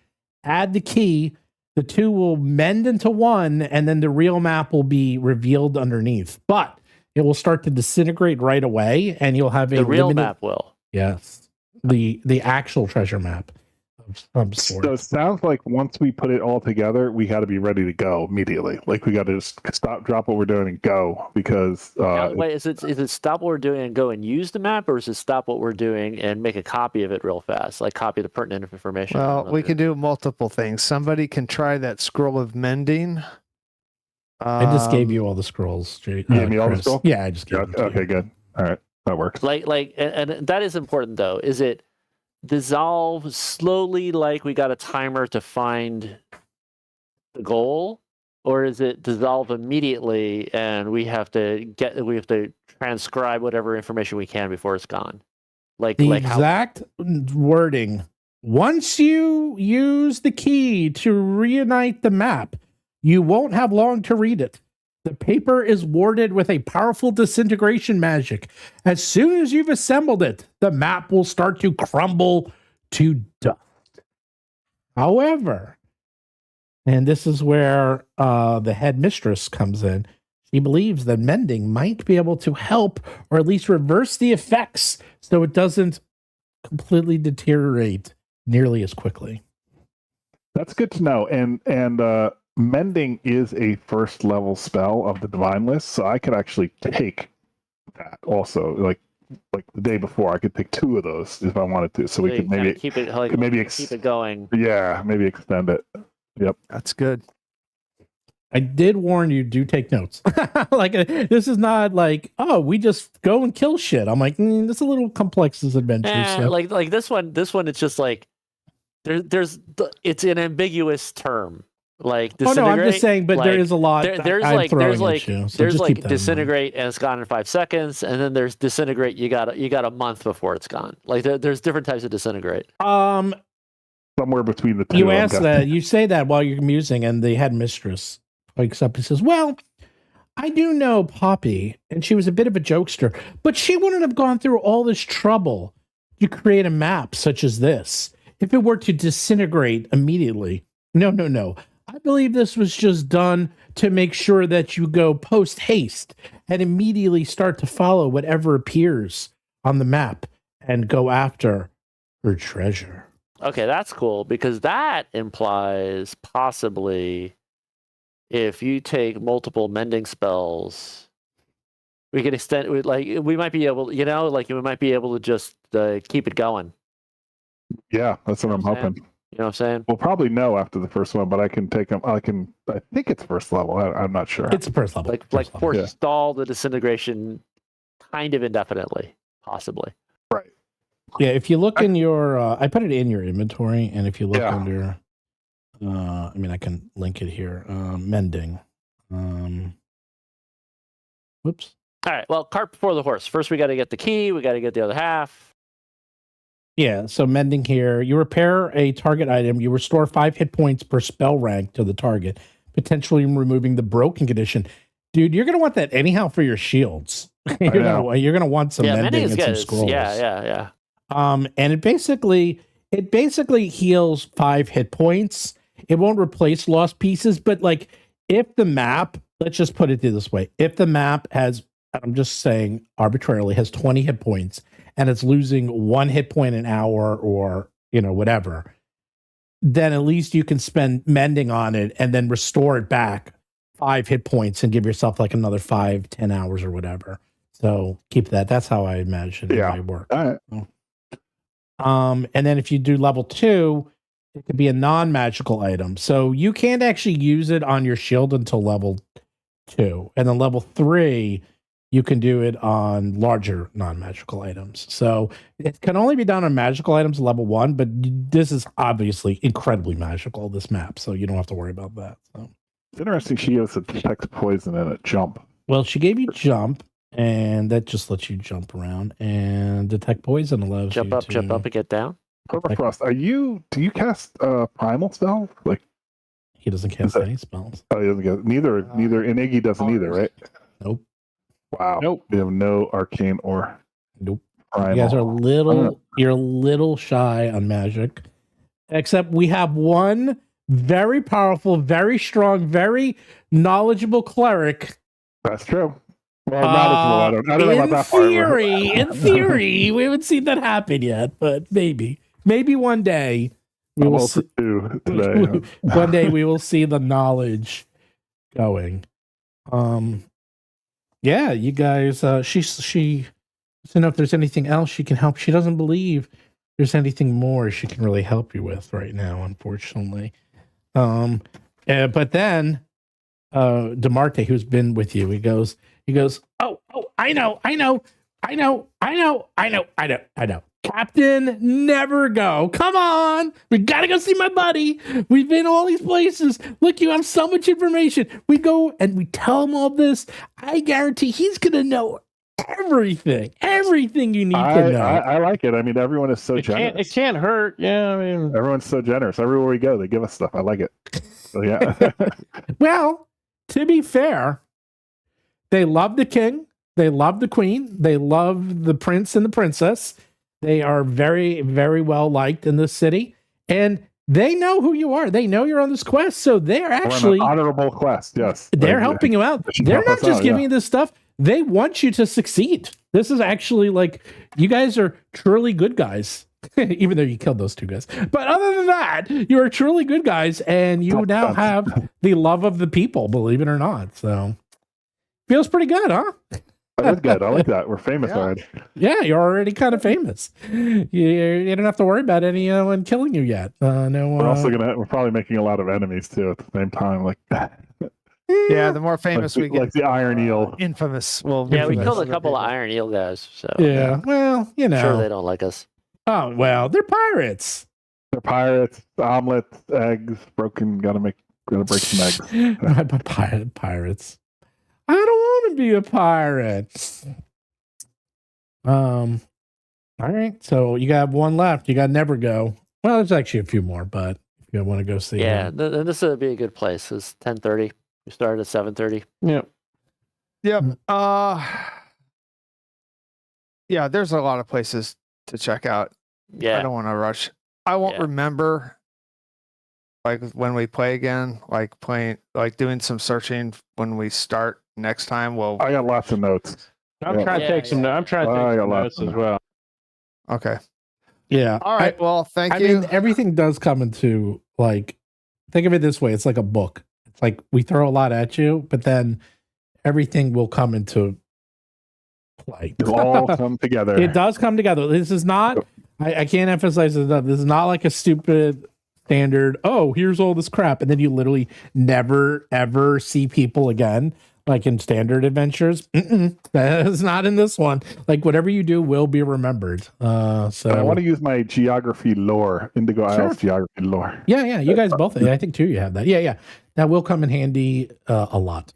add the key. The two will mend into one, and then the real map will be revealed underneath. But it will start to disintegrate right away, and you'll have The real map will. Yes, the actual treasure map of some sort. So it sounds like once we put it all together, we got to be ready to go immediately. Like we got to just drop what we're doing and go because. Now, wait, is it stop what we're doing and go and use the map, or is it stop what we're doing and make a copy of it real fast, like copy the pertinent information? Well, we can do multiple things. Somebody can try that scroll of mending. I just gave you all the scrolls. You gave me all the Chris. scrolls? Yeah, I just gave them to Okay, you. good. All right, that works. and that is important though. Is it dissolve slowly, like we got a timer to find the goal, or is it dissolve immediately and we have to transcribe whatever information we can before it's gone? The how exact wording. Once you use the key to reunite the map, you won't have long to read it. The paper is warded with a powerful disintegration magic. As soon as you've assembled it, the map will start to crumble to dust. However, and this is where the headmistress comes in, she believes that mending might be able to help or at least reverse the effects so it doesn't completely deteriorate nearly as quickly. That's good to know. And mending is a first level spell of the divine list, so I could actually take that also. Like the day before, I could take 2 of those if I wanted to. So we could maybe keep it keep it going. Yeah, maybe extend it. Yep. That's good. I did warn you, do take notes. This is not like, oh, we just go and kill shit. I'm like, this is a little complex as adventure. So. Like this one, it's just like it's an ambiguous term. Like oh no, I'm just saying, but there is a lot. There's I'm like throwing at you, so there's just like keep that in mind. disintegrate and it's gone in 5 seconds, and then there's disintegrate. You got a month before it's gone. Like there's different types of disintegrate. Somewhere between the two. You ask that. You say that while you're musing, and the headmistress wakes up and says, "Well, I do know Poppy, and she was a bit of a jokester, but she wouldn't have gone through all this trouble to create a map such as this if it were to disintegrate immediately. No. I believe this was just done to make sure that you go post haste and immediately start to follow whatever appears on the map and go after her treasure. Okay, that's cool because that implies possibly if you take multiple mending spells, we can extend. We might be able, we might be able to just keep it going. Yeah, that's what I'm hoping. You know what I'm saying? We'll probably know after the first one, but I can take them. I think it's first level. I'm not sure. It's first level. Forestall the disintegration kind of indefinitely, possibly. Right. Yeah, if you look in your, I put it in your inventory, and if you look under, I can link it here. Mending. Whoops. All right. Well, cart before the horse. First, we got to get the key. We got to get the other half. Yeah. So mending here, you repair a target item. You restore 5 hit points per spell rank to the target, potentially removing the broken condition. Dude, you're gonna want that anyhow for your shields. You're gonna want some mending and some scrolls. Yeah. And it basically heals 5 hit points. It won't replace lost pieces, but like if the map, let's just put it this way, if the map has, I'm just saying arbitrarily, has 20 hit points and it's losing 1 hit point an hour or whatever, then at least you can spend mending on it and then restore it back 5 hit points and give yourself like another 5-10 hours or whatever. So keep that. That's how I imagine it might work. All right. And then if you do level 2, it could be a non-magical item. So you can't actually use it on your shield until level 2. And then level 3, you can do it on larger non-magical items. So it can only be done on magical items level 1, but this is obviously incredibly magical, this map. So you don't have to worry about that. So it's interesting she has a detect poison and a jump. Well, she gave you jump, and that just lets you jump around, and detect poison allows jump up and get down. Permafrost, do you cast primal spell? Like he doesn't cast any spells. Oh, he doesn't get neither and Iggy doesn't either, right? Nope. Wow. Nope. We have no arcane or primal. You guys are you're a little shy on magic. Except we have one very powerful, very strong, very knowledgeable cleric. That's true. Well, I don't know about that part. In theory, we haven't seen that happen yet, but maybe one day we will see. Today. One day we will see the knowledge going. Yeah, you guys. She doesn't know if there's anything else she can help. She doesn't believe there's anything more she can really help you with right now, unfortunately. But then DeMarte, who's been with you, he goes, oh, I know. Captain, never go. Come on. We got to go see my buddy. We've been all these places. Look, you have so much information. We go and we tell him all this. I guarantee he's going to know everything you need to know. I like it. I mean, everyone is so generous. It can't hurt. Yeah, I mean, everyone's so generous. Everywhere we go, they give us stuff. I like it. So, yeah. Well, to be fair, they love the king. They love the queen. They love the prince and the princess. They are very, very well liked in this city, and they know who you are. They know you're on this quest, so they're actually on an honorable quest. Yes, they're helping you out. They're not just giving you this stuff. They want you to succeed. This is actually like you guys are truly good guys, even though you killed those 2 guys. But other than that, you are truly good guys, and you now have the love of the people. Believe it or not, so feels pretty good, huh? That is good. I like that. We're famous already. Yeah, you're already kind of famous. You don't have to worry about anyone killing you yet. No. We're probably making a lot of enemies too at the same time. Like, yeah, the more famous we get, like the Iron Eel, infamous. Well, yeah, we killed a couple of Iron Eel guys. So yeah, well, sure they don't like us. Oh well, they're pirates. They're pirates. Omelets, eggs, broken. Gotta break some eggs. Pirates. I don't want to be a pirate. All right. So you got one left. You got Never Go. Well, there's actually a few more, but if you want to go see. Yeah, this would be a good place. It's 10:30. We started at 7:30. Yeah. Yep. Yeah, there's a lot of places to check out. Yeah. I don't want to rush. I won't remember like when we play again, like doing some searching when we start next time. Well, I got lots of notes. I'm trying to take some. I'm trying to take some notes as well. okay. Yeah. All right. Well, thank I you. mean, everything does come into like, think of it this way. It's like a book. It's like we throw a lot at you, but then everything will come into play. It'll all come together. It does come together. This is not, I can't emphasize this enough. This is not like a stupid standard, oh, here's all this crap. And then you literally never, ever see people again, like in standard adventures. That is not in this one. Like whatever you do will be remembered. So I want to use my geography lore, Indigo Isles geography lore. Yeah, you guys both. I think too. You have that. Yeah. That will come in handy a lot.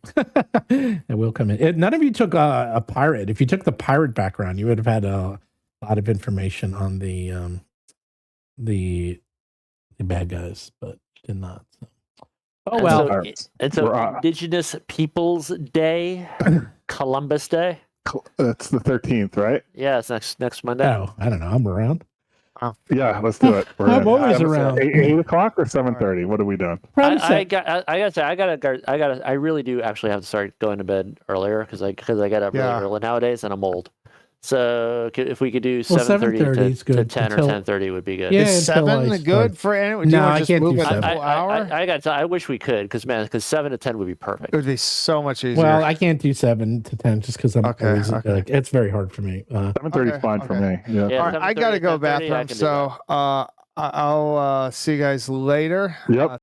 It will come in. None of you took a pirate. If you took the pirate background, you would have had a lot of information on the bad guys, but did not. So. Oh well. And so Indigenous Peoples Day, Columbus Day. That's the 13th, right? Yeah, it's next Monday. Oh, I don't know. I'm around. Yeah, let's do it. I'm always around. 8 o'clock or 7:30. What are we doing? I gotta say, I really do actually have to start going to bed earlier because I get up really early nowadays and I'm old. So if we could do 7:30 to 10 or 10:30 would be good. Yeah, is 7 good for anyone? No, I can't do 7. I got. I wish we could because 7 to 10 would be perfect. It would be so much easier. Well, I can't do 7 to 10 just because I'm always, like, it's very hard for me. 7:30 is fine for me. Yeah. All right, I gotta go bathroom, so I'll see you guys later. Yep.